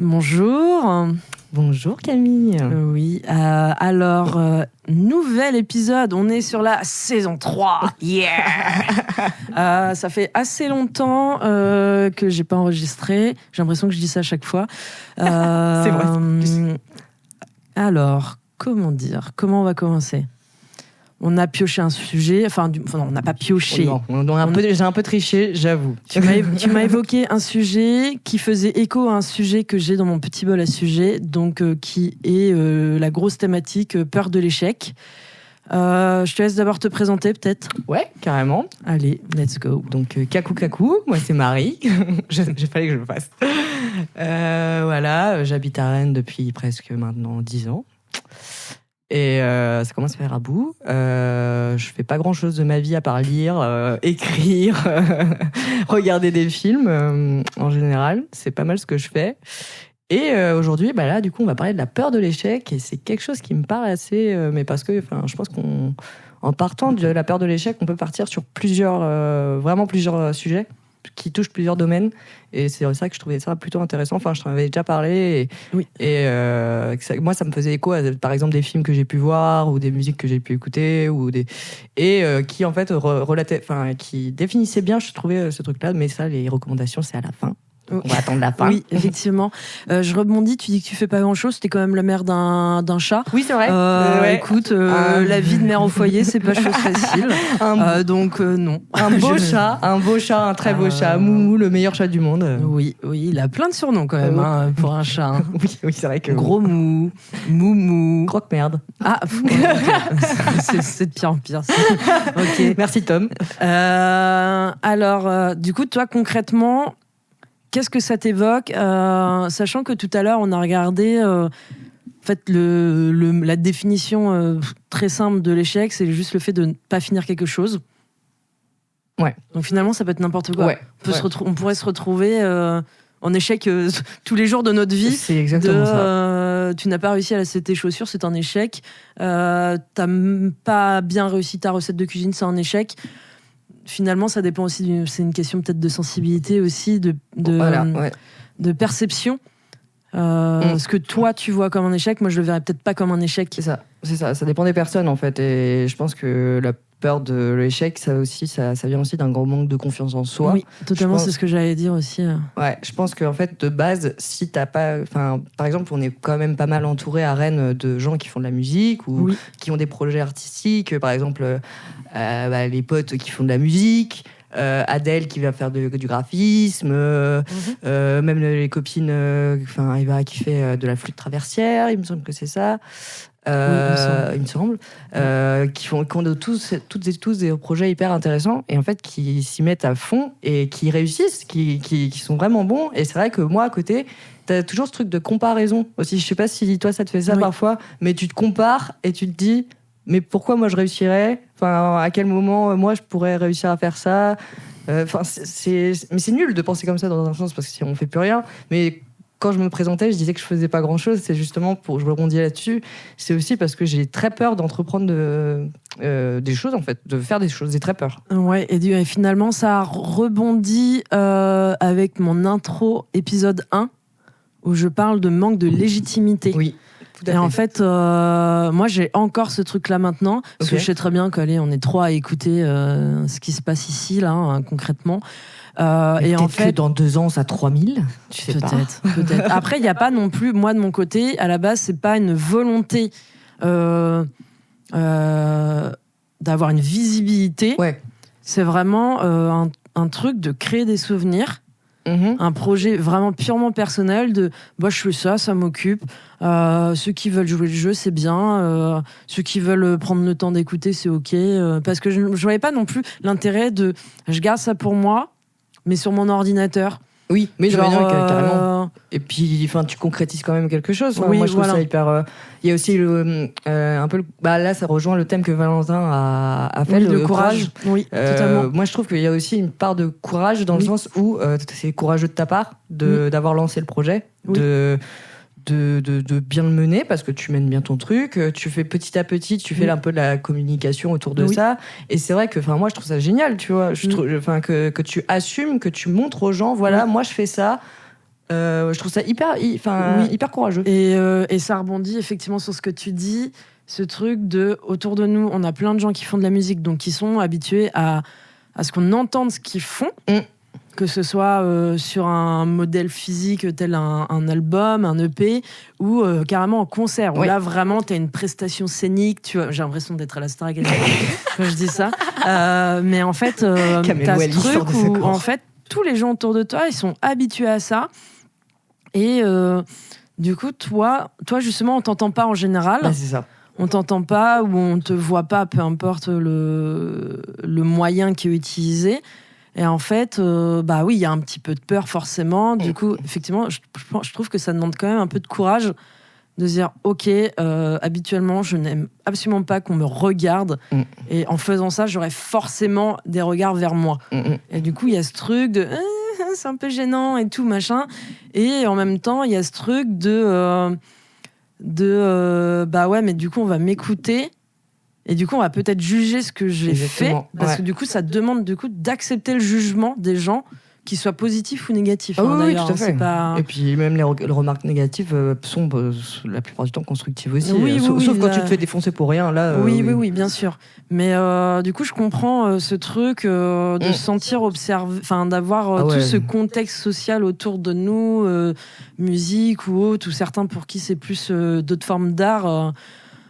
Bonjour. Bonjour Camille. Oui, alors, nouvel épisode, on est sur la saison 3. Yeah. Ça fait assez longtemps que j'ai pas enregistré. J'ai l'impression que je dis ça à chaque fois. C'est vrai. Alors, comment on va commencer ? On a pioché un sujet, non, on n'a pas pioché. J'ai un peu triché, j'avoue. Tu m'as évoqué un sujet qui faisait écho à un sujet que j'ai dans mon petit bol à sujet, donc qui est la grosse thématique peur de l'échec. Je te laisse d'abord te présenter, peut-être. Ouais, carrément. Allez, let's go. Donc, Kakou, moi c'est Marie. J'ai fallu que je le fasse. Voilà, j'habite à Rennes depuis presque maintenant 10 ans. Et ça commence à faire à bout. Je fais pas grand-chose de ma vie à part lire, écrire, regarder des films en général. C'est pas mal ce que je fais. Et aujourd'hui, là, du coup, on va parler de la peur de l'échec. Et c'est quelque chose qui me parle assez... mais parce que je pense qu'en partant de la peur de l'échec, on peut partir sur vraiment plusieurs sujets qui touchent plusieurs domaines. Et c'est ça que je trouvais ça plutôt intéressant. Enfin, je t'en avais déjà parlé. Oui. Et moi, ça me faisait écho à, par exemple, des films que j'ai pu voir ou des musiques que j'ai pu écouter. Qui, en fait, qui définissaient bien, je trouvais, ce truc-là. Mais ça, les recommandations, c'est à la fin. On va attendre la fin. Oui, effectivement. Je rebondis, tu dis que tu fais pas grand-chose, t'es quand même la mère d'un chat. Oui, c'est vrai. Ouais. Écoute, la vie de mère au foyer, c'est pas chose facile. Donc, non. Un beau chat, un très beau chat. Moumou, le meilleur chat du monde. Oui, il a plein de surnoms quand même pour un chat. Hein. Oui, c'est vrai que... Gros mou, moumou. Croque-merde. Ah, c'est de pire en pire. Ok. Merci Tom. Alors, du coup, toi, concrètement... Qu'est-ce que ça t'évoque, sachant que tout à l'heure, on a regardé la définition très simple de l'échec, c'est juste le fait de ne pas finir quelque chose. Ouais. Donc finalement, ça peut être n'importe quoi. Ouais. On pourrait se retrouver en échec tous les jours de notre vie. C'est exactement ça. Tu n'as pas réussi à lasser tes chaussures, c'est un échec. T'as pas bien réussi ta recette de cuisine, c'est un échec. Finalement, ça dépend aussi, c'est une question peut-être de sensibilité aussi, de perception. Ce que toi, tu vois comme un échec, moi, je le verrais peut-être pas comme un échec. C'est ça dépend des personnes, en fait. Et je pense que la peur de l'échec, ça vient aussi d'un grand manque de confiance en soi. Oui, totalement, c'est ce que j'allais dire aussi. Ouais, je pense qu'en fait, de base, si t'as pas... par exemple, on est quand même pas mal entouré à Rennes de gens qui font de la musique ou qui ont des projets artistiques. Par exemple, les potes qui font de la musique... Adèle qui va faire du graphisme, même les copines, Eva qui fait de la flûte traversière, il me semble que c'est ça. Il me semble. Qui ont toutes et tous des projets hyper intéressants et en fait qui s'y mettent à fond et qui réussissent, qui sont vraiment bons. Et c'est vrai que moi à côté, t'as toujours ce truc de comparaison aussi. Je sais pas si toi ça te fait ça parfois, mais tu te compares et tu te dis mais pourquoi moi je réussirais ? À quel moment moi je pourrais réussir à faire ça ? Mais c'est nul de penser comme ça dans un sens parce que si on fait plus rien. Mais quand je me présentais, je disais que je faisais pas grand chose. C'est justement je rebondis là-dessus. C'est aussi parce que j'ai très peur d'entreprendre des choses en fait, de faire des choses. J'ai très peur. Ouais. Et finalement, ça a rebondi avec mon intro épisode 1 où je parle de manque de légitimité. Oui. Et en fait, moi, j'ai encore ce truc-là maintenant, parce que je sais très bien on est trois à écouter ce qui se passe ici, là, concrètement. Et en fait, que dans 2 ans, ça 3000, tu sais peut-être. Après, il n'y a pas non plus, moi, de mon côté, à la base, c'est pas une volonté d'avoir une visibilité. Ouais. C'est vraiment un truc de créer des souvenirs. Un projet vraiment purement personnel de je fais ça m'occupe, ceux qui veulent jouer le jeu c'est bien, ceux qui veulent prendre le temps d'écouter c'est ok, parce que je voyais pas non plus l'intérêt de je garde ça pour moi mais sur mon ordinateur. Oui, mais carrément. Et puis, tu concrétises quand même quelque chose. Moi, je trouve ça hyper. Il y a aussi un peu. Là, ça rejoint le thème que Valentin a fait, le courage. Oui, totalement. Moi, je trouve qu'il y a aussi une part de courage dans le sens où c'est courageux de ta part d'avoir lancé le projet, de bien le mener parce que tu mènes bien ton truc, tu fais petit à petit, tu fais un peu de la communication autour de ça. Et c'est vrai que, moi, je trouve ça génial, tu vois. Je trouve, que tu assumes, que tu montres aux gens, voilà, moi, je fais ça. Je trouve ça hyper courageux. Et ça rebondit effectivement sur ce que tu dis, ce truc de autour de nous, on a plein de gens qui font de la musique, donc qui sont habitués à ce qu'on entende ce qu'ils font, que ce soit sur un modèle physique tel un album, un EP, ou carrément en concert, où là vraiment t'as une prestation scénique, tu vois, j'ai l'impression d'être à la Star Academy quand je dis ça, mais en fait t'as ce truc où en fait tous les gens autour de toi ils sont habitués à ça. Et du coup, toi, justement, on t'entend pas en général. C'est ça. On t'entend pas ou on te voit pas, peu importe le moyen qui est utilisé. Et en fait, oui, il y a un petit peu de peur forcément. Du coup, effectivement, je trouve que ça demande quand même un peu de courage de se dire, ok, habituellement, je n'aime absolument pas qu'on me regarde. Et en faisant ça, j'aurais forcément des regards vers moi. Et du coup, il y a ce truc de... c'est un peu gênant et tout, machin. Et en même temps, il y a ce truc de mais du coup, on va m'écouter. Et du coup, on va peut-être juger ce que j'ai fait. Parce que du coup, ça demande d'accepter le jugement des gens, qu'ils soient positifs ou négatifs. Oui, tout à fait. Et puis, même les remarques négatives sont la plupart du temps constructives aussi. Sauf quand tu te fais défoncer pour rien. Là, oui, bien sûr. Mais du coup, je comprends ce truc de se sentir observé, d'avoir tout ce contexte social autour de nous, musique ou autre, ou certains pour qui c'est plus d'autres formes d'art,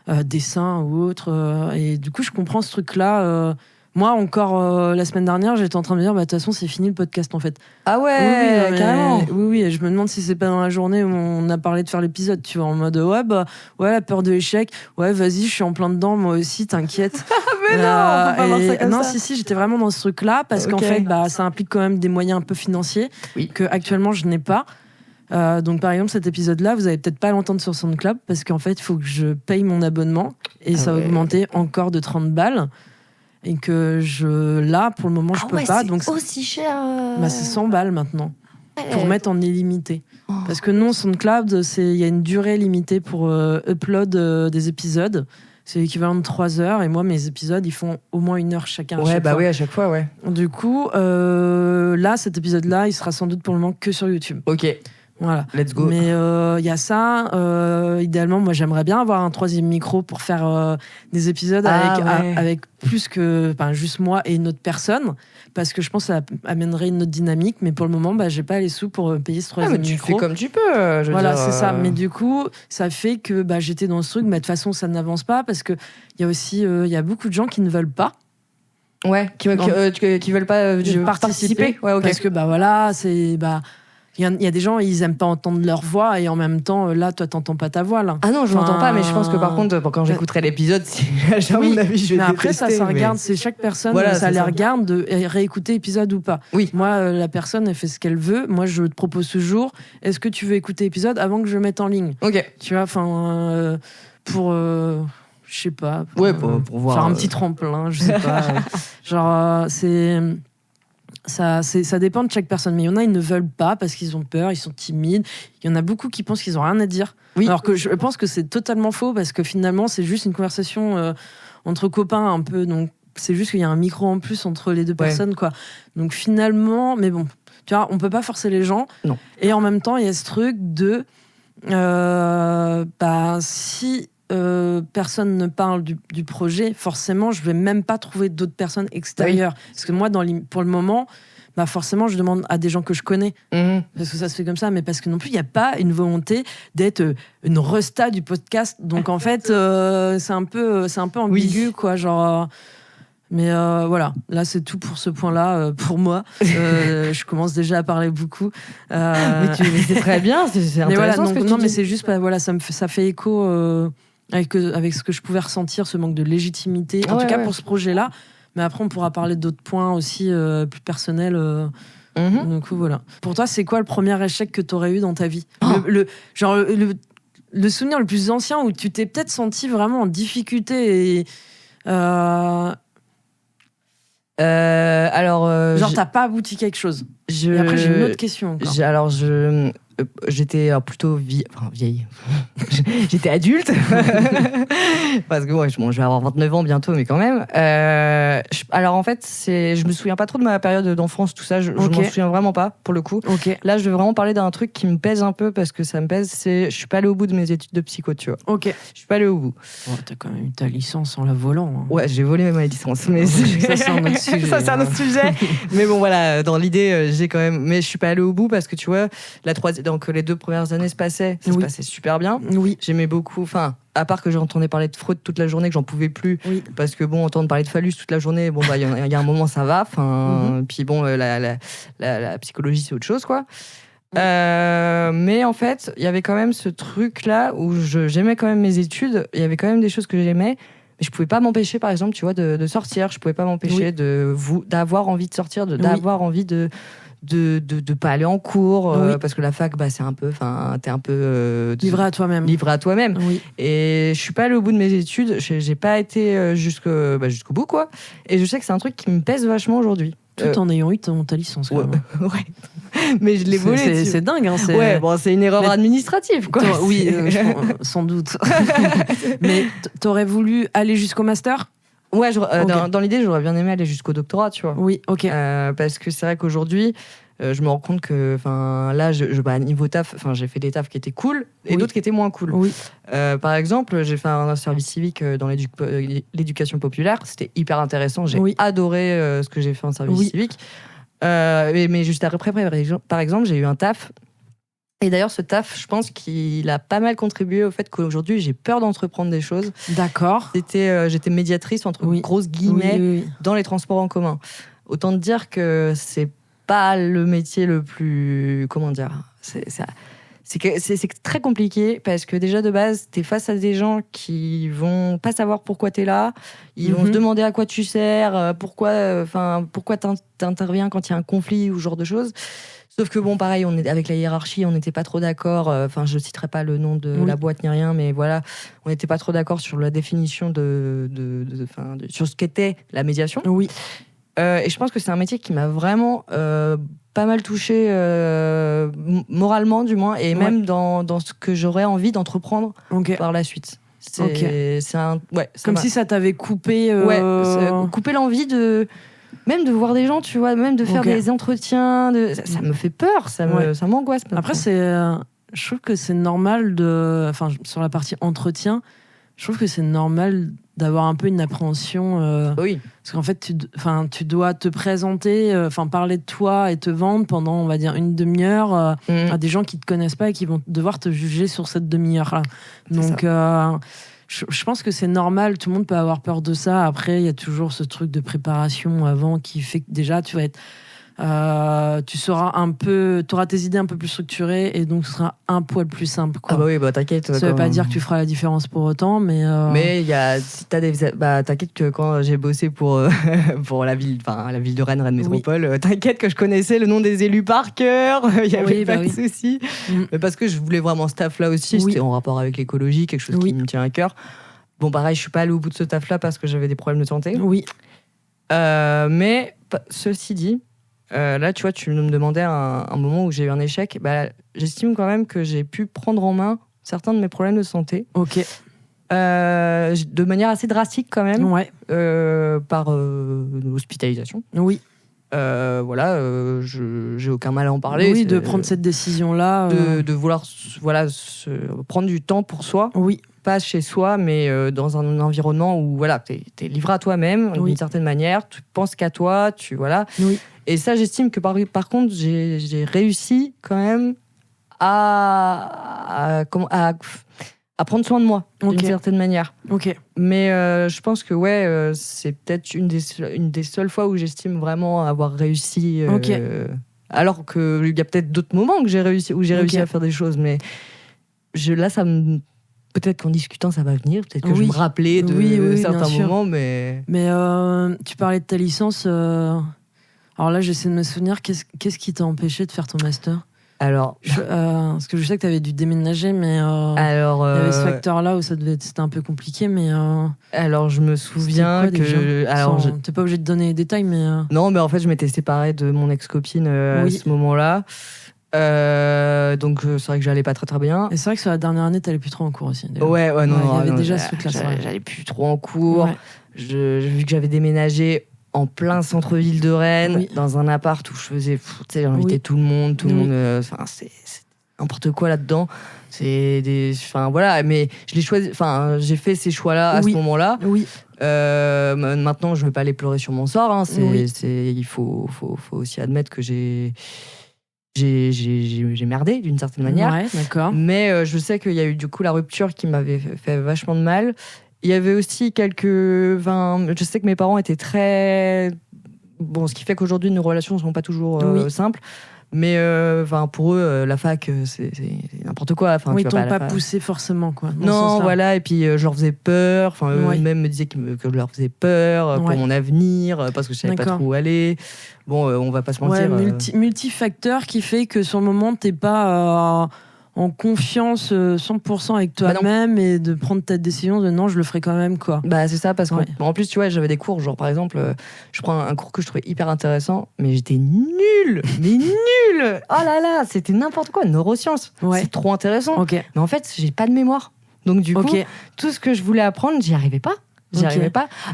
dessin ou autre. Et du coup, je comprends ce truc-là. Moi, encore la semaine dernière, j'étais en train de me dire, de toute façon, c'est fini le podcast, en fait. Ah ouais, carrément. Oui, et je me demande si c'est pas dans la journée où on a parlé de faire l'épisode, tu vois, en mode, la peur de l'échec, vas-y, je suis en plein dedans, moi aussi, t'inquiète. Mais non, on peut pas voir ça comme ça. Non, si, j'étais vraiment dans ce truc-là, parce qu'en fait, ça implique quand même des moyens un peu financiers, que actuellement, je n'ai pas. Donc par exemple cet épisode-là, vous allez peut-être pas l'entendre sur SoundCloud, parce qu'en fait, il faut que je paye mon abonnement, et ça va augmenter encore de 30 balles. Et que là, pour le moment, je peux pas. Donc c'est aussi cher. C'est 100 balles maintenant. Pour mettre en illimité. Parce que non, SoundCloud, il y a une durée limitée pour upload des épisodes. C'est l'équivalent de 3 heures. Et moi, mes épisodes, ils font au moins 1 heure chacun. À chaque fois, ouais. Du coup, là, cet épisode-là, il sera sans doute pour le moment que sur YouTube. Ok. Voilà. Let's go. Mais y a ça. Idéalement, moi, j'aimerais bien avoir un 3e micro pour faire des épisodes avec plus que juste moi et une autre personne, parce que je pense que ça amènerait une autre dynamique. Mais pour le moment, j'ai pas les sous pour payer ce 3e micro. Tu fais comme tu peux. C'est ça. Mais du coup, ça fait que j'étais dans ce truc. Mais de toute façon, ça n'avance pas, parce que il y a aussi y a beaucoup de gens qui ne veulent pas. Ouais. Qui veulent pas participer. Ouais, ok. Parce que c'est il y a des gens, ils aiment pas entendre leur voix, et en même temps, là, toi, t'entends pas ta voix, là. Ah non, je l'entends pas, mais je pense que par contre, quand j'écouterai l'épisode, à mon avis, je vais mais après, détester, ça regarde, c'est chaque personne, ça les regarde de réécouter l'épisode ou pas. Oui. Moi, la personne, elle fait ce qu'elle veut. Moi, je te propose toujours, est-ce que tu veux écouter l'épisode avant que je le mette en ligne? Ok. Tu vois, pour... je sais pas. Pour voir. Faire un petit tremplin, je sais pas. c'est... Ça dépend de chaque personne, mais il y en a, ils ne veulent pas parce qu'ils ont peur, ils sont timides. Il y en a beaucoup qui pensent qu'ils n'ont rien à dire. Oui. Alors que je pense que c'est totalement faux, parce que finalement, c'est juste une conversation entre copains un peu. Donc, c'est juste qu'il y a un micro en plus entre les deux personnes, quoi. Donc, finalement, mais bon, tu vois, on peut pas forcer les gens. Non. Et en même temps, il y a ce truc de si personne ne parle du projet, forcément, je vais même pas trouver d'autres personnes extérieures. Oui. Parce que moi, pour le moment, forcément, je demande à des gens que je connais. Parce que ça se fait comme ça, mais parce que non plus, il n'y a pas une volonté d'être une resta du podcast. Donc, en fait, c'est un peu ambigu, quoi. Genre... Mais voilà, là c'est tout pour ce point-là, pour moi. Je commence déjà à parler beaucoup. Mais c'est très bien, c'est intéressant. Mais voilà, mais c'est juste, ça fait écho avec ce que je pouvais ressentir, ce manque de légitimité, en tout cas pour ce projet-là. Mais après, on pourra parler d'autres points aussi plus personnels. Donc voilà. Pour toi, c'est quoi le premier échec que tu aurais eu dans ta vie? Le souvenir le plus ancien où tu t'es peut-être senti vraiment en difficulté et... alors, t'as pas abouti quelque chose. Et après, j'ai une autre question encore. j'étais plutôt vieille. J'étais adulte. Parce que je vais avoir 29 ans bientôt, mais quand même. Alors en fait, je me souviens pas trop de ma période d'enfance, tout ça. Je m'en souviens vraiment pas, pour le coup. Là, je vais vraiment parler d'un truc qui me pèse un peu, parce que ça me pèse. Je suis pas allée au bout de mes études de psycho, tu vois. Je suis pas allée au bout. T'as quand même eu ta licence en la volant. Hein. Ouais, j'ai volé ma licence. Mais ça, c'est un autre sujet. Ça, c'est un autre sujet. Mais bon, voilà, dans l'idée, j'ai quand même. Mais je suis pas allée au bout parce que tu vois, donc les 2 premières années se passait super bien. Oui. J'aimais beaucoup. Enfin, à part que j'entendais parler de Freud toute la journée, que j'en pouvais plus. Oui. Parce que bon, entendre parler de phallus toute la journée, bon, bah, il y a un moment, ça va. Enfin, puis bon, la psychologie, c'est autre chose, quoi. Mais en fait, il y avait quand même ce truc-là où j'aimais quand même mes études. Il y avait quand même des choses que j'aimais. Mais je pouvais pas m'empêcher, par exemple, tu vois, de sortir. Je pouvais pas m'empêcher d'avoir envie de sortir, d'avoir envie de pas aller en cours, parce que la fac, bah, c'est un peu, t'es un peu livré à toi-même. Oui. Et je suis pas allée au bout de mes études. J'ai pas été jusqu'au bout, quoi. Et je sais que c'est un truc qui me pèse vachement aujourd'hui. Tout en ayant eu ta licence, quand même. Ouais. Mais je l'ai volé. C'est dingue, hein. Ouais, bon, c'est une erreur administrative, quoi. Oui, sans doute. Mais t'aurais voulu aller jusqu'au master ? Ouais, dans l'idée, j'aurais bien aimé aller jusqu'au doctorat, tu vois. Oui, ok. Parce que c'est vrai qu'aujourd'hui, je me rends compte que, là, niveau taf, j'ai fait des tafs qui étaient cool et d'autres qui étaient moins cool. Oui. Par exemple, j'ai fait un service civique dans l'éducation populaire. C'était hyper intéressant. J'ai adoré ce que j'ai fait en service civique. Mais juste après, par exemple, j'ai eu un taf. Et d'ailleurs, ce taf, je pense qu'il a pas mal contribué au fait qu'aujourd'hui, j'ai peur d'entreprendre des choses. D'accord. J'étais médiatrice, entre grosses guillemets, dans les transports en commun. Autant te dire que c'est pas le métier le plus... Comment dire ? C'est très compliqué, parce que déjà, de base, t'es face à des gens qui vont pas savoir pourquoi t'es là. Ils vont se demander à quoi tu sers, pourquoi t'interviens quand il y a un conflit ou ce genre de choses. Sauf que bon, pareil, avec la hiérarchie, on n'était pas trop d'accord. Je citerai pas le nom de la boîte ni rien, mais voilà, on n'était pas trop d'accord sur la définition sur ce qu'était la médiation. Oui. Et je pense que c'est un métier qui m'a vraiment pas mal touchée, moralement du moins, et même dans ce que j'aurais envie d'entreprendre par la suite. Comme si ça t'avait coupé. Coupé l'envie même de voir des gens, tu vois, même de faire des entretiens, ça me fait peur, ça m'angoisse. Après, je trouve que c'est normal sur la partie entretien, je trouve que c'est normal d'avoir un peu une appréhension. Parce qu'en fait, tu dois te présenter, parler de toi et te vendre pendant, on va dire, une demi-heure à des gens qui te connaissent pas et qui vont devoir te juger sur cette demi-heure-là. Donc, je pense que c'est normal, tout le monde peut avoir peur de ça. Après, il y a toujours ce truc de préparation avant qui fait que déjà, tu vas être... tu auras tes idées un peu plus structurées et donc ce sera un poil plus simple, quoi. Ah bah oui, t'inquiète. Ça veut pas dire que tu feras la différence pour autant, mais t'inquiète que quand j'ai bossé pour la ville de Rennes Métropole, t'inquiète que je connaissais le nom des élus par cœur. Il y avait pas de souci. Mais parce que je voulais vraiment ce taf là aussi, c'était en rapport avec l'écologie, quelque chose qui me tient à cœur. Bon, pareil, je suis pas allée au bout de ce taf là parce que j'avais des problèmes de santé. Oui. Mais ceci dit, là, tu vois, tu me demandais un moment où j'ai eu un échec. J'estime quand même que j'ai pu prendre en main certains de mes problèmes de santé. Ok. De manière assez drastique quand même. Ouais. Par hospitalisation. Oui. J'ai aucun mal à en parler. Oui, de prendre cette décision-là. De vouloir prendre du temps pour soi. Oui. Pas chez soi, mais dans un environnement où t'es livré à toi-même d'une certaine manière. Tu penses qu'à toi, Oui. Et ça, j'estime que par contre, j'ai réussi quand même à prendre soin de moi d'une certaine manière. Ok. Mais je pense que c'est peut-être une des seules fois où j'estime vraiment avoir réussi. Alors qu'il y a peut-être d'autres moments où j'ai réussi à faire des choses, mais là, ça me... Peut-être qu'en discutant, ça va venir. Peut-être que je me rappelais de certains moments, mais... Mais tu parlais de ta licence. Alors là, j'essaie de me souvenir. Qu'est-ce qui t'a empêché de faire ton master ? Alors... parce que je sais que t'avais dû déménager, mais... il y avait ce facteur-là où c'était un peu compliqué, mais... Alors, je me souviens que... T'es pas obligé de donner les détails, mais... Non, mais en fait, je m'étais séparée de mon ex-copine à ce moment-là. Donc c'est vrai que j'allais pas très très bien. Et c'est vrai que sur la dernière année, t'allais plus trop en cours aussi. Ouais, non, il y avait non, déjà ce truc-là. J'allais plus trop en cours. Vu que j'avais déménagé en plein centre-ville de Rennes, dans un appart où je faisais, tu sais, j'invitais tout le monde, c'est n'importe quoi là-dedans. Voilà, mais je l'ai choisi. Enfin, j'ai fait ces choix-là à ce moment-là. Oui. Maintenant, je vais pas aller pleurer sur mon sort. Hein. Il faut aussi admettre que j'ai merdé d'une certaine manière. Ouais, d'accord. Mais je sais qu'il y a eu du coup la rupture qui m'avait fait vachement de mal. Il y avait aussi je sais que mes parents étaient très... Bon, ce qui fait qu'aujourd'hui, nos relations ne sont pas toujours simples. Mais pour eux, la fac, c'est n'importe quoi. Ils t'ont pas poussé forcément, quoi. Non, voilà. Et puis, je leur faisais peur. Eux-mêmes me disaient que je leur faisais peur pour mon avenir, parce que je savais pas trop où aller. Bon, on va pas se mentir. Multifacteur qui fait que sur le moment, t'es pas en confiance 100% avec toi-même et de prendre ta décision de non, je le ferai quand même, quoi. Bah, c'est ça, parce qu'en plus, tu vois, j'avais des cours, genre par exemple, je prends un cours que je trouvais hyper intéressant, mais j'étais nulle, oh là là, c'était n'importe quoi, neurosciences. C'est trop intéressant. Mais en fait, j'ai pas de mémoire. Donc du coup, tout ce que je voulais apprendre, j'y arrivais pas.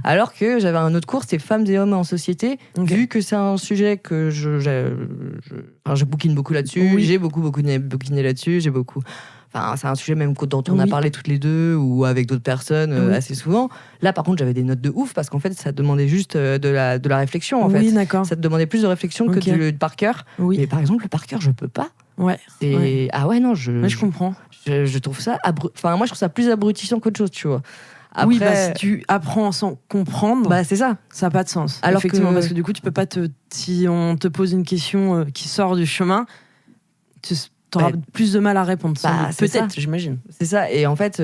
Alors que j'avais un autre cours, c'était femmes et hommes en société. Vu que c'est un sujet que je bouquine beaucoup là-dessus, j'ai beaucoup bouquiné là-dessus, c'est un sujet même dont on a parlé toutes les deux ou avec d'autres personnes assez souvent. Là, par contre, j'avais des notes de ouf parce qu'en fait, ça demandait juste de la réflexion. En fait, ça te demandait plus de réflexion que du par cœur. Mais par exemple, le par cœur, je peux pas. Ah ouais, non, je comprends. Je trouve ça moi, je trouve ça plus abrutissant qu'autre chose, tu vois. Après, si tu apprends sans comprendre, c'est ça n'a pas de sens. Alors effectivement, parce que du coup, tu peux pas si on te pose une question qui sort du chemin, tu auras plus de mal à répondre. Peut-être, j'imagine. C'est ça. Et en fait,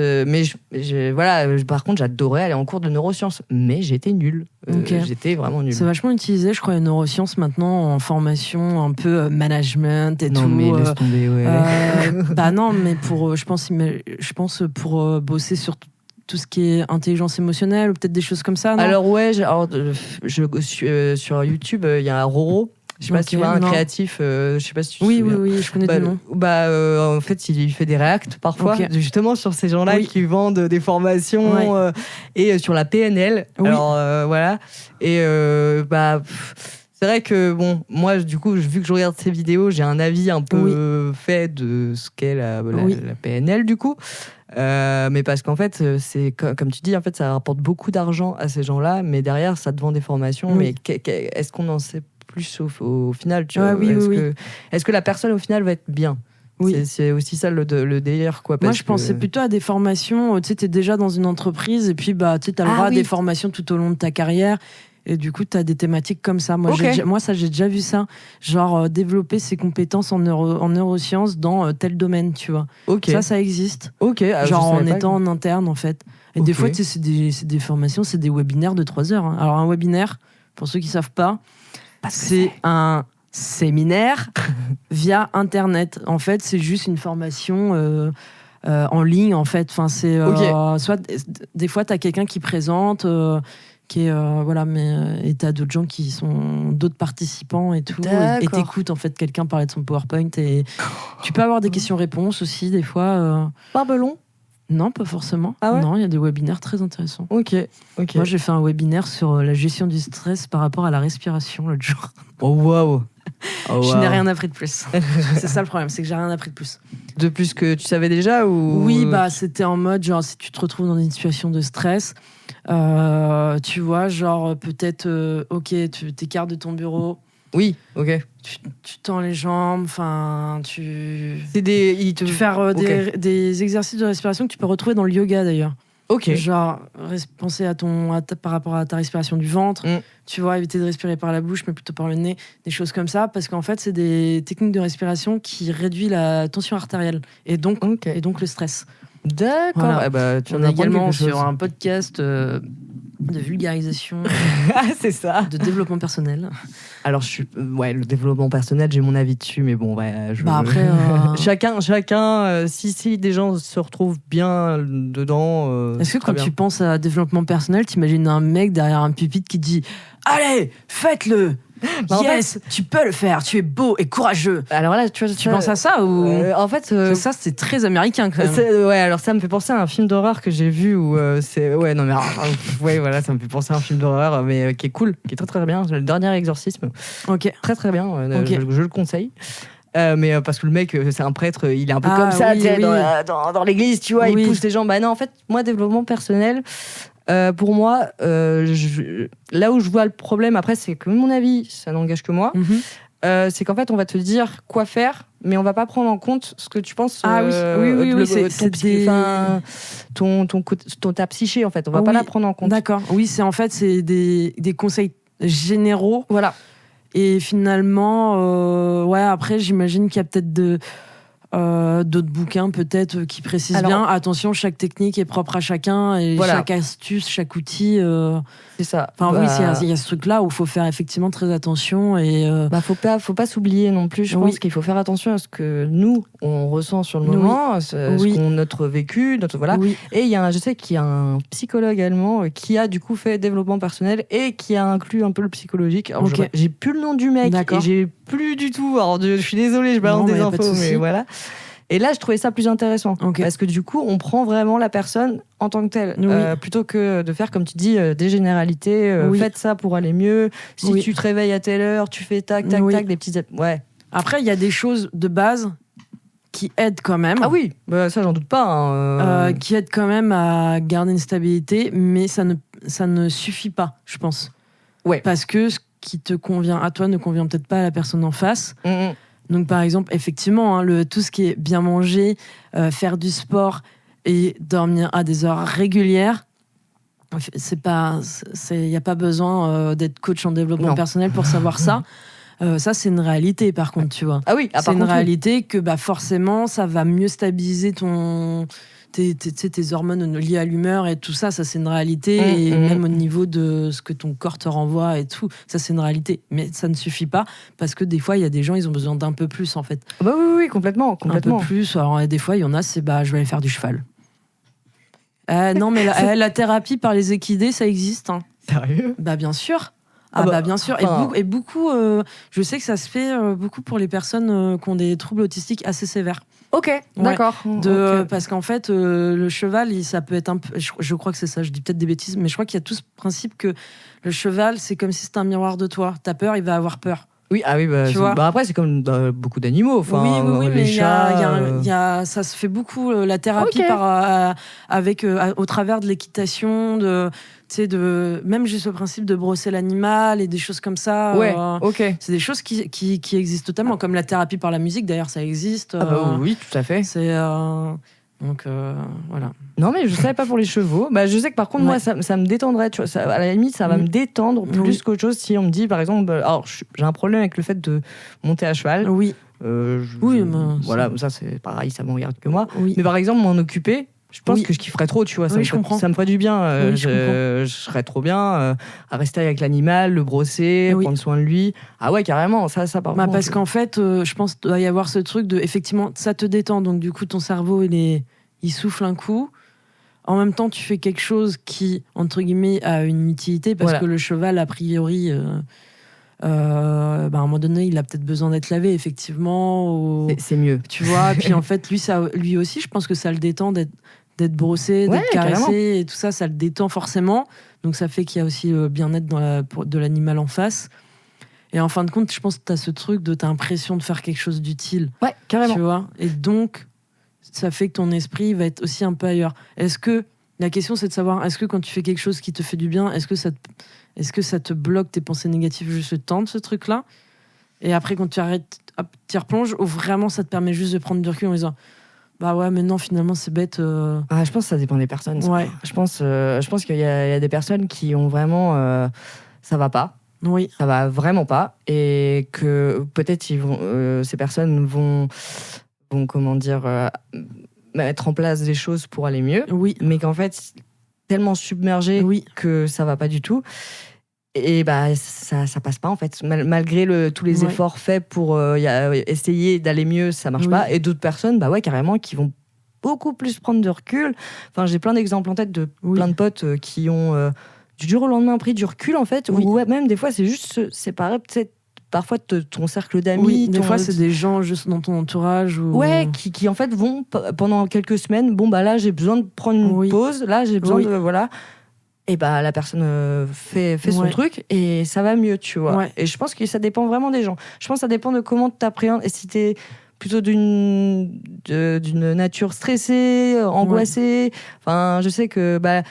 par contre, j'adorais aller en cours de neurosciences, mais j'étais nulle. J'étais vraiment nulle. C'est vachement utilisé, je crois, les neurosciences maintenant en formation un peu management et tout. Non, mais laisse tomber, non, mais je pense pour bosser sur tout ce qui est intelligence émotionnelle ou peut-être des choses comme ça, non? Alors sur YouTube, il y a un Roro. Je sais pas si tu vois un créatif, je sais pas si tu te souviens. Oui, je connais le nom. En fait, il fait des réacts parfois, justement sur ces gens-là qui vendent des formations et sur la PNL. Alors voilà. Et c'est vrai que bon, moi du coup, vu que je regarde ces vidéos, j'ai un avis un peu fait de ce qu'est la PNL du coup. Mais parce qu'en fait, c'est comme tu dis, en fait, ça rapporte beaucoup d'argent à ces gens-là, mais derrière, ça te vend des formations. Mais est-ce qu'on en sait plus au final, tu vois? Est-ce que la personne au final va être bien? C'est aussi ça le délire, quoi. Moi, je pensais plutôt à des formations. Tu sais, t'es déjà dans une entreprise et puis tu sais, t'as le droit à des formations tout au long de ta carrière. Et du coup, tu as des thématiques comme ça. Moi, j'ai déjà vu ça. Genre, développer ses compétences en neurosciences dans tel domaine, tu vois. Ça existe. Genre, en étant en interne, en fait. Et des fois, tu sais, c'est des formations, c'est des webinaires de 3 heures. Hein. Alors, un webinaire, pour ceux qui savent pas, c'est un séminaire via Internet. En fait, c'est juste une formation en ligne, en fait. Enfin, c'est soit des fois, tu as quelqu'un qui présente... qui est et t'as d'autres gens qui sont d'autres participants et tout et t'écoutes en fait quelqu'un parler de son PowerPoint et tu peux avoir des questions-réponses aussi des fois. Barbelon? Non, pas forcément. Non, il y a des webinaires très intéressants. Moi, j'ai fait un webinaire sur la gestion du stress par rapport à la respiration l'autre jour. Je n'ai rien appris de plus. C'est ça le problème, c'est que j'ai rien appris de plus. De plus que tu savais déjà ou... Oui, c'était en mode genre si tu te retrouves dans une situation de stress, tu vois, genre peut-être, tu t'écartes de ton bureau. Oui, Tu tends les jambes, enfin, tu fais des exercices de respiration que tu peux retrouver dans le yoga d'ailleurs. Genre, penser par rapport à ta respiration du ventre, tu vois, éviter de respirer par la bouche, mais plutôt par le nez, des choses comme ça, parce qu'en fait, c'est des techniques de respiration qui réduisent la tension artérielle et donc le stress. D'accord. Voilà. Tu en as également sur un podcast de vulgarisation, c'est ça, de développement personnel. Alors le développement personnel, j'ai mon avis dessus, mais bon, après, chacun, si des gens se retrouvent bien dedans. Est-ce que quand tu penses à développement personnel, t'imagines un mec derrière un pupitre qui dit allez, faites-le, Yes, tu peux le faire, tu es beau et courageux. Alors là, tu penses à ça ou en fait, ça c'est très américain quand même. Ouais, alors ça me fait penser à un film d'horreur que j'ai vu où c'est ouais non mais ouais voilà, ça me fait penser à un film d'horreur mais qui est cool, qui est très très bien, le dernier exorcisme. Ok. Très très bien, je le conseille. Mais parce que le mec, c'est un prêtre, il est un peu comme ça, oui, oui. dans l'église, tu vois, il pousse les gens. Bah non, en fait, moi, développement personnel, pour moi, là où je vois le problème, après, c'est que mon avis, ça n'engage que moi, c'est qu'en fait, on va te dire quoi faire, mais on va pas prendre en compte ce que tu penses. Ta psyché, en fait, on va pas la prendre en compte. D'accord. Oui, c'est des conseils généraux. Voilà. Et finalement, après, j'imagine qu'il y a peut-être d'autres bouquins peut-être qui précisent bien. Attention, chaque technique est propre à chacun et chaque astuce, chaque outil. C'est ça. Enfin oui, il y a ce truc-là où il faut faire effectivement très attention et. Faut pas s'oublier non plus. Je pense qu'il faut faire attention à ce que nous on ressent sur le moment, notre vécu, voilà. Oui. Et je sais qu'il y a un psychologue allemand qui a du coup fait développement personnel et qui a inclus un peu le psychologique. Alors, j'ai plus le nom du mec et j'ai plus du tout. Alors je suis désolée, je balance des infos, mais voilà. Et là, je trouvais ça plus intéressant. Parce que du coup, on prend vraiment la personne en tant que telle. Plutôt que de faire, comme tu dis, des généralités. Faites ça pour aller mieux. Si tu te réveilles à telle heure, tu fais tac, tac, tac, des petites... Ouais. Après, il y a des choses de base qui aident quand même. Ah oui, ça, j'en doute pas. Qui aident quand même à garder une stabilité, mais ça ne suffit pas, je pense. Ouais. Parce que ce qui te convient à toi ne convient peut-être pas à la personne en face. Donc, par exemple, effectivement, tout ce qui est bien manger, faire du sport et dormir à des heures régulières, il n'y a pas besoin d'être coach en développement personnel pour savoir ça. Ça, c'est une réalité, par contre, tu vois. Ah oui, c'est une réalité que forcément, ça va mieux stabiliser tes hormones liées à l'humeur et tout ça, c'est une réalité. Et même au niveau de ce que ton corps te renvoie et tout, ça, c'est une réalité. Mais ça ne suffit pas parce que des fois, il y a des gens, ils ont besoin d'un peu plus, en fait. Oui, complètement. Un peu plus. Alors, des fois, il y en a, je vais aller faire du cheval. Non, mais la thérapie par les équidés, ça existe. Hein. Sérieux ? Bien sûr. Bien sûr. Et beaucoup, je sais que ça se fait beaucoup pour les personnes qui ont des troubles autistiques assez sévères. Ok, d'accord. Parce qu'en fait, le cheval, ça peut être un peu... Je crois que c'est ça, je dis peut-être des bêtises, mais je crois qu'il y a tout ce principe que le cheval, c'est comme si c'était un miroir de toi. T'as peur, il va avoir peur. Oui, tu vois. Après, c'est comme beaucoup d'animaux. Oui, les mais chats, ça se fait beaucoup, la thérapie au travers de l'équitation, même juste le principe de brosser l'animal et des choses comme ça. C'est des choses qui existent totalement, comme la thérapie par la musique, d'ailleurs, ça existe. Oui, tout à fait. Donc, voilà. Non, mais je savais pas pour les chevaux. Je sais que par contre, moi, ça me détendrait. Tu vois, à la limite, ça va me détendre plus qu'autre chose si on me dit, par exemple, alors j'ai un problème avec le fait de monter à cheval. Oui. Voilà, ça c'est pareil, ça m'en regarde que moi. Oui. Mais par exemple, m'en occuper, je pense que je kifferais trop, tu vois. Ça me ferait du bien. Je serais trop bien à rester avec l'animal, le brosser, prendre soin de lui. Ah ouais, carrément, ça par contre. Parce qu'en fait, je pense qu'il doit y avoir ce truc de, effectivement, ça te détend, donc du coup, ton cerveau, il souffle un coup. En même temps, tu fais quelque chose qui, entre guillemets, a une utilité, parce que le cheval, a priori, à un moment donné, il a peut-être besoin d'être lavé, effectivement. C'est mieux. Tu vois, puis en fait, lui aussi, je pense que ça le détend d'être brossé, d'être caressé, carrément. Et tout ça, ça le détend forcément. Donc ça fait qu'il y a aussi le bien-être de l'animal en face. Et en fin de compte, je pense que tu as ce truc de t'as l'impression de faire quelque chose d'utile. Ouais, carrément. Tu vois, et donc, ça fait que ton esprit va être aussi un peu ailleurs. La question, c'est de savoir, est-ce que quand tu fais quelque chose qui te fait du bien, est-ce que ça te bloque tes pensées négatives juste le temps de ce truc-là ? Et après, quand tu arrêtes, hop, tu y replonges, ou vraiment ça te permet juste de prendre du recul en disant, mais non, finalement, c'est bête. Je pense que ça dépend des personnes. Ouais. Je pense qu'il y a des personnes qui ont vraiment... ça va pas. Oui. Ça va vraiment pas. Et que peut-être ces personnes vont comment dire... mettre en place des choses pour aller mieux, mais qu'en fait, tellement submergé que ça va pas du tout. Et ça passe pas, en fait. Malgré tous les efforts faits pour essayer d'aller mieux, ça marche pas. Et d'autres personnes, carrément, qui vont beaucoup plus prendre de recul. Enfin, j'ai plein d'exemples en tête de plein de potes qui ont du jour au lendemain pris du recul, en fait, ou même des fois, c'est juste se séparer, peut-être, parfois ton cercle d'amis. Oui, des fois, c'est des gens juste dans ton entourage. Ouais, qui en fait vont pendant quelques semaines. Bon, bah là, j'ai besoin de prendre une pause. Là, j'ai besoin de. Voilà. Et bah, la personne fait son truc et ça va mieux, tu vois. Ouais. Et je pense que ça dépend vraiment des gens. Je pense que ça dépend de comment tu t'appréhendes. Et si t'es plutôt d'une nature stressée, angoissée, enfin, je sais que. Bah,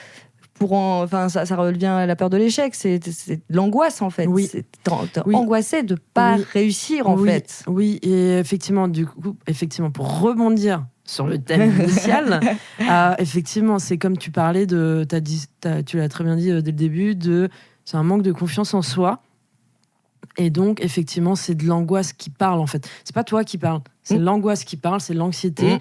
ça revient à la peur de l'échec, c'est de l'angoisse en fait. Oui. T'es angoissé de pas réussir en fait. Oui, et effectivement, pour rebondir sur le thème initial, effectivement, c'est comme tu parlais de, tu l'as très bien dit dès le début, c'est un manque de confiance en soi. Et donc, effectivement, c'est de l'angoisse qui parle en fait. C'est pas toi qui parle, c'est l'angoisse qui parle, c'est l'anxiété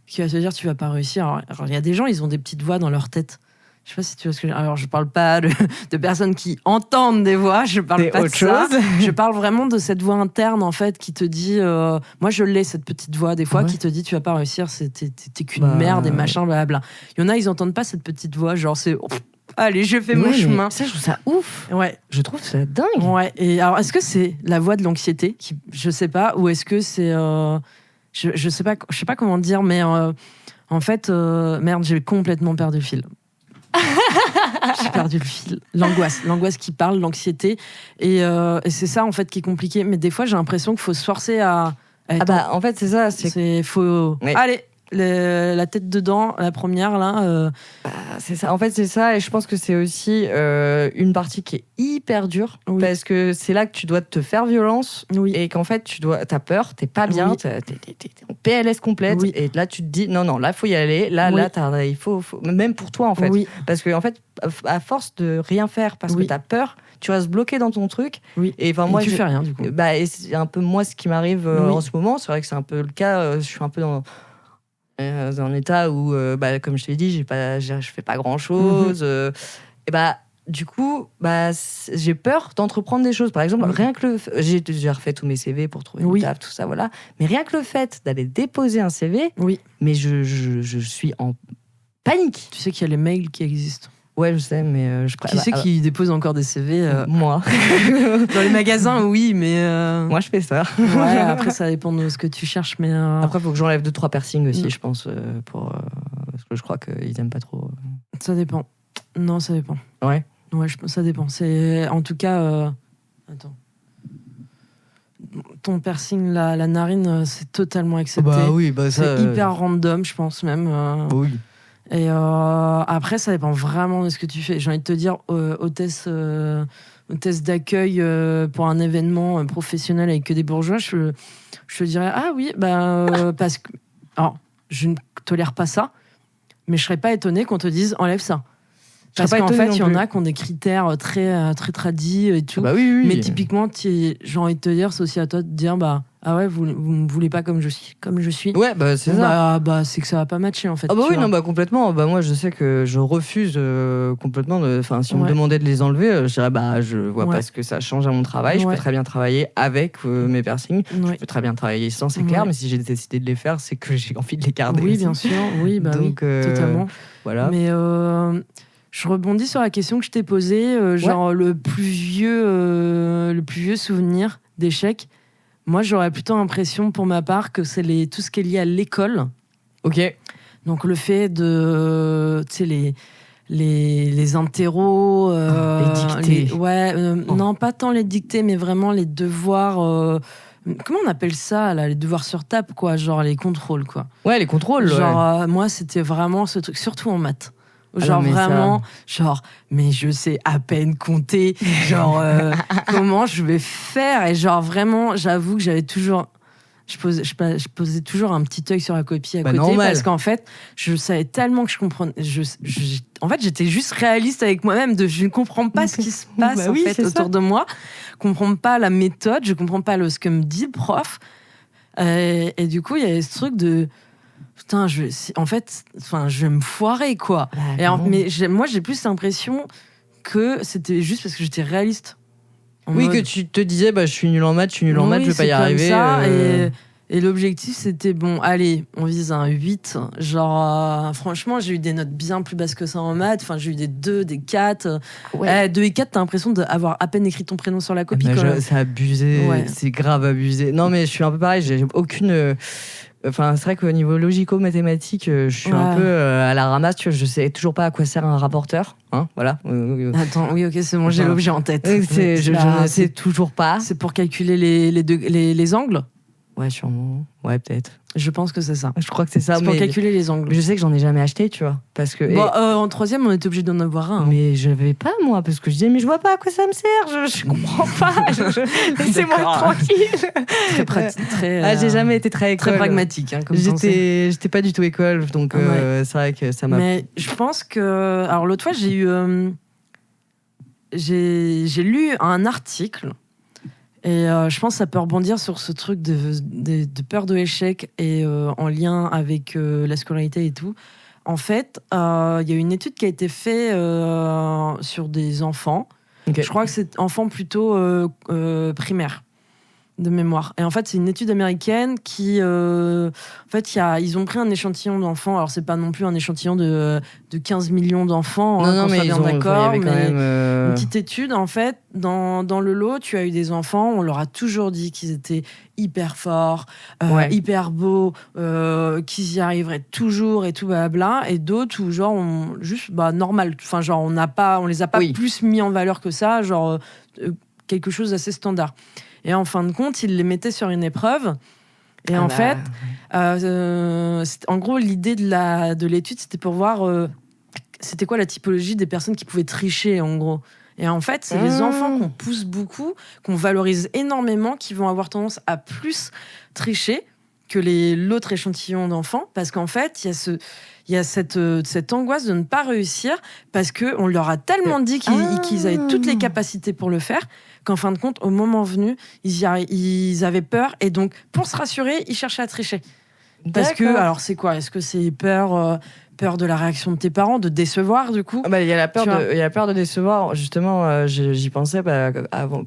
qui va te dire tu vas pas réussir. Alors, il y a des gens, ils ont des petites voix dans leur tête. Je sais pas si tu vois ce que je veux dire. Alors, je parle pas de personnes qui entendent des voix, je parle pas de ça. Je parle vraiment de cette voix interne, en fait, qui te dit... moi, je l'ai, cette petite voix, des fois, qui te dit, tu vas pas réussir, t'es qu'une merde et machin, blablabla. Il y en a, ils entendent pas cette petite voix, genre, c'est... allez, je fais mon chemin. Ça, je trouve ça ouf. Ouais. Je trouve ça dingue. Ouais. Et alors, est-ce que c'est la voix de l'anxiété je sais pas, ou est-ce que c'est... je sais pas comment dire, mais en fait, merde, j'ai complètement perdu le fil. J'ai perdu le fil. L'angoisse qui parle, l'anxiété, et c'est ça en fait qui est compliqué. Mais des fois, j'ai l'impression qu'il faut se forcer à en fait, c'est ça. Allez, la tête dedans, la première là. C'est ça. En fait, c'est ça, et je pense que c'est aussi une partie qui est hyper dure parce que c'est là que tu dois te faire violence et qu'en fait t'as peur, t'es pas bien, t'es en PLS complète et là tu te dis non, là faut y aller, là il faut même pour toi en fait, parce que en fait à force de rien faire parce que t'as peur, tu vas se bloquer dans ton truc. Et moi, tu fais rien du coup. Et c'est un peu moi ce qui m'arrive en ce moment. C'est vrai que c'est un peu le cas. Je suis un peu dans un état où, comme je t'ai dit, je fais pas grand chose. Et du coup, j'ai peur d'entreprendre des choses. Par exemple, rien que j'ai déjà refait tous mes CV pour trouver une taf, tout ça, voilà. Mais rien que le fait d'aller déposer un CV, mais je suis en panique. Tu sais qu'il y a les mails qui existent. Ouais, je sais, mais Qui c'est qui dépose encore des CV Moi. Dans les magasins, oui, mais... Moi, je fais ça. Ouais, après, ça dépend de ce que tu cherches, mais... Après, il faut que j'enlève 2-3 piercings aussi, je pense, parce que je crois qu'ils aiment pas trop. Ça dépend. Non, ça dépend. Ouais, ça dépend. C'est... En tout cas... Attends. Ton piercing, la narine, c'est totalement accepté. Ça... C'est hyper random, je pense, même. Oui. Et après, ça dépend vraiment de ce que tu fais. J'ai envie de te dire, hôtesse d'accueil pour un événement professionnel avec que des bourgeois, je te dirais, parce que... Alors, je ne tolère pas ça, mais je serais pas étonnée qu'on te dise, enlève ça. Parce qu'en fait, il y en a qui ont des critères très, très tradis et tout. Mais typiquement, j'ai envie de te dire, c'est aussi à toi de dire, vous me voulez pas comme je suis. Ouais, c'est ça. C'est que ça va pas matcher en fait. Complètement. Moi, je sais que je refuse complètement. Si on me demandait de les enlever, je dirais, je vois pas ce que ça change à mon travail. Je peux très bien travailler avec mes piercings. Je peux très bien travailler sans, c'est clair. Mais si j'ai décidé de les faire, c'est que j'ai envie de les garder. Oui, aussi. bien sûr. Oui, donc, totalement. Voilà. Mais je rebondis sur la question que je t'ai posée, le plus vieux souvenir d'échec. Moi, j'aurais plutôt l'impression, pour ma part, que c'est tout ce qui est lié à l'école. Ok. Donc, le fait de... Tu sais, les interros... les dictées. Non, pas tant les dictées, mais vraiment les devoirs... comment on appelle ça, là, les devoirs sur table, quoi. Genre les contrôles, quoi. Ouais, les contrôles. Moi, c'était vraiment ce truc, surtout en maths. Mais je sais à peine compter, comment je vais faire, et vraiment, j'avoue que j'avais toujours, je posais toujours un petit œil sur la copie à côté, normal. Parce qu'en fait, je savais tellement que je comprenais, en fait, j'étais juste réaliste avec moi-même, je ne comprends pas ce qui se passe autour de moi, je comprends pas la méthode, je comprends pas ce que me dit le prof, et du coup, il y avait ce truc de putain, je vais me foirer, quoi. Moi, j'ai plus l'impression que c'était juste parce que j'étais réaliste. Que tu te disais, je suis nul en maths, je vais pas y arriver. Ça, Et l'objectif, c'était, bon, allez, on vise un 8. Genre, franchement, j'ai eu des notes bien plus basses que ça en maths. Enfin, j'ai eu des 2, des 4. 2 et 4, t'as l'impression d'avoir à peine écrit ton prénom sur la copie. C'est abusé, c'est grave abusé. Non, mais je suis un peu pareil, j'ai aucune... Enfin, c'est vrai qu'au niveau logico-mathématique, je suis un peu à la ramasse. Tu vois, je sais toujours pas à quoi sert un rapporteur. Hein, voilà. Attends, oui, ok, c'est bon, j'ai l'objet en tête. Je ne sais toujours pas. C'est pour calculer les angles ? Ouais, sûrement. Ouais, peut-être. Je pense que c'est ça. Je crois que c'est ça. C'est pour calculer les angles. Je sais que j'en ai jamais acheté, tu vois. Parce que, bon, en troisième, on était obligé d'en avoir un. Mais je n'avais pas, moi, parce que je disais, mais je vois pas à quoi ça me sert. Je comprends pas. Laissez-moi tranquille. Très pratique. J'ai jamais été très école. Très pragmatique, hein, comme j'étais pas du tout école, donc c'est vrai que ça m'a. Mais je pense que. Alors, l'autre fois, j'ai lu un article. Et je pense que ça peut rebondir sur ce truc de peur de l'échec et en lien avec la scolarité et tout. En fait, il y a une étude qui a été faite sur des enfants. Okay. Je crois que c'est enfants plutôt primaires, de mémoire. Et en fait, c'est une étude américaine qui... en fait, ils ont pris un échantillon d'enfants. Alors, c'est pas non plus un échantillon de 15 millions d'enfants. Non, mais ils ont d'accord. Mais une petite étude, en fait, dans le lot, tu as eu des enfants, on leur a toujours dit qu'ils étaient hyper forts, hyper beaux, qu'ils y arriveraient toujours et tout, blabla. Et d'autres où, genre, juste, normal. Enfin, genre, on les a pas plus mis en valeur que ça. Genre, quelque chose d'assez standard. Et en fin de compte, ils les mettaient sur une épreuve. Et en fait, en gros, l'idée de l'étude, c'était pour voir c'était quoi la typologie des personnes qui pouvaient tricher, en gros. Et en fait, c'est les enfants qu'on pousse beaucoup, qu'on valorise énormément, qui vont avoir tendance à plus tricher que l'autre échantillon d'enfants. Parce qu'en fait, il y a cette angoisse de ne pas réussir parce qu'on leur a tellement dit qu'ils avaient toutes les capacités pour le faire qu'en fin de compte, au moment venu, ils avaient peur. Et donc, pour se rassurer, ils cherchaient à tricher. Parce que, alors c'est quoi ? Est-ce que c'est peur de la réaction de tes parents, de décevoir, du coup ? Il y a la peur de décevoir. Justement, j'y pensais avant.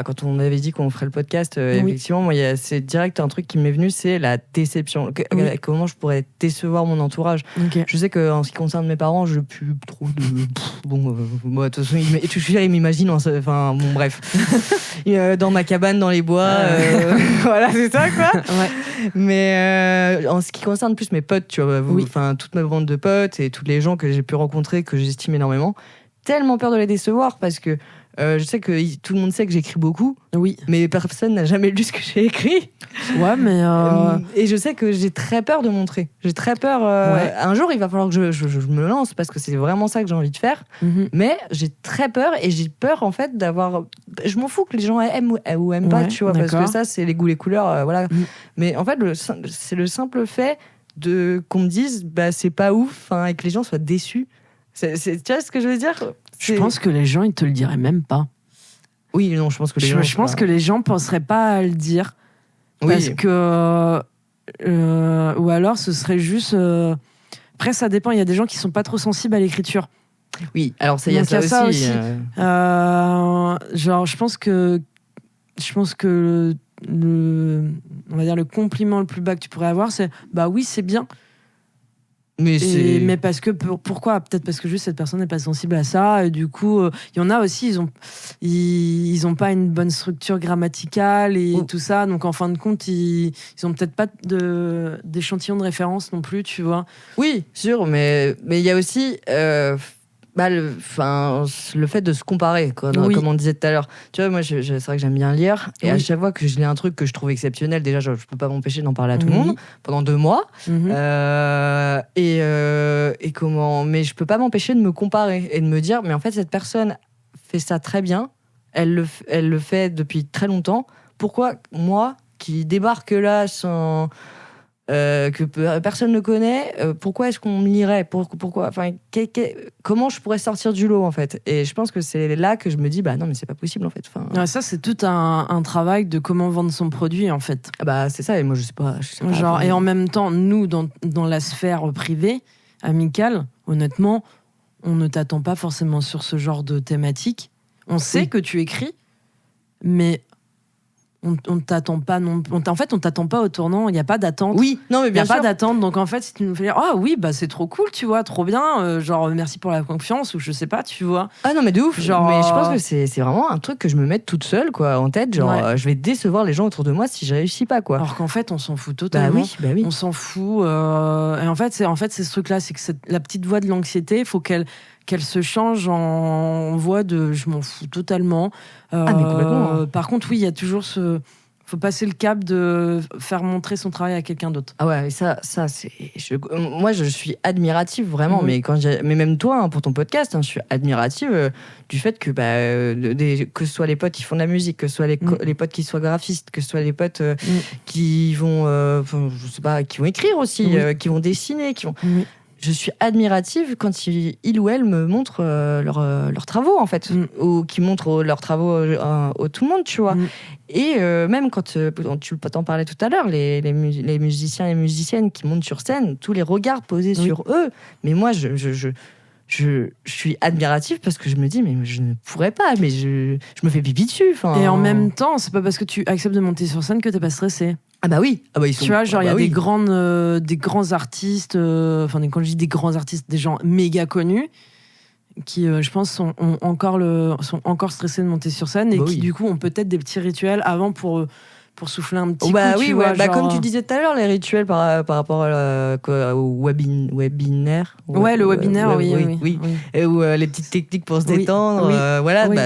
Quand on avait dit qu'on ferait le podcast, effectivement, moi, c'est direct un truc qui m'est venu, c'est la déception. Comment je pourrais décevoir mon entourage ? Je sais qu'en ce qui concerne mes parents, je n'ai plus trop de... de toute façon, ils m'imaginent, enfin, bon, bref. Dans ma cabane, dans les bois, voilà, c'est ça, quoi. Mais en ce qui concerne plus mes potes, tu vois, toute ma bande de potes et tous les gens que j'ai pu rencontrer, que j'estime énormément, tellement peur de les décevoir parce que je sais que tout le monde sait que j'écris beaucoup, mais personne n'a jamais lu ce que j'ai écrit. Ouais, mais et je sais que j'ai très peur de montrer. J'ai très peur. Un jour, il va falloir que je me lance parce que c'est vraiment ça que j'ai envie de faire. Mais j'ai très peur et j'ai peur en fait d'avoir. Je m'en fous que les gens aiment ou aiment pas, tu vois, parce que ça, c'est les goûts, les couleurs, voilà. Mais en fait, c'est le simple fait qu'on me dise, c'est pas ouf, et que les gens soient déçus. Tu vois ce que je veux dire ? Je pense que les gens, ils te le diraient même pas. Oui, non, je pense que les gens... Je pense que les gens penseraient pas à le dire. Parce que... ou alors, ce serait juste... Après, ça dépend. Il y a des gens qui sont pas trop sensibles à l'écriture. Oui, alors il y a ça aussi. Genre, je pense que on va dire le compliment le plus bas que tu pourrais avoir, c'est oui, c'est bien. Mais parce que pourquoi ? Peut-être parce que juste cette personne n'est pas sensible à ça, et du coup il y en a aussi, ils ont pas une bonne structure grammaticale et tout ça, donc en fin de compte ils ont peut-être pas d'échantillon de référence non plus, tu vois. Oui, sûr, mais il y a aussi le fait de se comparer, comme on disait tout à l'heure. Tu vois, moi, c'est vrai que j'aime bien lire. Et à chaque fois que je lis un truc que je trouve exceptionnel, déjà, je peux pas m'empêcher d'en parler à tout le monde pendant 2 mois. Et comment... Mais je peux pas m'empêcher de me comparer et de me dire, mais en fait, cette personne fait ça très bien. Elle le fait depuis très longtemps. Pourquoi moi, qui débarque là sans... que personne ne connaît, pourquoi est-ce qu'on me lirait ? Pourquoi, comment je pourrais sortir du lot, en fait ? Et je pense que c'est là que je me dis, non, mais c'est pas possible, en fait. Ça, c'est tout un travail de comment vendre son produit, en fait. C'est ça, et moi, je sais pas. Genre, et en même temps, nous, dans la sphère privée, amicale, honnêtement, on ne t'attend pas forcément sur ce genre de thématique. On sait que tu écris, mais on t'attend pas non en fait on t'attend pas au tournant, il y a pas d'attente. Oui, non mais bien sûr. Il y a pas d'attente, donc en fait si tu nous fais dire ah oui bah c'est trop cool, tu vois, trop bien, genre merci pour la confiance ou je sais pas, tu vois. Ah non mais de ouf. Genre mais je pense que c'est vraiment un truc que je me mets toute seule quoi en tête, genre je vais décevoir les gens autour de moi si je réussis pas quoi. Alors qu'en fait on s'en fout totalement. Bah oui. On s'en fout et en fait c'est ce truc là, c'est que la petite voix de l'anxiété, il faut qu'elle se change en voix de je m'en fous totalement. Mais complètement. Par contre oui, il y a toujours faut passer le cap de faire montrer son travail à quelqu'un d'autre. Ah ouais, ça c'est. Moi, je suis admirative vraiment, mais même toi, hein, pour ton podcast, hein, je suis admirative du fait que que ce soit les potes qui font de la musique, que ce soit les potes qui soient graphistes, que ce soit les potes qui vont, je sais pas, qui vont écrire aussi, qui vont dessiner, qui vont. Je suis admirative quand ils ou elles me montrent leurs travaux, en fait, ou qui montrent leurs travaux au tout le monde, tu vois. Et même quand tu t'en parlais tout à l'heure, les musiciens et musiciennes qui montent sur scène, tous les regards posés sur eux. Mais moi, je suis admirative parce que je me dis, mais je ne pourrais pas, mais je me fais pipi dessus. Et en même temps, c'est pas parce que tu acceptes de monter sur scène que t'es pas stressé. Ah bah oui, ils sont... Tu vois, genre il y a des grands artistes, quand je dis des grands artistes, des gens méga connus qui, je pense, sont encore stressés de monter sur scène et qui du coup ont peut-être des petits rituels avant pour souffler un petit coup. Tu vois, genre... comme tu disais tout à l'heure, les rituels par rapport au webinaire. Le webinaire, oui. Et où les petites techniques pour se détendre,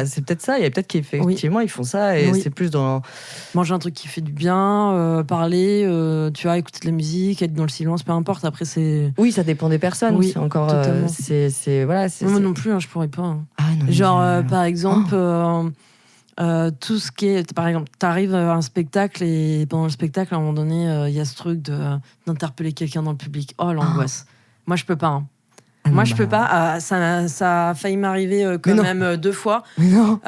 c'est peut-être ça. Il y a peut-être qu'effectivement ils font ça et c'est plus dans manger un truc qui fait du bien, parler, tu vois, écouter de la musique, être dans le silence, peu importe. Après c'est. Oui, ça dépend des personnes. Oui, c'est encore. Moi non plus, je pourrais pas. Ah, non, genre par exemple. Tout ce qui est, par exemple, t'arrives à un spectacle et pendant le spectacle, à un moment donné, il y a ce truc d'interpeller quelqu'un dans le public. Oh, l'angoisse. Moi, je peux pas. Hein. Moi, je peux pas. Ça a failli m'arriver quand même 2 fois. Non.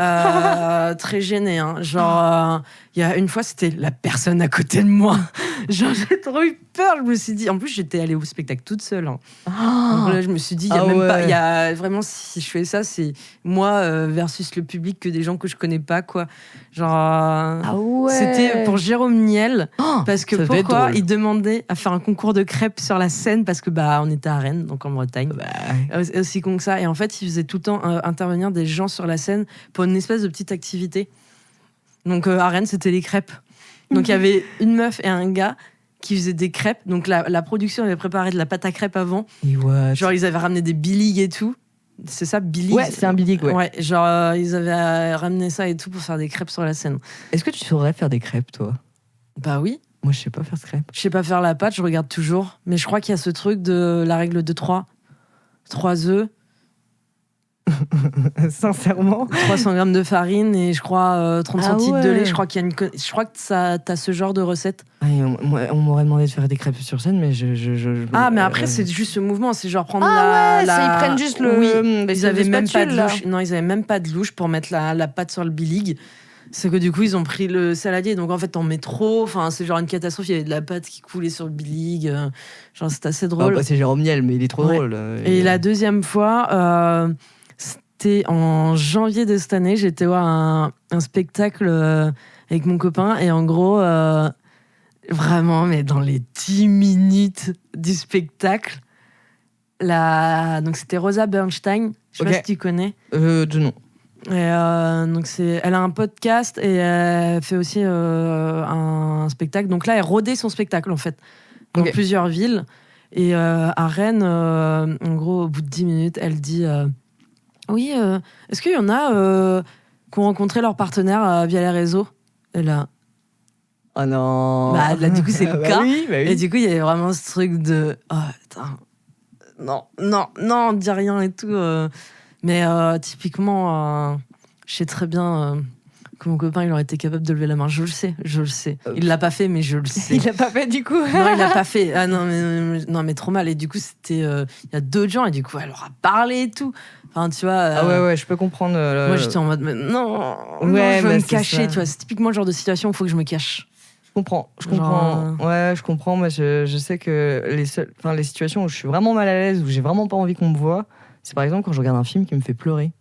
Très gênée. Hein. Genre, il y a une fois, c'était la personne à côté de moi. Genre, j'ai trop eu peur. Je me suis dit. En plus, j'étais allée au spectacle toute seule. Hein. Donc là, je me suis dit, il y a vraiment, si je fais ça, c'est moi versus le public que des gens que je connais pas, quoi. Genre, c'était pour Jérôme Niel. Parce que pourquoi il demandait à faire un concours de crêpes sur la scène parce que on était à Rennes, donc en Bretagne. Aussi con que ça. Et en fait, il faisait tout le temps intervenir des gens sur la scène pour une espèce de petite activité. Donc à Rennes, c'était les crêpes. Donc il y avait une meuf et un gars qui faisaient des crêpes. Donc la production avait préparé de la pâte à crêpes avant. Genre ils avaient ramené des billigs et tout. C'est ça, billig? Ouais, c'est un billig, ouais. Genre ils avaient ramené ça et tout pour faire des crêpes sur la scène. Est-ce que tu saurais faire des crêpes, toi? Bah oui. Moi, je sais pas faire de crêpes. Je sais pas faire la pâte, je regarde toujours. Mais je crois qu'il y a ce truc de la règle de 3 œufs. Sincèrement. 300 grammes de farine et je crois 30 centilitres de lait. Je crois que t'as ce genre de recette. On m'aurait demandé de faire des crêpes sur scène, mais mais après, c'est juste ce mouvement. C'est genre prendre ils prennent juste le. Oui, ils avaient même pas de louche. Non, ils avaient même pas de louche pour mettre la pâte sur le billig. C'est que du coup, ils ont pris le saladier. Donc en fait, t'en mets trop. Enfin, c'est genre une catastrophe. Il y avait de la pâte qui coulait sur le billig. Genre, c'est assez drôle. C'est Jérôme Niel, mais il est trop drôle. Et la deuxième fois. C'était en janvier de cette année, j'étais voir un spectacle avec mon copain et en gros, vraiment, mais dans les 10 minutes du spectacle, donc c'était Rosa Bernstein, je sais pas si tu connais. De nom. Et donc elle a un podcast et elle fait aussi un spectacle. Donc là, elle rodait son spectacle en fait dans plusieurs villes. Et à Rennes, en gros, au bout de 10 minutes, elle dit... Oui, est-ce qu'il y en a qui ont rencontré leur partenaire via les réseaux? Et là... Oh non. Là, du coup, c'est le cas. Oui. Et du coup, il y avait vraiment ce truc de... Oh, putain. Non, dis rien et tout. Mais typiquement, je sais très bien que mon copain, il aurait été capable de lever la main. Je le sais. Il l'a pas fait, mais je le sais. Il l'a pas fait, du coup? Non, il l'a pas fait. Ah non, mais trop mal. Et du coup, c'était... Il y a d'autres gens, et du coup, elle leur a parlé et tout. Enfin, tu vois... je peux comprendre. Moi, j'étais en mode, non, je veux me cacher, tu vois. C'est typiquement le genre de situation où il faut que je me cache. Je comprends. Ouais, je comprends. Moi, je sais que les situations où je suis vraiment mal à l'aise, où j'ai vraiment pas envie qu'on me voit, c'est par exemple quand je regarde un film qui me fait pleurer.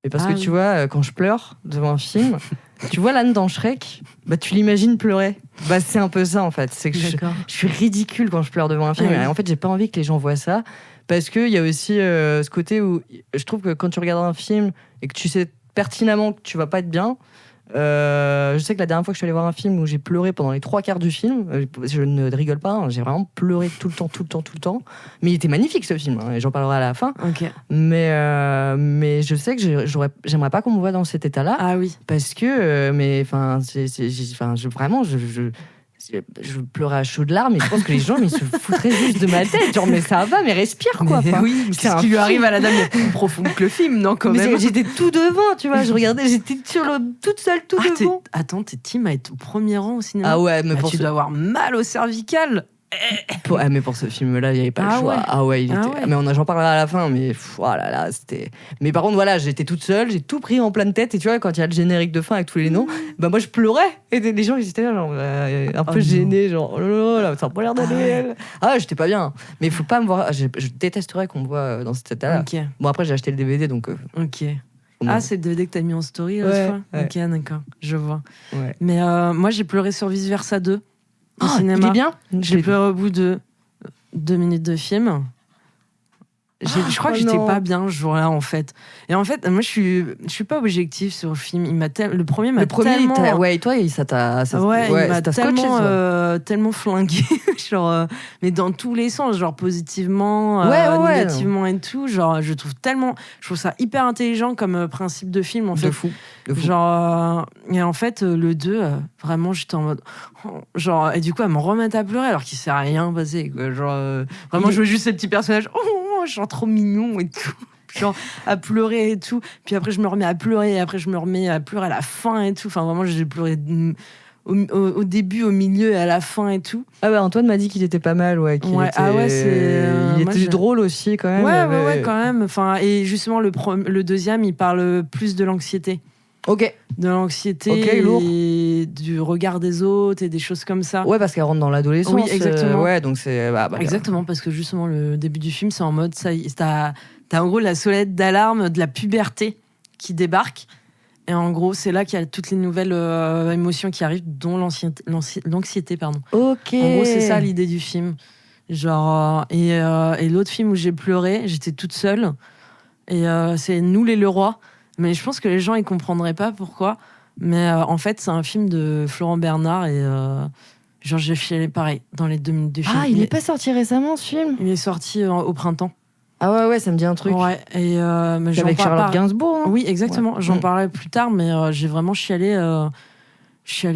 Mais parce que tu vois, quand je pleure devant un film, tu vois l'âne dans Shrek, bah tu l'imagines pleurer. Bah c'est un peu ça en fait. C'est que je suis ridicule quand je pleure devant un film. Et en fait, j'ai pas envie que les gens voient ça. Parce qu'il y a aussi ce côté où je trouve que quand tu regardes un film et que tu sais pertinemment que tu vas pas être bien, je sais que la dernière fois que je suis allée voir un film où j'ai pleuré pendant les 3/4 du film, je ne rigole pas, hein, j'ai vraiment pleuré tout le temps. Mais il était magnifique ce film, hein, et j'en parlerai à la fin. Okay. Mais je sais que j'aimerais pas qu'on me voit dans cet état-là. Ah oui. Parce que, je pleurais à chaudes larmes et je pense que les gens ils se foutraient juste de ma tête, genre mais ça va, mais respire quoi. Mais oui, c'est ce qui lui arrive à la dame est plus profond que le film, non quand même. J'étais tout devant, tu vois, je regardais, j'étais toute seule devant. Attends, t'es team à être au premier rang au cinéma. Ah ouais, mais tu dois avoir mal au cervical. Mais pour ce film-là, il n'y avait pas le choix. Ouais. Ah ouais, mais j'en parlerai à la fin, mais oh là là, c'était. Mais par contre, voilà, j'étais toute seule, j'ai tout pris en pleine tête, et tu vois, quand il y a le générique de fin avec tous les noms, bah moi je pleurais, et les gens ils étaient là, genre, un peu gênés, genre, oh là là, ça a pas l'air d'aller. Ah, j'étais pas bien. Mais il faut pas me voir, je détesterais qu'on me voit dans cet état-là. Okay. Bon, après, j'ai acheté le DVD, donc. Ok. C'est le DVD que t'as mis en story l'autre fois. Ouais. Ok, d'accord, je vois. Ouais. Mais moi, j'ai pleuré sur Vice Versa 2 au cinéma. Il est bien. J'ai pleuré au bout de 2 minutes de film. Je crois que j'étais pas bien ce jour-là en fait. Et en fait, moi je suis pas objective sur le film. Le premier m'a tellement. Ouais, toi ça t'a. Il m'a tellement flingué, genre mais dans tous les sens, genre positivement, négativement et tout. Genre je trouve ça hyper intelligent comme principe de film en fait. De fou. Genre et en fait le 2 vraiment j'étais en mode genre et du coup elle me remet à pleurer alors qu'il s'est rien passé quoi. Genre vraiment je jouais juste ces petits personnages. Genre trop mignon et tout, genre à pleurer et tout, puis après je me remets à pleurer et après je me remets à pleurer à la fin et tout, enfin vraiment j'ai pleuré au début, au milieu et à la fin et tout. Ah bah Antoine m'a dit qu'il était pas mal, il était drôle aussi quand même. Ouais quand même, enfin et justement le deuxième il parle plus de l'anxiété. Ok. De l'anxiété et du regard des autres et des choses comme ça. Ouais, parce qu'elle rentre dans l'adolescence. Oui, exactement. Ouais, donc c'est. Exactement, parce que justement, le début du film, c'est en mode. T'as en gros la sonnette d'alarme de la puberté qui débarque. Et en gros, c'est là qu'il y a toutes les nouvelles émotions qui arrivent, dont l'anxiété, pardon. Ok. En gros, c'est ça l'idée du film. Genre, et l'autre film où j'ai pleuré, j'étais toute seule. Et c'est Nous les Leroy. Mais je pense que les gens ils comprendraient pas pourquoi. Mais en fait, c'est un film de Florent Bernard et genre j'ai chialé pareil dans les 2 minutes du film. Ah, il est pas sorti récemment ce film ? Il est sorti au printemps. Ah ouais, ça me dit un truc. Ouais, et mais c'est avec Charlotte Gainsbourg. Oui, exactement. Ouais. J'en parlerai plus tard, mais j'ai vraiment chialé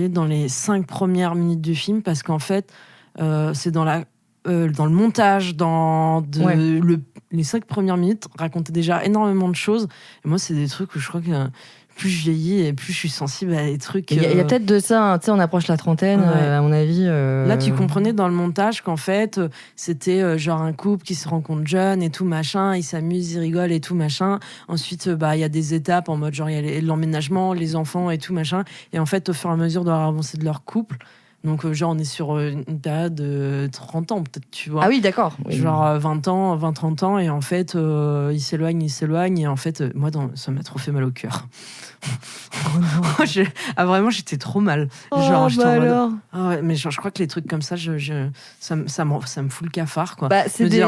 dans les 5 premières minutes du film parce qu'en fait, c'est dans le montage, les 5 premières minutes racontaient déjà énormément de choses. Et moi, c'est des trucs où je crois que plus je vieillis et plus je suis sensible à des trucs. Il y a peut-être de ça, hein, tu sais, on approche la trentaine, à mon avis. Là, tu comprenais dans le montage qu'en fait, c'était genre un couple qui se rencontre jeune et tout machin, ils s'amusent, ils rigolent et tout machin. Ensuite, il y a des étapes en mode genre il y a l'emménagement, les enfants et tout machin. Et en fait, au fur et à mesure de l'avancée de leur couple. Donc, genre, on est sur une période de 30 ans, peut-être, tu vois. Ah oui, d'accord. Oui. Genre 20-30 ans, et en fait, ils s'éloignent, et en fait, moi, ça m'a trop fait mal au cœur. Oh non. Vraiment, j'étais trop mal. Genre, alors. Ah ouais, mais genre, je crois que les trucs comme ça, ça me fout le cafard, quoi. C'est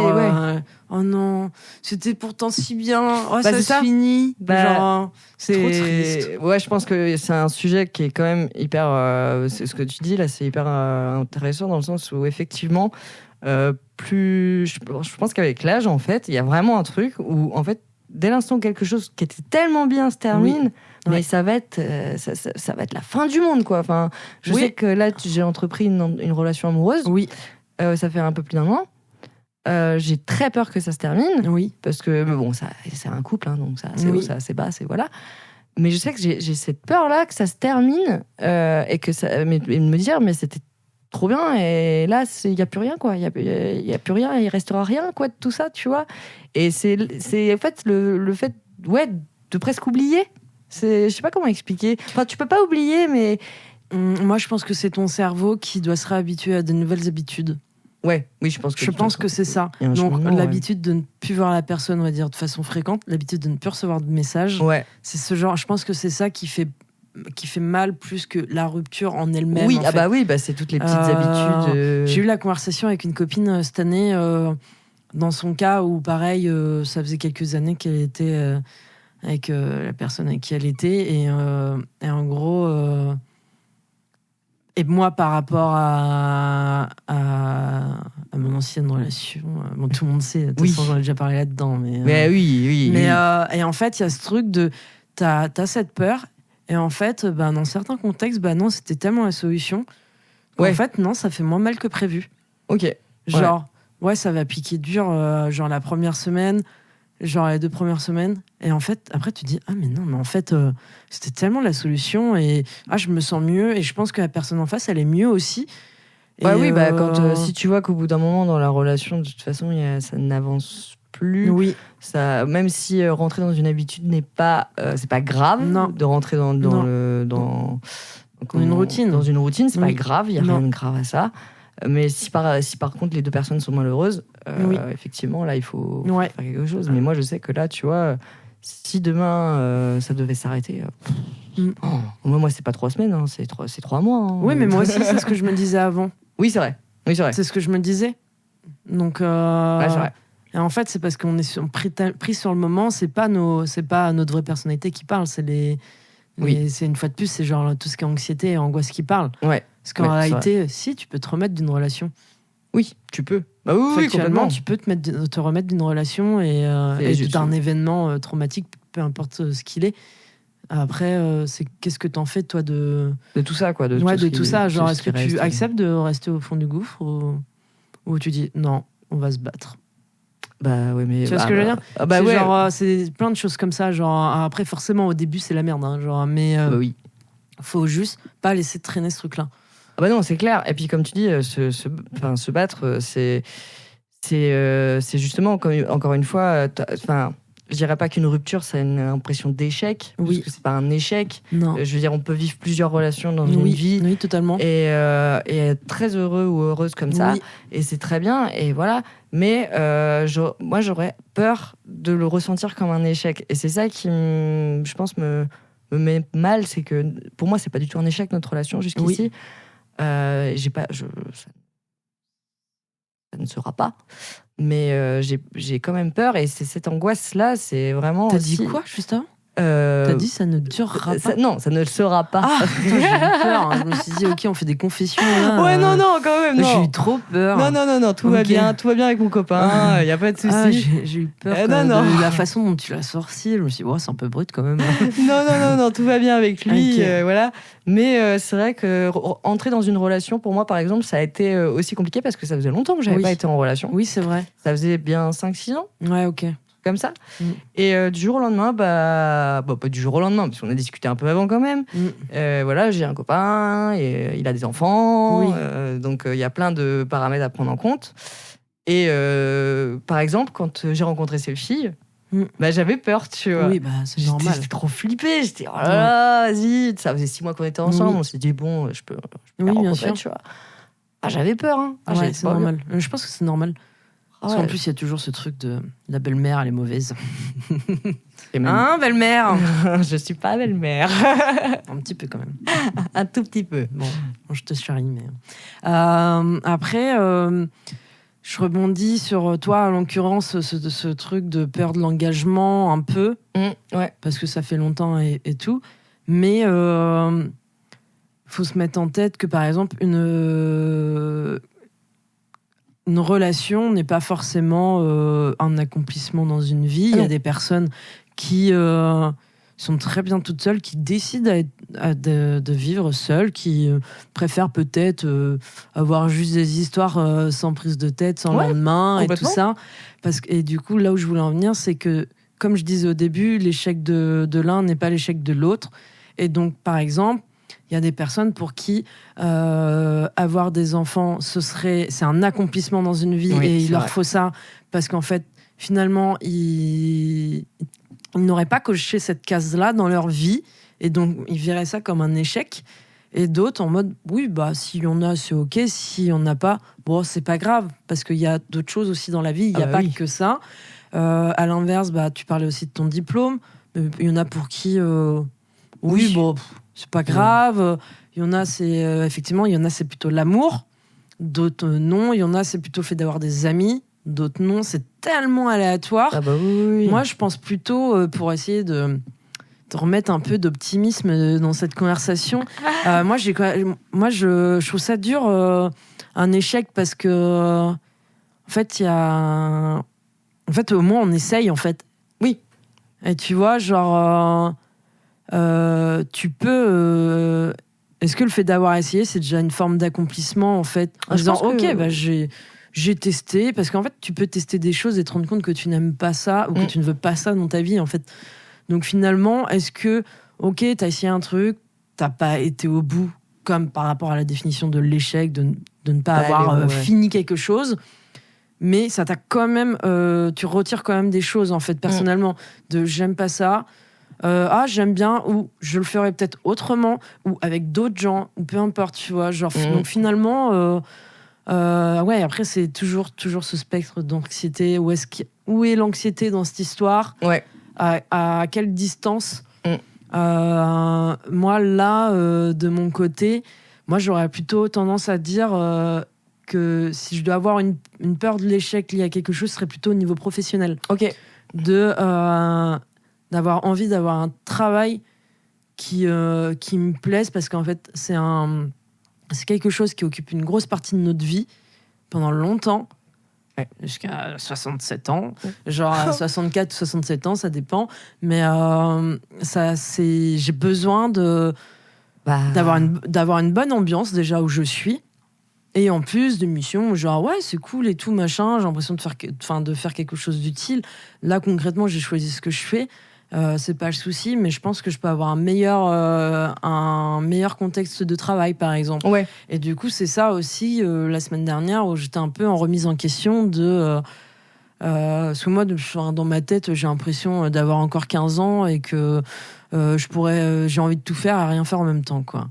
oh non, c'était pourtant si bien. Oh, ça se finit. Genre, c'est trop triste. Ouais, je pense que c'est un sujet qui est quand même hyper. C'est ce que tu dis là, c'est hyper intéressant dans le sens où effectivement, je pense qu'avec l'âge, en fait, il y a vraiment un truc où, en fait, dès l'instant où quelque chose qui était tellement bien se termine, mais ça va être la fin du monde, quoi. Enfin, je sais que là, j'ai entrepris une relation amoureuse. Oui. Ça fait un peu plus d'1 an. J'ai très peur que ça se termine. Oui. Parce que, bon, c'est un couple, hein, donc ça, c'est haut, ça, c'est bas, c'est voilà. Mais je sais que j'ai cette peur-là que ça se termine et de me dire, mais c'était trop bien et là, il n'y a plus rien, quoi. Il y a plus rien, il restera rien, quoi, de tout ça, tu vois. Et c'est en fait le fait, de presque oublier. Je sais pas comment expliquer. Enfin, tu peux pas oublier, mais... Moi, je pense que c'est ton cerveau qui doit se réhabituer à de nouvelles habitudes. Ouais, oui, je pense que. Je pense que c'est ça. Donc, l'habitude de ne plus voir la personne, on va dire, de façon fréquente, l'habitude de ne plus recevoir de messages. Ouais. C'est ce genre. Je pense que c'est ça qui fait mal plus que la rupture en elle-même. Oui, en fait. oui, c'est toutes les petites habitudes. J'ai eu la conversation avec une copine cette année, dans son cas où, pareil, ça faisait quelques années qu'elle était avec la personne avec qui elle était, et en gros. Et moi, par rapport à mon ancienne relation, bon, tout le monde sait, de toute façon, j'en ai déjà parlé là-dedans. Mais oui. Et en fait, il y a ce truc de. T'as cette peur, et en fait, dans certains contextes, non, c'était tellement la solution. En fait, non, ça fait moins mal que prévu. Ok. Genre, ça va piquer dur, genre la première semaine, genre les 2 premières semaines. Et en fait, après, tu dis, mais non, mais en fait, c'était tellement la solution, et je me sens mieux, et je pense que la personne en face, elle est mieux aussi. Et oui, quand si tu vois qu'au bout d'un moment dans la relation, de toute façon, ça n'avance plus. Oui. Ça, même si rentrer dans une habitude n'est pas, c'est pas grave. Non. De rentrer dans une routine. Dans une routine, c'est pas grave, il y a rien de grave à ça. Mais si par contre les 2 personnes sont malheureuses, effectivement, là, il faut faire quelque chose. Mais moi, je sais que là, tu vois, si demain ça devait s'arrêter, moi, c'est pas 3 semaines, hein, c'est 3 mois. Hein. Oui, mais moi aussi, c'est ce que je me disais avant. Oui, c'est vrai. C'est ce que je me disais. Donc, c'est vrai. Et en fait, c'est parce qu'on est pris sur le moment, c'est pas notre vraie personnalité qui parle, c'est c'est une fois de plus, c'est genre tout ce qui est anxiété et angoisse qui parle. Ouais. Parce qu'en réalité, si tu peux te remettre d'une relation. Oui, tu peux. Oui, complètement. Tu peux te remettre d'une relation et d'un événement traumatique, peu importe ce qu'il est. Après, c'est qu'est-ce que t'en fais, toi, de tout ça, quoi. De tout ça. Genre, est-ce que tu acceptes de rester au fond du gouffre, ou tu dis non, on va se battre? Oui, mais. Tu vois ce que je veux dire? Ouais. Genre, c'est plein de choses comme ça. Genre, après, forcément, au début, c'est la merde. Hein, genre, mais oui. Faut juste pas laisser traîner ce truc-là. Non, c'est clair. Et puis, comme tu dis, se battre, c'est justement, encore une fois, je dirais pas qu'une rupture, ça a une impression d'échec. Oui. Parce que c'est pas un échec. Non. Je veux dire, on peut vivre plusieurs relations dans une vie. Oui, totalement. Et être très heureux ou heureuse comme ça. Et c'est très bien. Et voilà. Mais moi, j'aurais peur de le ressentir comme un échec. Et c'est ça qui, je pense, me met mal. C'est que pour moi, c'est pas du tout un échec, notre relation jusqu'ici. Ça ne sera pas. Mais j'ai quand même peur, et c'est cette angoisse-là, c'est vraiment. T'as dit quoi, juste avant? T'as dit ça ne durera pas? Non, ça ne le sera pas. J'ai eu peur. Hein. Je me suis dit, ok, on fait des confessions. Là, ouais, non, quand même. Non. J'ai eu trop peur. Non, tout va bien avec mon copain, il n'y a pas de souci. J'ai eu peur de la façon dont tu l'as sorti. Je me suis dit, c'est un peu brut quand même. non, tout va bien avec lui. Voilà. Mais c'est vrai que entrer dans une relation, pour moi, par exemple, ça a été aussi compliqué parce que ça faisait longtemps que j'avais pas été en relation. Oui, c'est vrai. Ça faisait bien 5-6 ans. Ouais, ok. Comme ça. Et du jour au lendemain, pas du jour au lendemain, parce qu'on a discuté un peu avant quand même. Voilà, j'ai un copain, et il a des enfants, donc il y a plein de paramètres à prendre en compte. Et par exemple, quand j'ai rencontré ces filles, j'avais peur, tu vois. Oui, c'est normal. J'étais trop flippée, j'étais oh là là, vas-y. Ça faisait 6 mois qu'on était ensemble, on s'est dit bon, je peux rencontrer, tu vois. J'avais peur, hein. C'est normal. Je pense que c'est normal. Parce qu'en plus, il y a toujours ce truc de la belle-mère, elle est mauvaise. Hein, belle-mère? Je suis pas belle-mère. Un petit peu quand même. Un tout petit peu. Bon, je te charrie, mais... Après, je rebondis sur toi, en l'occurrence, ce truc de peur de l'engagement, un peu. Parce que ça fait longtemps et tout. Mais faut se mettre en tête que, par exemple, une relation n'est pas forcément un accomplissement dans une vie. Il y a des personnes qui sont très bien toutes seules, qui décident de vivre seules, qui préfèrent peut-être avoir juste des histoires sans prise de tête, sans lendemain et tout ça. Et du coup, là où je voulais en venir, c'est que, comme je disais au début, l'échec de l'un n'est pas l'échec de l'autre. Et donc, par exemple, il y a des personnes pour qui avoir des enfants, c'est un accomplissement dans une vie, et il leur faut ça parce qu'en fait, finalement, ils n'auraient pas coché cette case-là dans leur vie, et donc ils verraient ça comme un échec. Et d'autres en mode, oui, bah, s'il y en a, c'est ok. S'il y en a pas, bon, c'est pas grave. Parce qu'il y a d'autres choses aussi dans la vie. Il n'y a pas que ça. À l'inverse, bah, tu parlais aussi de ton diplôme. Il y en a pour qui, oui, bon, c'est pas grave. Il y en a, c'est effectivement, il y en a, c'est plutôt l'amour. D'autres, non. Il y en a, c'est plutôt le fait d'avoir des amis. D'autres, non. C'est tellement aléatoire. Ah bah oui. Moi, je pense plutôt, pour essayer de remettre un peu d'optimisme dans cette conversation. Moi, je trouve ça dur, un échec, parce que, en fait, en fait, au moins, on essaye, en fait. Oui. Et tu vois, genre, tu peux. Est-ce que le fait d'avoir essayé, c'est déjà une forme d'accomplissement, en fait, en disant, ok, bah, j'ai testé, parce qu'en fait, tu peux tester des choses et te rendre compte que tu n'aimes pas ça ou que tu ne veux pas ça dans ta vie, en fait. Donc finalement, est-ce que, ok, t'as essayé un truc, t'as pas été au bout, comme par rapport à la définition de l'échec, de ne pas avoir fini quelque chose, mais ça t'a quand même, tu retires quand même des choses, en fait, personnellement, de j'aime pas ça, j'aime bien, ou je le ferais peut-être autrement, ou avec d'autres gens, ou peu importe, tu vois, genre, donc finalement, après, c'est toujours ce spectre d'anxiété, où est l'anxiété dans cette histoire? Ouais. À quelle distance? Moi, là, de mon côté, moi, j'aurais plutôt tendance à dire que si je dois avoir une peur de l'échec liée à quelque chose, ce serait plutôt au niveau professionnel. Ok. D'avoir envie d'avoir un travail qui me plaise, parce qu'en fait, c'est quelque chose qui occupe une grosse partie de notre vie pendant longtemps. Ouais. Jusqu'à 67 ans, genre à 64, 67 ans, ça dépend. Mais j'ai besoin d'avoir une bonne ambiance déjà où je suis. Et en plus de missions où genre, ouais, c'est cool et tout, machin, j'ai l'impression de faire quelque chose d'utile. Là, concrètement, j'ai choisi ce que je fais. C'est pas le souci, mais je pense que je peux avoir un meilleur contexte de travail, par exemple. Ouais. Et du coup, c'est ça aussi, la semaine dernière, où j'étais un peu en remise en question de... parce que moi, dans ma tête, j'ai l'impression d'avoir encore 15 ans et que j'ai envie de tout faire et rien faire en même temps, quoi.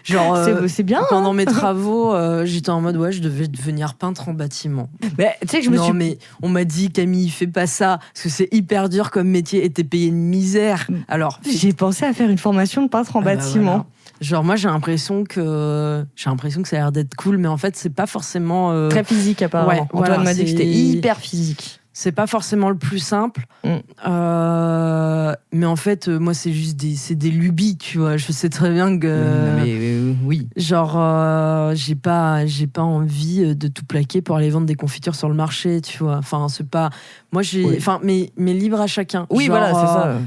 C'est bien. Pendant mes travaux, j'étais en mode, ouais, je devais devenir peintre en bâtiment. Mais tu sais que mais on m'a dit, Camille, fais pas ça, parce que c'est hyper dur comme métier et t'es payé une misère. Alors, j'ai pensé à faire une formation de peintre en bâtiment. Voilà. Genre, moi, j'ai l'impression que ça a l'air d'être cool, mais en fait, c'est pas forcément très physique, apparemment. Ouais, Antoine m'a dit que c'était hyper physique. C'est pas forcément le plus simple, mais en fait, moi, c'est juste des lubies, tu vois. Je sais très bien que oui. Genre, j'ai pas envie de tout plaquer pour aller vendre des confitures sur le marché, tu vois. Enfin, c'est pas. Moi, mais libre à chacun. Oui, genre, voilà, c'est ça.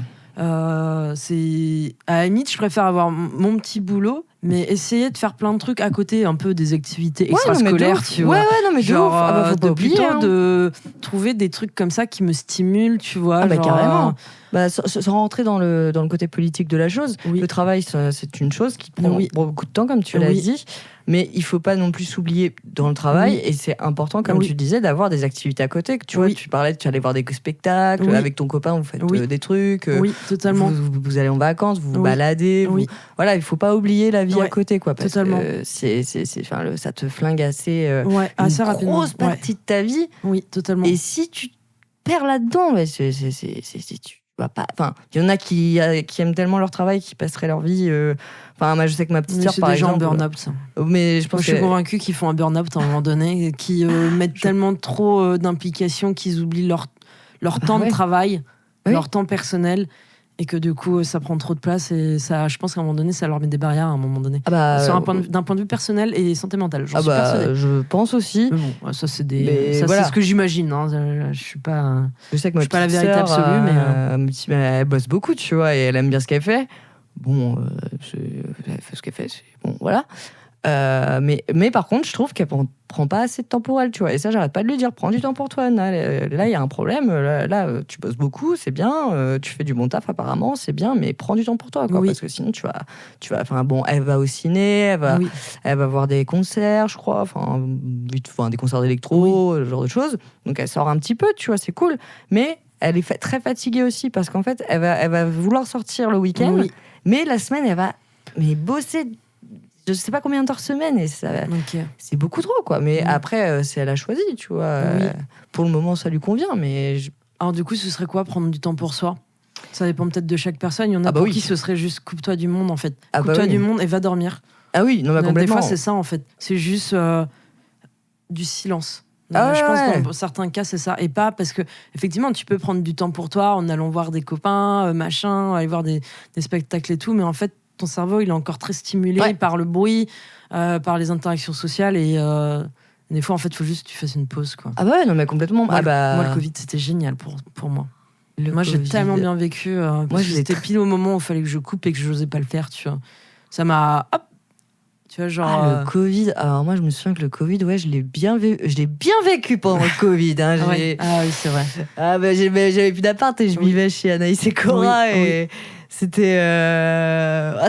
C'est à la limite, je préfère avoir mon petit boulot, mais essayer de faire plein de trucs à côté, un peu des activités extrascolaires, tu vois. Ouais, non, mais genre, faut pas oublier, de trouver des trucs comme ça qui me stimulent, tu vois. Carrément. Sans rentrer dans le côté politique de la chose, le travail, c'est une chose qui prend beaucoup de temps, comme tu l'as dit, mais il faut pas non plus s'oublier dans le travail, et c'est important, comme tu disais, d'avoir des activités à côté. Tu vois, tu parlais, tu allais voir des spectacles, avec ton copain, vous faites des trucs, totalement. Vous allez en vacances, vous vous baladez, voilà, il faut pas oublier la vie à côté, quoi, parce que ça te flingue assez rapidement. Grosse partie de ta vie. Oui, totalement. Et si tu perds là-dedans, tu vas pas. Enfin, il y en a qui aiment tellement leur travail qu'ils passeraient leur vie. Moi, je sais que ma petite sœur, par exemple, c'est des gens en burn-out, ça. Mais je suis convaincue qu'ils font un burn-out à un moment donné, qui mettent tellement trop d'implications qu'ils oublient leur temps de travail, leur temps personnel. Et que du coup, ça prend trop de place, et ça, je pense qu'à un moment donné, ça leur met des barrières à un moment donné. D'un point de vue personnel et santé mentale. J'en suis persuadée. Je pense aussi. Mais bon, ça, c'est c'est ce que j'imagine. Hein. Je suis pas. Je sais que je suis pas la vérité absolue, mais elle bosse beaucoup, tu vois, et elle aime bien ce qu'elle fait. Bon, elle fait ce qu'elle fait. Bon, voilà. Mais par contre, je trouve qu'elle prend pas assez de temps pour elle, tu vois. Et ça, j'arrête pas de lui dire, prends du temps pour toi. Là, il y a un problème. Là, tu bosses beaucoup, c'est bien. Tu fais du bon taf, apparemment, c'est bien. Mais prends du temps pour toi, quoi. Parce que sinon, tu vas. Enfin, bon, elle va au ciné, elle va voir des concerts, je crois. Enfin, des concerts d'électro, ce genre de choses. Donc, elle sort un petit peu, tu vois, c'est cool. Mais elle est très fatiguée aussi, parce qu'en fait, elle va vouloir sortir le week-end. Mais la semaine, elle va mais bosser, je sais pas combien d'heures semaine, et ça, c'est beaucoup trop, quoi. Mais après, c'est elle a choisi, tu vois. Pour le moment, ça lui convient, mais... Alors du coup, ce serait quoi, prendre du temps pour soi ? Ça dépend peut-être de chaque personne. Il y en a pour qui ce serait juste coupe-toi du monde, en fait. Coupe-toi du monde et va dormir. Ah oui, non, complètement. Des fois, c'est ça, en fait. C'est juste du silence. Je pense que dans certains cas, c'est ça. Et pas parce que, effectivement, tu peux prendre du temps pour toi en allant voir des copains, aller voir des spectacles et tout. Mais en fait, ton cerveau, il est encore très stimulé par le bruit, par les interactions sociales. Et des fois, en fait, il faut juste que tu fasses une pause, quoi. Ah ouais, non, mais complètement. Moi, le Covid, c'était génial pour moi. Moi, j'ai tellement bien vécu. Moi, j'étais pile au moment où il fallait que je coupe et que je n'osais pas le faire, tu vois. Ça m'a... Hop, tu vois, genre... le Covid... Alors, moi, je me souviens que le Covid, je l'ai bien vécu pendant le Covid. Hein. Ah oui, c'est vrai. J'avais plus d'appart et je vivais chez Anaïs et Cora. Et c'était...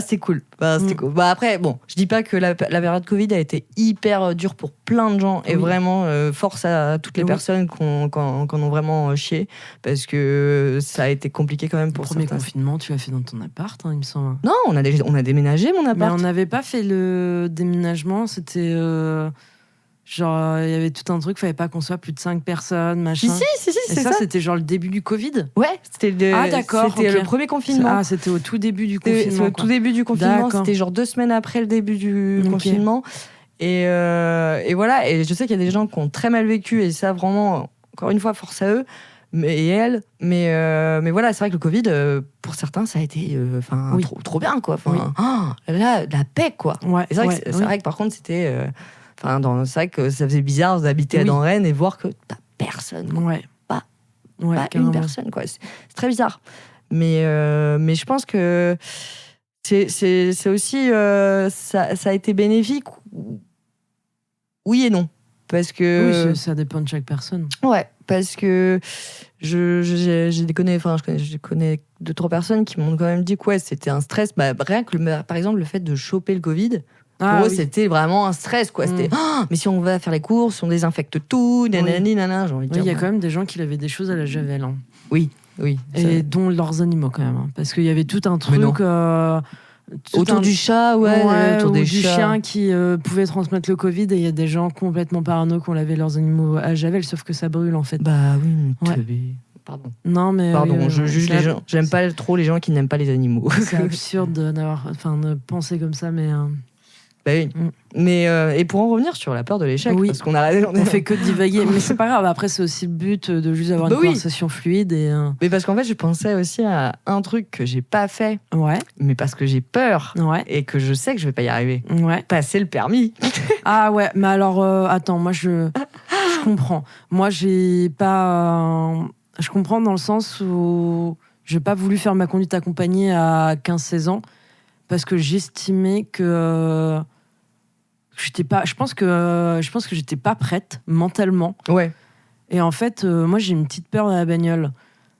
c'était cool. C'était cool. Après, bon, je dis pas que la période Covid a été hyper dure pour plein de gens. Et vraiment, force à toutes les personnes qui en ont vraiment chié. Parce que ça a été compliqué quand même pour certains. Le premier confinement, tu l'as fait dans ton appart, il me semble. Non, on a déménagé mon appart. Mais on n'avait pas fait le déménagement. C'était... genre, il y avait tout un truc, fallait pas qu'on soit plus de 5 personnes, machin. Si, et c'est ça. C'était genre le début du Covid. Ouais, c'était d'accord, c'était le premier confinement. Ah, c'était au tout début du confinement. C'était au tout début du confinement, c'était genre 2 semaines après le début du confinement. Et voilà, et je sais qu'il y a des gens qui ont très mal vécu, et ça, vraiment, encore une fois, force à eux. Mais voilà, c'est vrai que le Covid, pour certains, ça a été trop bien, quoi. Là, la paix, quoi. Ouais, et c'est vrai que par contre, c'était... c'est vrai que ça faisait bizarre d'habiter dans Rennes et voir que t'as personne. Quoi. Pas une personne, quoi. C'est très bizarre. Mais je pense que c'est aussi... ça a été bénéfique. Oui et non. Parce que... Oui, ça dépend de chaque personne. Ouais, parce que je connais 2-3 personnes qui m'ont quand même dit que c'était un stress. Rien que, par exemple, le fait de choper le Covid... Pour eux, c'était vraiment un stress, quoi. C'était, mais si on va faire les courses, si on désinfecte tout, nanani, nanana, j'ai envie de dire. Il y a quand même des gens qui avaient des choses à la javel. Hein. Oui. Et dont leurs animaux, quand même. Hein. Parce qu'il y avait tout un truc... autour du chat, autour des du chien qui pouvait transmettre le Covid, et il y a des gens complètement parano qui ont lavé leurs animaux à javel, sauf que ça brûle, en fait. Bah oui, Pardon. Non, mais... Pardon, je juge les gens. J'aime pas trop les gens qui n'aiment pas les animaux. C'est absurde de penser comme ça, mais... Bah oui. Mais et pour en revenir sur la peur de l'échec, parce qu'on on fait que divaguer, mais c'est pas grave. Après, c'est aussi le but de juste avoir une conversation fluide. Mais parce qu'en fait, je pensais aussi à un truc que j'ai pas fait, mais parce que j'ai peur et que je sais que je vais pas y arriver. Passer le permis. Ah ouais, mais alors attends, moi je comprends. Moi j'ai pas, je comprends dans le sens où j'ai pas voulu faire ma conduite accompagnée à 15-16 ans. Parce que j'estimais que j'étais pas. Je pense que j'étais pas prête mentalement. Ouais. Et en fait, moi j'ai une petite peur de la bagnole.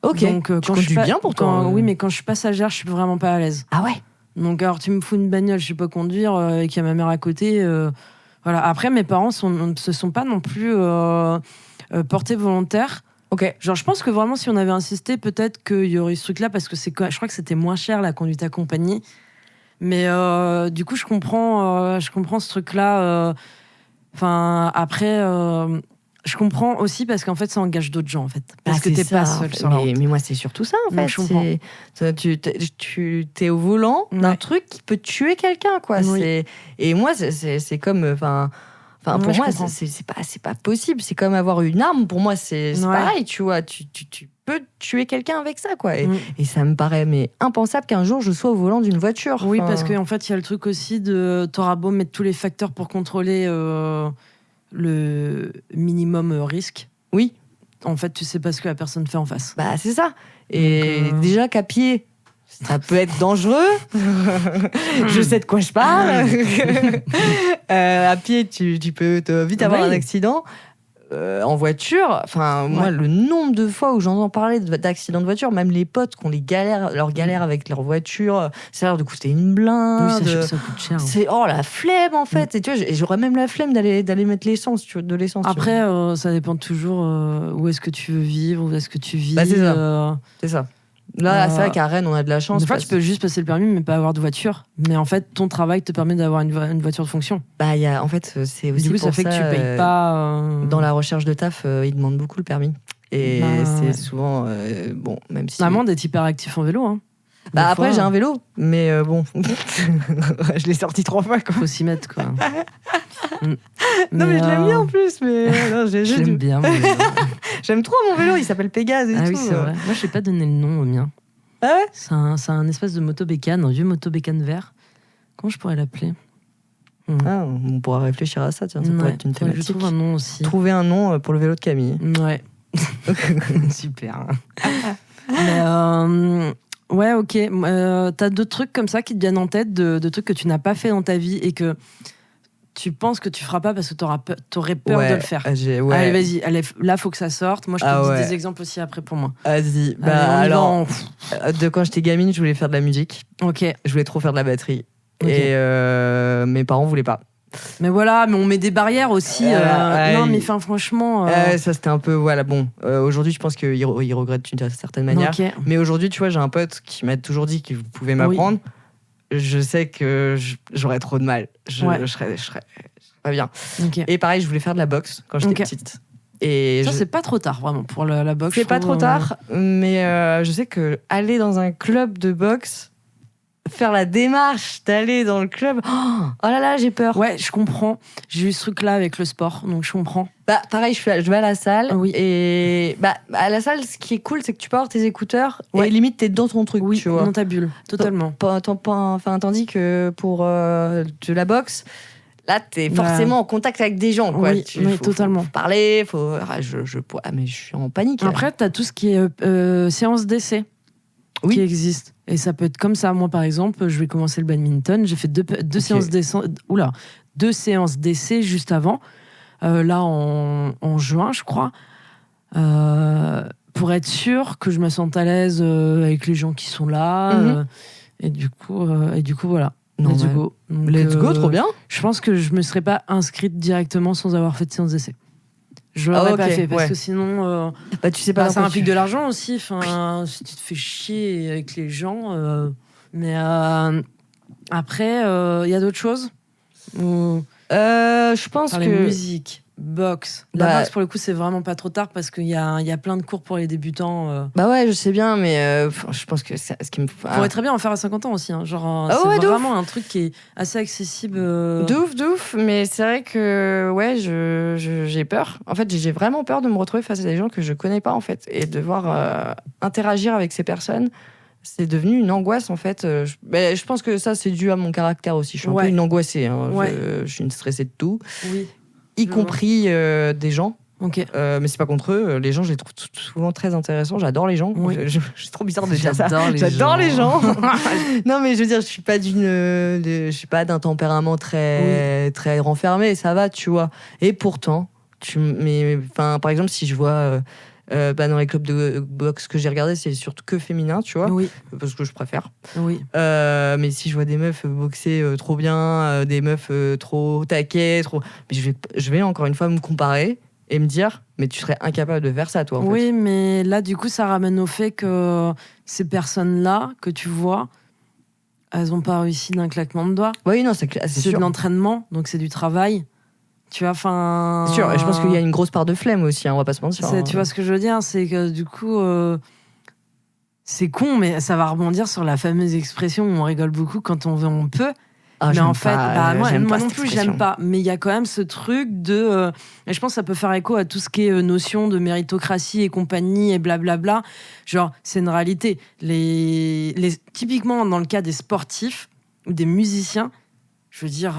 Ok. Donc quand je suis bien pour toi. Oui, mais quand je suis passagère, je suis vraiment pas à l'aise. Ah ouais. Donc alors tu me fous une bagnole, je sais pas conduire, et qu'il y a ma mère à côté. Voilà. Après, mes parents se sont pas non plus portés volontaires. Ok. Genre, je pense que vraiment, si on avait insisté, peut-être qu'il y aurait eu ce truc-là, parce que je crois que c'était moins cher la conduite accompagnée. Mais du coup, je comprends ce truc-là. Après, je comprends aussi parce qu'en fait, ça engage d'autres gens, en fait. Parce que t'es pas seul sur la route. Mais moi, c'est surtout ça, en fait. Tu t'es au volant d'un truc qui peut tuer quelqu'un, quoi. Oui. Et moi, c'est comme... pour moi, c'est pas possible. C'est comme avoir une arme. Pour moi, c'est pareil, tu vois. Tu peux tuer quelqu'un avec ça, quoi. Et ça me paraît impensable qu'un jour je sois au volant d'une voiture. Oui, parce qu'en fait, il y a le truc aussi de t'auras beau mettre tous les facteurs pour contrôler le minimum risque. Oui. En fait, tu sais pas ce que la personne fait en face. Bah, c'est ça. Et déjà qu'à pied, ça peut être dangereux. Je sais de quoi je parle. À pied, tu peux vite avoir un accident. En voiture, moi, le nombre de fois où j'entends parler d'accidents de voiture, même les potes qui ont leur galère avec leur voiture, ça a l'air de coûter une blinde. Oui, ça coûte cher. C'est la flemme, en fait. Et tu vois, j'aurais même la flemme d'aller mettre l'essence, de l'essence. Après, ça dépend toujours où est-ce que tu veux vivre, où est-ce que tu vis. C'est ça. Là, c'est vrai qu'à Rennes, on a de la chance. Des fois, tu peux juste passer le permis, mais pas avoir de voiture. Mais en fait, ton travail te permet d'avoir une voiture de fonction. Bah, en fait, c'est aussi du coup, pour ça fait que tu payes pas. Dans la recherche de taf, ils demandent beaucoup le permis. Et c'est souvent. Bon, même si. Maman d'être hyper actif en vélo. Hein. Après, j'ai un vélo, mais bon. Je l'ai sorti 3 fois, quoi. Faut s'y mettre, quoi. Non, mais je l'aime bien en plus. Mais non, j'aime bien. J'aime trop mon vélo, il s'appelle Pégase et tout. Oui, c'est vrai. Moi, je n'ai pas donné le nom au mien. Ah ouais? C'est un espèce de motobécane, un vieux motobécane vert. Comment je pourrais l'appeler? On pourra réfléchir à ça, tiens, ça pourrait être une thématique. Je trouve un nom aussi. Trouver un nom pour le vélo de Camille. Ouais. Super. Mais ouais, ok. T'as d'autres trucs comme ça qui te viennent en tête, de trucs que tu n'as pas fait dans ta vie et que tu penses que tu feras pas parce que t'aurais peur de le faire. Allez, vas-y. Là, faut que ça sorte. Moi, je te dis des exemples aussi après pour moi. Vas-y. Alors, de quand j'étais gamine, je voulais faire de la musique. Ok. Je voulais trop faire de la batterie. Okay. Et mes parents voulaient pas. Mais voilà, mais on met des barrières aussi. Non, mais franchement. Ça, c'était un peu. Voilà, bon. Aujourd'hui, je pense qu'ils regrettent d'une certaine manière. Okay. Mais aujourd'hui, tu vois, j'ai un pote qui m'a toujours dit qu'il pouvait m'apprendre. Oui. Je sais que j'aurais trop de mal. Je serais pas bien. Okay. Et pareil, je voulais faire de la boxe quand j'étais petite. Et ça, c'est pas trop tard, vraiment, pour la boxe. C'est pas trop tard, mais je sais que aller dans un club de boxe, faire la démarche d'aller dans le club, oh là là, j'ai peur. Ouais, je comprends. J'ai eu ce truc-là avec le sport, donc je comprends. Bah, pareil, je vais à la salle. Oui. Et à la salle, ce qui est cool, c'est que tu peux avoir tes écouteurs et limite, t'es dans ton truc. Oui, tu vois. Dans ta bulle, totalement. Tandis que pour de la boxe, là, t'es forcément en contact avec des gens. Quoi. Oui, totalement. Faut parler, mais je suis en panique. Après, t'as tout ce qui est séance d'essai qui existe. Et ça peut être comme ça. Moi, par exemple, je vais commencer le badminton. J'ai fait deux séances d'essai. Oula, 2 séances d'essai juste avant. Là, en juin, je crois. Pour être sûr que je me sente à l'aise avec les gens qui sont là. Et du coup, voilà. Let's go, trop bien. Je pense que je me serais pas inscrite directement sans avoir fait de séance d'essai. Je l'aurais pas fait parce que sinon tu sais pas ça implique de l'argent aussi, enfin si tu te fais chier avec les gens mais après il y a d'autres choses je pense que musique, boxe. La boxe pour le coup c'est vraiment pas trop tard parce qu'il y a plein de cours pour les débutants. Bah ouais, je sais bien, mais je pense que ce qui me pourrait très bien en faire à 50 ans aussi, hein. Genre c'est vraiment un truc qui est assez accessible. De ouf, mais c'est vrai que j'ai peur. En fait, j'ai vraiment peur de me retrouver face à des gens que je connais pas en fait et de devoir interagir avec ces personnes. C'est devenu une angoisse en fait. Je pense que ça c'est dû à mon caractère aussi. Je suis un peu une angoissée. Hein. Je suis une stressée de tout. Oui. Y compris des gens. Okay. Mais c'est pas contre eux. Les gens, je les trouve souvent très intéressants. J'adore les gens. Oui. C'est trop bizarre de dire ça. J'adore les gens. Non, mais je veux dire, je suis pas d'un tempérament très renfermé. Ça va, tu vois. Et pourtant, par exemple, si je vois dans les clubs de boxe que j'ai regardé, c'est surtout que féminin, tu vois. Oui. Parce que je préfère. Oui. Mais si je vois des meufs boxer trop bien, des meufs trop taquets, mais je vais encore une fois me comparer et me dire, mais tu serais incapable de faire ça, toi, en fait. Mais là, du coup, ça ramène au fait que ces personnes-là que tu vois, elles n'ont pas réussi d'un claquement de doigts. Oui, non, c'est de l'entraînement, donc c'est du travail. Tu vois, enfin. C'est sûr, et je pense qu'il y a une grosse part de flemme aussi, hein, on va pas se mentir. Tu vois ce que je veux dire, c'est que du coup, c'est con, mais ça va rebondir sur la fameuse expression où on rigole beaucoup quand on veut, on peut. Mais en fait, moi non plus, j'aime pas. Mais il y a quand même ce truc de. Et je pense que ça peut faire écho à tout ce qui est notion de méritocratie et compagnie et blablabla. Genre, c'est une réalité. Typiquement, dans le cas des sportifs ou des musiciens, je veux dire,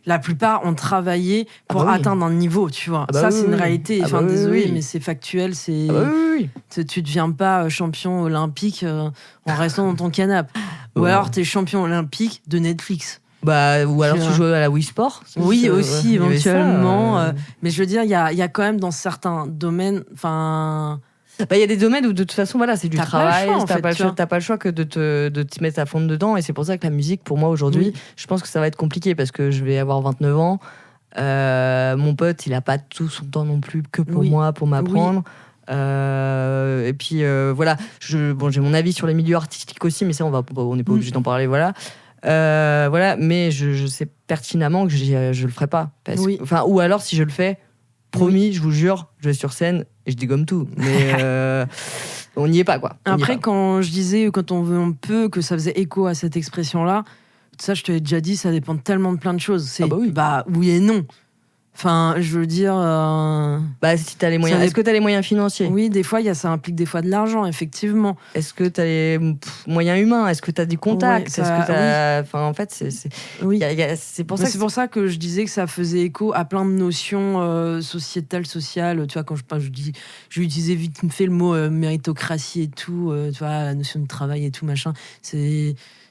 la plupart ont travaillé pour atteindre un niveau, tu vois. C'est une réalité. Enfin, désolé, mais c'est factuel. Tu deviens pas champion olympique en restant dans ton canapé. Ou alors, t'es champion olympique de Netflix. Ou alors tu joues à la Wii Sport. Oui, aussi, éventuellement. Mais je veux dire, il y a quand même dans certains domaines... Il y a des domaines où de toute façon c'est du travail, t'as pas le choix que de te mettre à fond dedans, et c'est pour ça que la musique pour moi aujourd'hui, je pense que ça va être compliqué parce que je vais avoir 29 ans, mon pote il a pas tout son temps non plus que pour moi pour m'apprendre. Et puis voilà, j'ai mon avis sur les milieux artistiques aussi, mais ça on n'est pas obligé d'en parler, voilà. Voilà, mais je sais pertinemment que je le ferai pas. Ou alors si je le fais, promis, je vous jure, je vais sur scène et je dégomme tout. Mais on n'y est pas, quoi. Après, quand je disais quand on veut, on peut, que ça faisait écho à cette expression-là, ça, je te l'ai déjà dit, ça dépend tellement de plein de choses. C'est oui et non. Enfin, je veux dire. Si t'as les moyens. Est-ce que t'as les moyens financiers ? Oui, des fois, ça implique des fois de l'argent, effectivement. Est-ce que t'as les moyens humains ? Est-ce que t'as des contacts ? Est-ce que t'as. Enfin, en fait, c'est. Oui. C'est pour ça. C'est pour ça que je disais que ça faisait écho à plein de notions sociétales, sociales. Tu vois, quand je dis, je vais utiliser vite fait le mot méritocratie et tout. Tu vois, la notion de travail et tout machin.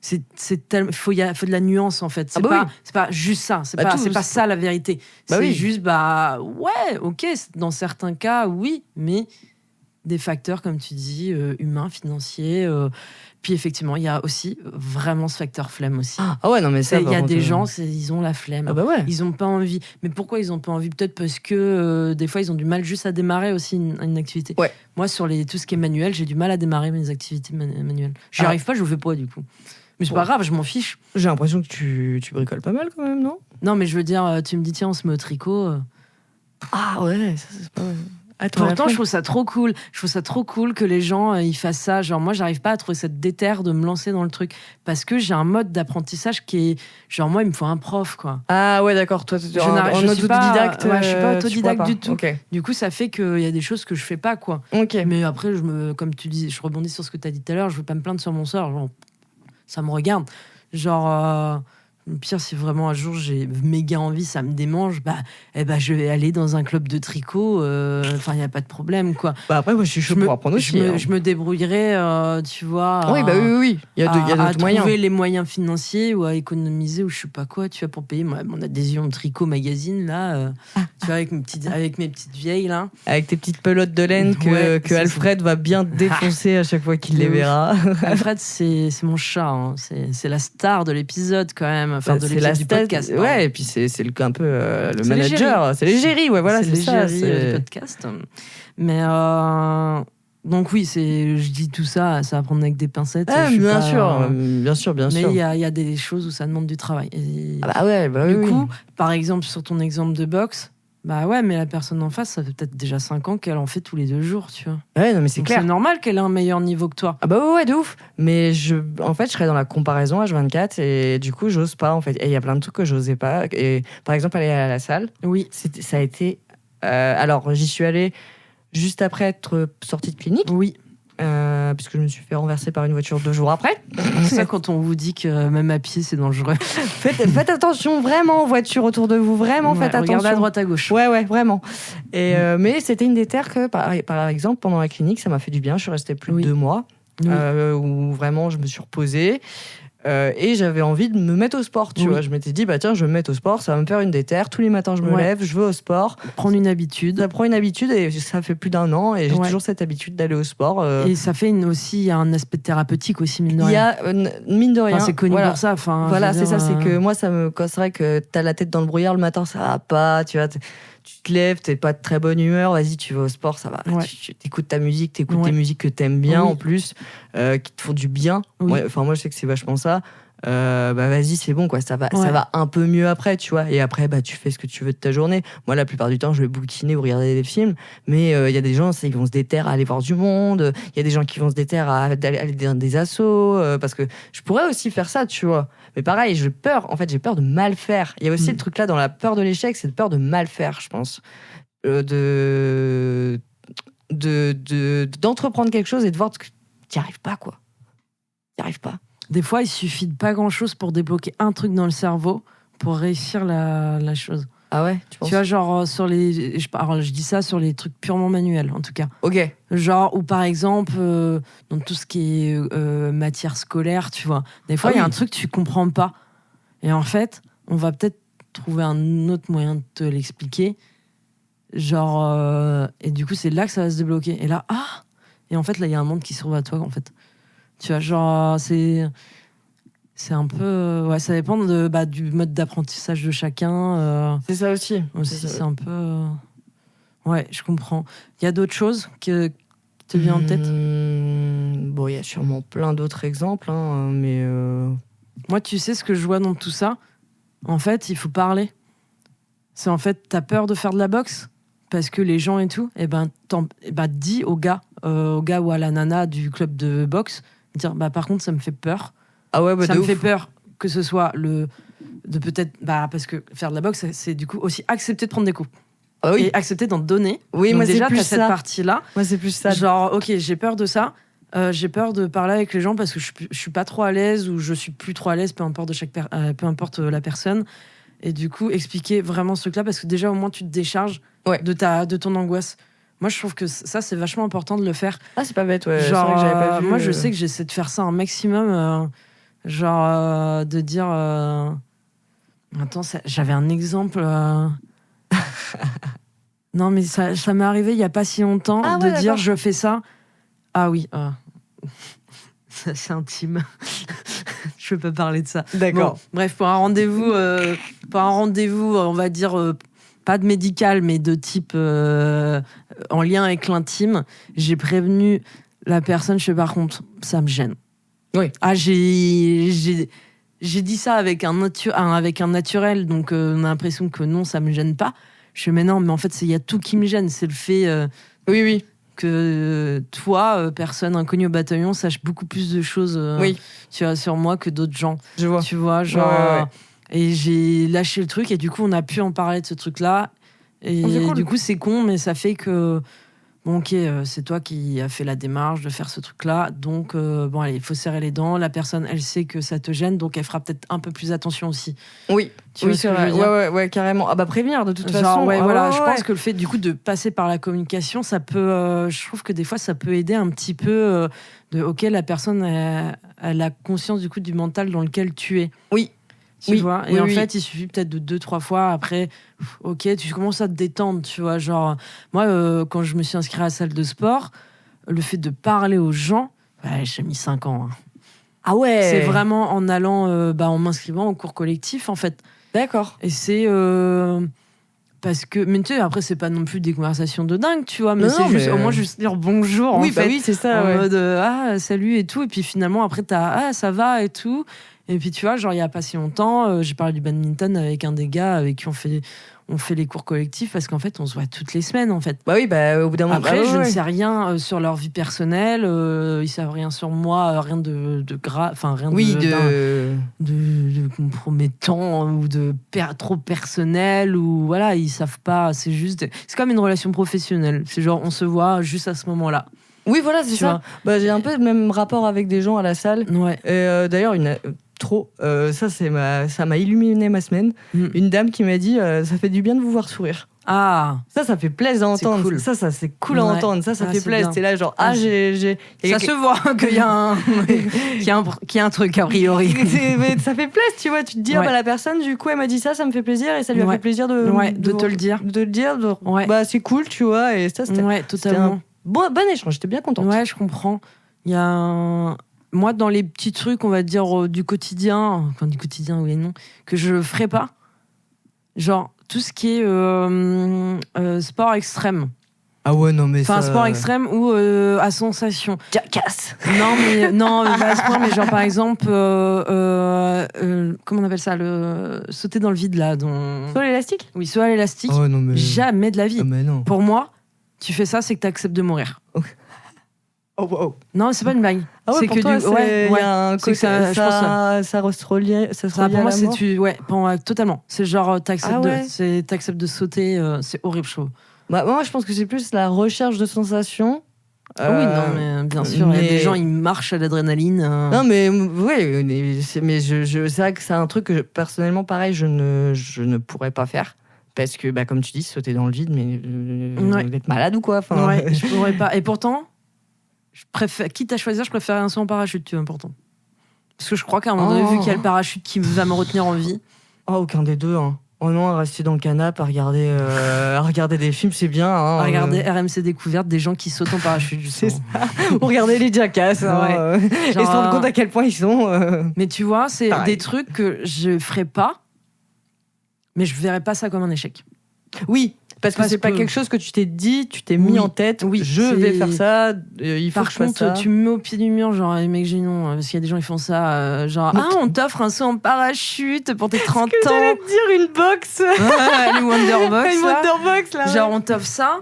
Faut de la nuance en fait. C'est pas juste ça. C'est pas ça la vérité. C'est juste ouais, ok. Dans certains cas, oui, mais des facteurs comme tu dis, humains, financiers. Puis effectivement, il y a aussi vraiment ce facteur flemme aussi. Ah ouais, non mais ça. Il y a des gens, ils ont la flemme. Ah bah ouais. Ils ont pas envie. Mais pourquoi ils ont pas envie ? Peut-être parce que des fois ils ont du mal juste à démarrer aussi une activité. Ouais. Moi, sur tout ce qui est manuel, j'ai du mal à démarrer mes activités manuelles. J'y arrive pas, je le fais pas du coup. Mais c'est pas grave, je m'en fiche. J'ai l'impression que tu bricoles pas mal quand même, non ? Non, mais je veux dire, tu me dis, tiens, on se met au tricot. Ah ouais, ça c'est pas... Pourtant, je trouve ça trop cool. Je trouve ça trop cool que les gens ils fassent ça. Genre, moi, j'arrive pas à trouver cette déterre de me lancer dans le truc. Parce que j'ai un mode d'apprentissage qui est... Genre, moi, il me faut un prof, quoi. Ah ouais, d'accord. Toi, tu es en autodidacte. Ouais, je suis pas autodidacte du tout. Okay. Du coup, ça fait qu'il y a des choses que je fais pas, quoi. Okay. Mais après, comme tu dis, je rebondis sur ce que tu as dit tout à l'heure, je veux pas me plaindre sur mon sort. Genre, ça me regarde. Genre... Le pire, si vraiment un jour j'ai méga envie, ça me démange, je vais aller dans un club de tricot. Enfin, il n'y a pas de problème, quoi. Après, moi, je suis chaud pour apprendre aussi. Je me débrouillerai, tu vois. Oui. Il y a d'autres moyens. À trouver les moyens financiers ou à économiser ou je sais pas quoi, tu vois, pour payer mon adhésion Tricot Magazine, là. Tu vois, avec mes petites vieilles, là. Avec tes petites pelotes de laine que Alfred va bien défoncer à chaque fois qu'il les verra. Alfred, c'est mon chat. Hein. C'est la star de l'épisode, quand même. Enfin, de l'épisode du podcast. Ouais, et puis c'est un peu le manager. C'est l'égérie, ouais, voilà, c'est ça. C'est l'égérie du podcast. Mais donc oui, je dis tout ça, ça va prendre avec des pincettes. Bien sûr. Mais il y a des choses où ça demande du travail. Du coup, par exemple, sur ton exemple de boxe, mais la personne en face, ça fait peut-être déjà 5 ans qu'elle en fait tous les 2 jours, tu vois. Ouais, non, mais c'est clair. C'est normal qu'elle ait un meilleur niveau que toi. Ah ouais, de ouf. Mais en fait, je serais dans la comparaison H24 et du coup, j'ose pas, en fait. Et il y a plein de trucs que j'osais pas. Et par exemple, aller à la salle. Oui. Ça a été... alors, j'y suis allée juste après être sortie de clinique. Oui. Puisque je me suis fait renverser par une voiture 2 jours après. C'est ça quand on vous dit que même à pied c'est dangereux. Faites attention vraiment aux voitures autour de vous, vraiment faites attention. Regardez à droite à gauche. Ouais, vraiment. Et mais c'était une déterre que par exemple pendant la clinique ça m'a fait du bien. Je suis restée plus de 2 mois où vraiment je me suis reposée. Et j'avais envie de me mettre au sport, tu vois. Je m'étais dit, tiens, je vais me mettre au sport, ça va me faire une déterre. Tous les matins, je me lève, je vais au sport. Prendre une habitude. Ça prend une habitude et ça fait plus d'1 an et j'ai toujours cette habitude d'aller au sport. Et ça fait aussi, il y a un aspect thérapeutique aussi, mine de rien. Il y a, mine de rien. C'est connu pour ça. Voilà, c'est ça, c'est que moi, c'est vrai que t'as la tête dans le brouillard le matin, ça va pas, tu vois. Tu te lèves, t'es pas de très bonne humeur, vas-y, tu vas au sport, ça va. Tu écoutes ta musique, t'écoutes des musiques que t'aimes bien en plus, qui te font du bien. Enfin, moi, je sais que c'est vachement ça. Vas-y, c'est bon, quoi. Ça va un peu mieux après, tu vois. Et après, tu fais ce que tu veux de ta journée. Moi, la plupart du temps, je vais bouquiner ou regarder des films. Mais il y a des gens, ils vont se déterrer à aller voir du monde. Il y a des gens qui vont se déterrer à aller dans des assos. Parce que je pourrais aussi faire ça, tu vois. Mais pareil, j'ai peur de mal faire. Il y a aussi le truc là dans la peur de l'échec, c'est la peur de mal faire, je pense. D'entreprendre quelque chose et de voir que t'y arrives pas, quoi. T'y arrives pas. Des fois, il suffit de pas grand-chose pour débloquer un truc dans le cerveau pour réussir la chose. Ah ouais, tu penses ? Tu vois, genre, je dis ça sur les trucs purement manuels, en tout cas. Ok. Genre, ou par exemple, dans tout ce qui est matière scolaire, tu vois. Des fois, il y a un truc que tu comprends pas. Et en fait, on va peut-être trouver un autre moyen de te l'expliquer. Genre, et du coup, c'est là que ça va se débloquer. Et là, et en fait, là, il y a un monde qui s'ouvre à toi, en fait. Tu vois, genre, c'est un peu... Ouais, ça dépend du mode d'apprentissage de chacun. C'est ça aussi. C'est un peu... Ouais, je comprends. Il y a d'autres choses qui te viennent en tête? Bon, il y a sûrement plein d'autres exemples, hein, mais... Moi, tu sais ce que je vois dans tout ça? En fait, il faut parler. C'est en fait, t'as peur de faire de la boxe parce que les gens et tout, dis au gars ou à la nana du club de boxe, dire par contre, ça me fait peur. Ah ouais, ça me fait peur que ce soit parce que faire de la boxe, c'est du coup aussi accepter de prendre des coups. Ah oui. Et accepter d'en donner. Oui, donc moi déjà, c'est plus t'as ça. cette partie-là. Moi c'est plus ça. Genre, ok, j'ai peur de ça. J'ai peur de parler avec les gens parce que je suis pas trop à l'aise ou je suis plus trop à l'aise, peu importe la personne. Et du coup, expliquer vraiment ce truc-là parce que déjà, au moins, tu te décharges de ton angoisse. Moi, je trouve que ça, c'est vachement important de le faire. Ah, c'est pas bête, ouais. Genre, c'est vrai que j'avais pas vu, moi, je sais que j'essaie de faire ça un maximum. De dire... Attends, j'avais un exemple... Non, mais ça m'est arrivé il y a pas si longtemps de dire je fais ça. Ah oui, c'est intime. Je peux parler de ça. D'accord. Bon, bref, pour un rendez-vous, on va dire pas de médical, mais de type en lien avec l'intime, j'ai prévenu la personne. Je fais par contre, ça me gêne. Oui. Ah, j'ai dit ça avec un naturel, donc on a l'impression que non, ça me gêne pas. Je fais mais non, mais en fait, il y a tout qui me gêne, c'est le fait. Oui. Que toi, personne inconnue au bataillon, sache beaucoup plus de choses tu vois, sur moi que d'autres gens. Je vois. Tu vois, genre... Ouais. Et j'ai lâché le truc et du coup, on a pu en parler de ce truc-là. Et cool. Du coup, c'est con, mais ça fait que... Bon, ok, c'est toi qui as fait la démarche de faire ce truc-là. Donc, allez, il faut serrer les dents. La personne, elle sait que ça te gêne, donc elle fera peut-être un peu plus attention aussi. Oui, c'est vrai. Ouais, carrément. Ah bah prévenir, de toute façon. Je pense que le fait, du coup, de passer par la communication, ça peut... je trouve que des fois, ça peut aider un petit peu ok, la personne, elle a conscience, du coup, du mental dans lequel tu es. Oui. Tu vois, et en fait, il suffit peut-être de 2-3 fois. Après, ok, tu commences à te détendre, tu vois. Genre, moi, quand je me suis inscrite à la salle de sport, le fait de parler aux gens, j'ai mis 5 ans. Hein. Ah ouais. C'est vraiment en allant, en m'inscrivant au cours collectif, en fait. D'accord. Et c'est parce que, mais tu sais, après, c'est pas non plus des conversations de dingue, tu vois, mais c'est juste, au moins, juste dire bonjour. Oui, en fait, oui, c'est ça. En mode, salut et tout. Et puis finalement, après, ça va et tout. Et puis tu vois, genre il y a pas si longtemps, j'ai parlé du badminton avec un des gars avec qui on fait les cours collectifs parce qu'en fait on se voit toutes les semaines en fait. Bah oui, au bout d'un moment. Après, je ne sais rien sur leur vie personnelle, ils savent rien sur moi, rien de grave, enfin rien de compromettant ou de trop personnel ou voilà, ils savent pas. C'est juste, c'est comme une relation professionnelle. C'est genre on se voit juste à ce moment-là. Oui, voilà, c'est ça. J'ai un peu le même rapport avec des gens à la salle. Ouais. Et d'ailleurs, ça m'a illuminé ma semaine. Une dame qui m'a dit ça fait du bien de vous voir sourire. Ah, ça fait plaisir à entendre. Cool. Ça c'est cool à entendre. Ça fait plaisir. C'est là genre j'ai ça se voit qu'il y a qu'il y a un truc a priori. Mais ça fait plaisir, tu vois, tu te dis la personne du coup elle m'a dit ça me fait plaisir et ça lui a fait plaisir de te le dire. De te dire c'est cool, tu vois, et ça c'était totalement. Bon échange, j'étais bien contente. Ouais, je comprends. Il y a moi, dans les petits trucs, on va dire, du quotidien, oui et non, que je ferais pas, genre, tout ce qui est sport extrême. Ah ouais, non, mais enfin, sport extrême ou à sensation. Jackass. Non, pas à ce point, mais genre, par exemple, comment on appelle ça, sauter dans le vide, là. Saut à l'élastique ? Oui, saut à l'élastique. Oh, non, mais... Jamais de la vie. Oh, mais non. Pour moi, tu fais ça, c'est que t'acceptes de mourir. Oh, wow. Non, c'est pas une blague. Ah ouais, c'est pour que toi, y a un côté, ça se relie pour moi, c'est totalement. C'est genre, t'acceptes de sauter, c'est horrible, je trouve. Moi, je pense que c'est plus la recherche de sensations. Oui, non, mais bien sûr, il y a des gens, ils marchent à l'adrénaline. Non, mais c'est vrai que c'est un truc que, personnellement, pareil, je ne pourrais pas faire. Parce que, comme tu dis, sauter dans le vide, mais d'être malade ou quoi. Enfin... Ouais, je pourrais pas. Et pourtant, quitte à choisir, je préfère un saut en parachute, tu vois, pourtant. Parce que je crois qu'à un moment donné, vu qu'il y a le parachute qui va me retenir en vie. Oh, aucun des deux, hein. Oh non, à rester dans le canapé, à regarder des films, c'est bien. Hein, à regarder RMC Découverte, des gens qui sautent en parachute, justement. C'est ça. Ou regarder les Jackass, hein, et se rendre compte à quel point ils sont... Mais tu vois, c'est des trucs que je ferais pas, mais je verrais pas ça comme un échec. Oui. Parce que c'est pas quelque chose que tu t'es dit, tu t'es mis en tête. Oui, je vais faire ça. Il faut que je fasse ça. Par contre, tu me mets au pied du mur, genre les mecs géniaux, parce qu'il y a des gens qui font ça, genre on t'offre un saut en parachute pour tes 30 ans. Que j'allais te dire une box. Ouais, les Wonderbox. Une Wonderbox là. Genre on t'offre ça.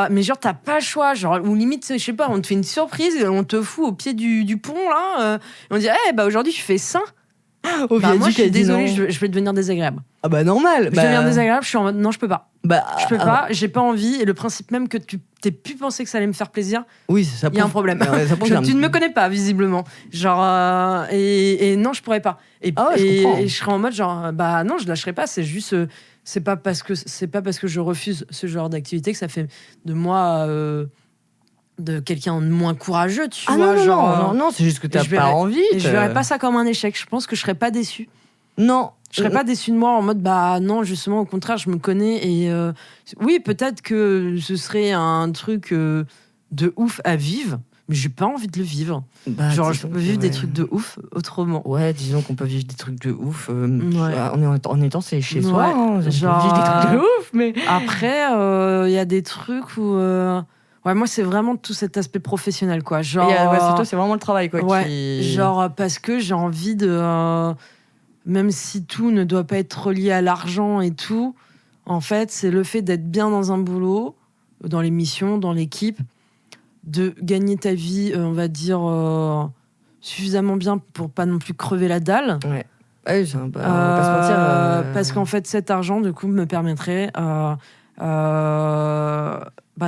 Mais genre t'as pas le choix, genre ou limite je sais pas, on te fait une surprise, on te fout au pied du pont là, et on dit aujourd'hui tu fais ça. Moi je suis désolée, je vais devenir désagréable. Ah bah normal. Je deviens désagréable, je suis en mode non je peux pas. Je peux pas, j'ai pas envie, et le principe même que tu t'aies pu penser que ça allait me faire plaisir. Oui, ça il y a un problème. Tu ne me connais pas visiblement, genre et non je pourrais pas. Et je serais en mode genre non je lâcherai pas, c'est juste c'est pas parce que je refuse ce genre d'activité que ça fait de moi de quelqu'un de moins courageux, tu vois. Non, c'est juste que t'as pas envie. Et je verrais pas ça comme un échec. Je pense que je serais pas déçue. Non. Je serais pas déçue de moi en mode non, justement, au contraire, je me connais. Et oui, peut-être que ce serait un truc de ouf à vivre, mais j'ai pas envie de le vivre. Je peux vivre des trucs de ouf autrement. Ouais, disons qu'on peut vivre des trucs de ouf en étant chez soi. On peut vivre des trucs de ouf, mais après, il y a des trucs où. Moi, c'est vraiment tout cet aspect professionnel, quoi. Genre, c'est toi, c'est vraiment le travail, quoi. Genre, parce que j'ai envie de. Même si tout ne doit pas être relié à l'argent et tout, en fait, c'est le fait d'être bien dans un boulot, dans les missions, dans l'équipe, de gagner ta vie, on va dire, suffisamment bien pour pas non plus crever la dalle. Ouais. On va pas se mentir. Parce qu'en fait, cet argent, du coup, me permettrait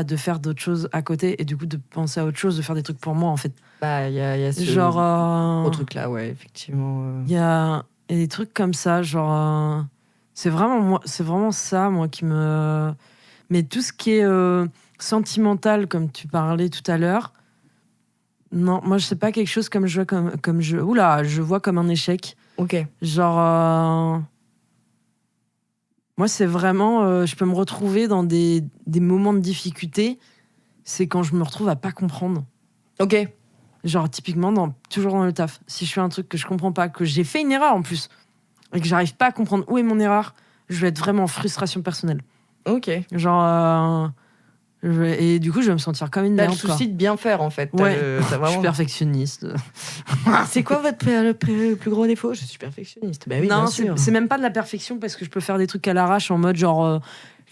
de faire d'autres choses à côté et du coup de penser à autre chose, de faire des trucs pour moi, en fait. Il y a ce genre truc là, ouais, effectivement. Il y a des trucs comme ça, genre c'est vraiment ça, moi, qui me. Mais tout ce qui est sentimental, comme tu parlais tout à l'heure, non, moi, c'est pas quelque chose comme je vois comme un échec. Ok. Genre. Moi, c'est vraiment. Je peux me retrouver dans des moments de difficulté. C'est quand je me retrouve à pas comprendre. Ok. Genre, typiquement, toujours dans le taf. Si je fais un truc que je comprends pas, que j'ai fait une erreur en plus, et que j'arrive pas à comprendre où est mon erreur, je vais être vraiment en frustration personnelle. Ok. Genre. Et du coup, je vais me sentir comme une merde. T'as le souci de bien faire, en fait. Ouais. Vraiment... Je suis perfectionniste. C'est quoi votre le plus gros défaut ? Je suis perfectionniste. Bah oui, non, bien sûr. C'est même pas de la perfection, parce que je peux faire des trucs à l'arrache en mode genre.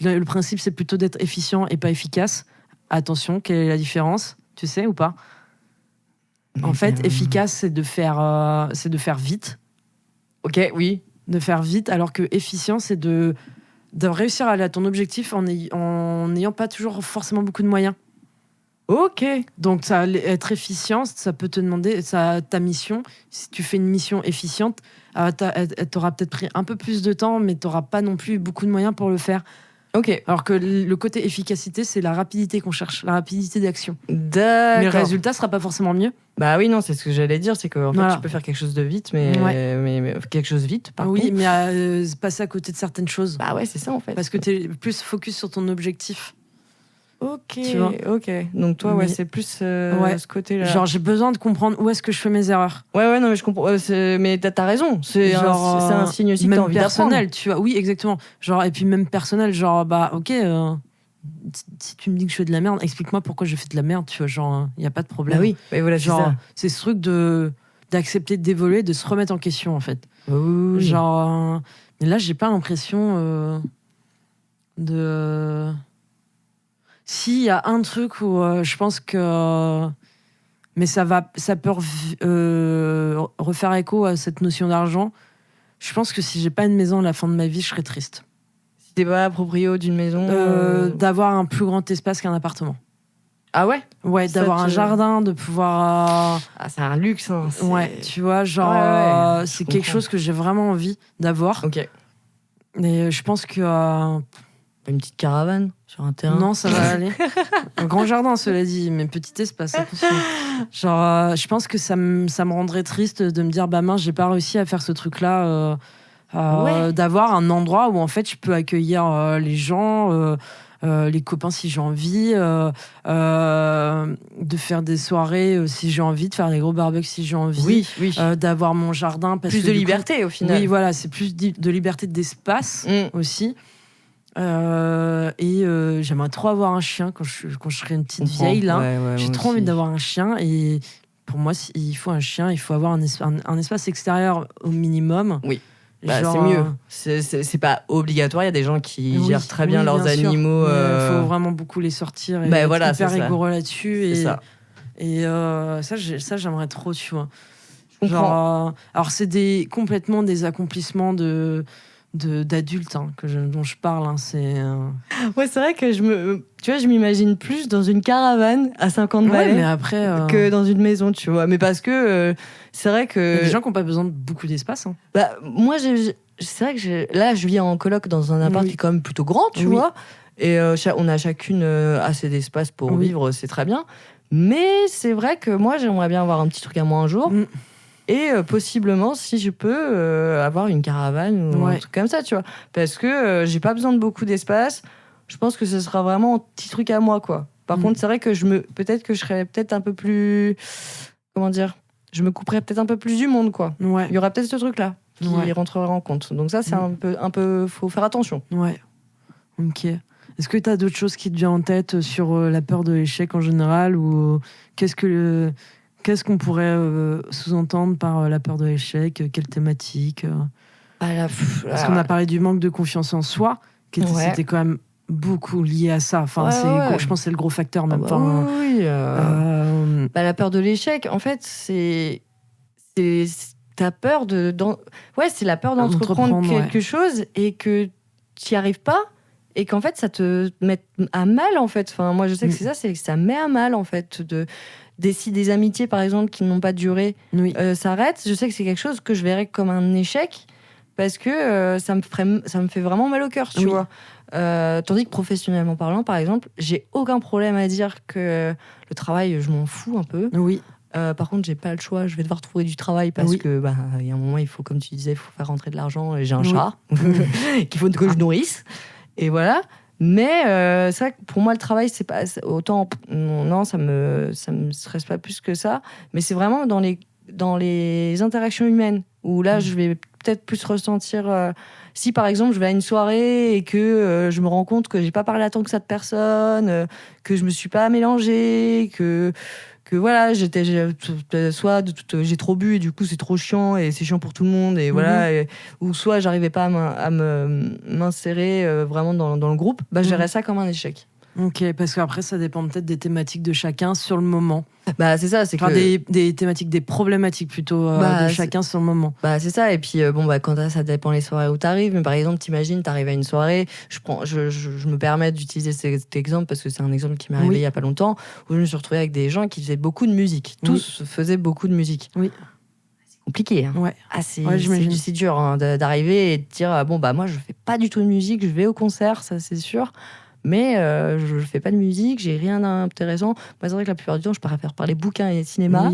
Le principe, c'est plutôt d'être efficient et pas efficace. Attention, quelle est la différence ? Tu sais ou pas ? En fait, efficace, c'est de faire vite. Ok, oui. De faire vite, alors que efficient, c'est de réussir à aller à ton objectif en n'ayant pas toujours forcément beaucoup de moyens. Ok. Donc, être efficient, ça peut te demander ta mission. Si tu fais une mission efficiente, t'auras peut-être pris un peu plus de temps, mais t'auras pas non plus beaucoup de moyens pour le faire. Ok. Alors que le côté efficacité, c'est la rapidité qu'on cherche, la rapidité d'action. D'accord. Mais le résultat sera pas forcément mieux. Bah oui, non, c'est ce que j'allais dire, c'est qu'en fait, tu peux faire quelque chose de vite, mais quelque chose vite, par contre. Oui, mais passer à côté de certaines choses. Bah ouais, c'est ça, en fait. Parce que t'es plus focus sur ton objectif. Ok, ok. Donc toi, c'est plus ce côté-là. Genre, j'ai besoin de comprendre où est-ce que je fais mes erreurs. Ouais, non, mais je comprends. Mais t'as raison. C'est un signe aussi que t'as envie personnel, d'apprendre. tu vois. Oui, exactement. Genre, et puis même personnel, genre, ok, si tu me dis que je fais de la merde, explique-moi pourquoi je fais de la merde, tu vois. Genre, il n'y a pas de problème. Bah oui, voilà, genre, c'est ce truc d'accepter d'évoluer, de se remettre en question, en fait. Oui. Genre, mais là, j'ai pas l'impression de. S'il y a un truc où je pense que. Mais ça peut refaire écho à cette notion d'argent. Je pense que si j'ai pas une maison à la fin de ma vie, je serais triste. Si t'es pas proprio d'une maison d'avoir un plus grand espace qu'un appartement. Ah ouais ? Ouais, d'avoir un jardin, de pouvoir... c'est un luxe, hein. Ouais, tu vois, genre... c'est quelque chose que j'ai vraiment envie d'avoir. Ok. Mais je pense que... Une petite caravane sur un terrain. Non, ça va aller. Un grand jardin, cela dit, mais petit espace. Genre, je pense que ça me rendrait triste de me dire, mince, j'ai pas réussi à faire ce truc-là. D'avoir un endroit où, en fait, je peux accueillir les gens, les copains si j'ai envie, de faire des soirées si j'ai envie, de faire des gros barbecues si j'ai envie. Oui. D'avoir mon jardin. Plus de liberté, au final. Oui, voilà, c'est plus de liberté d'espace aussi. J'aimerais trop avoir un chien quand je serai une petite vieille là. J'ai trop envie d'avoir un chien et pour moi, il faut un chien, il faut avoir un espace extérieur au minimum. Oui. Bah, c'est mieux. C'est pas obligatoire. Il y a des gens qui gèrent très bien leurs animaux. Il faut vraiment beaucoup les sortir et être hyper rigoureux là-dessus. Et ça, j'aimerais trop, tu vois. Genre, alors, c'est complètement des accomplissements d'adultes dont je parle. Ouais, c'est vrai que je m'imagine plus dans une caravane à 50 balais mais après, que dans une maison, tu vois. Mais parce que c'est vrai que... Il y a des gens qui n'ont pas besoin de beaucoup d'espace. Bah, moi, c'est vrai que là, je vis en coloc dans un appart qui est quand même plutôt grand, tu vois. Et on a chacune assez d'espace pour vivre, c'est très bien. Mais c'est vrai que moi, j'aimerais bien avoir un petit truc à moi un jour. Et possiblement, si je peux, avoir une caravane ou un truc comme ça, tu vois. Parce que j'ai pas besoin de beaucoup d'espace. Je pense que ce sera vraiment un petit truc à moi, quoi. Par contre, c'est vrai que peut-être que je serais peut-être un peu plus... Comment dire ? Je me couperais peut-être un peu plus du monde, quoi. Il y aurait peut-être ce truc-là qui rentrerait en compte. Donc ça, c'est un peu... Faut faire attention. Ouais. Ok. Est-ce que tu as d'autres choses qui te viennent en tête sur la peur de l'échec en général ou qu'est-ce qu'on pourrait sous-entendre par la peur de l'échec ? Quelle thématique ? Parce qu'on a parlé du manque de confiance en soi, c'était quand même beaucoup lié à ça. Enfin, je pense que c'est le gros facteur même. La peur de l'échec, en fait, c'est ta peur c'est la peur d'entreprendre quelque chose et que tu n'y arrives pas. Et qu'en fait, ça te met à mal, en fait. Enfin, moi, je sais que c'est que ça met à mal, en fait, si des amitiés, par exemple, qui n'ont pas duré, s'arrêtent. Je sais que c'est quelque chose que je verrais comme un échec parce que ça me fait vraiment mal au cœur, tu vois. Tandis que professionnellement parlant, par exemple, j'ai aucun problème à dire que le travail, je m'en fous un peu. Par contre, j'ai pas le choix. Je vais devoir trouver du travail parce que, il y a un moment, il faut, comme tu disais, il faut faire rentrer de l'argent. Et j'ai un chat qu'il faut que je nourrisse. Et voilà. Mais c'est vrai que pour moi, le travail, c'est pas autant. Non, ça me stresse pas plus que ça. Mais c'est vraiment dans les interactions humaines où là, je vais peut-être plus ressentir. Si par exemple, je vais à une soirée et que je me rends compte que j'ai pas parlé à tant que ça de personnes, que je me suis pas mélangée, que voilà, j'ai trop bu et du coup c'est trop chiant et c'est chiant pour tout le monde et voilà, ou soit j'arrivais pas à m'insérer vraiment dans le groupe, je verrais ça comme un échec. Ok, parce qu'après ça dépend peut-être des thématiques de chacun sur le moment. C'est ça, c'est des thématiques, des problématiques plutôt de chacun sur le moment. C'est ça, et puis quand ça dépend les soirées où t'arrives, mais par exemple t'imagines, t'arrives à une soirée, je me permets d'utiliser cet exemple parce que c'est un exemple qui m'est arrivé il y a pas longtemps, où je me suis retrouvée avec des gens qui faisaient beaucoup de musique, tous faisaient beaucoup de musique. C'est compliqué, hein. C'est dur d'arriver et de dire moi je fais pas du tout de musique, je vais au concert, ça c'est sûr. Mais je fais pas de musique, j'ai rien d'intéressant. Moi, c'est vrai que la plupart du temps, je préfère parler bouquins et cinéma.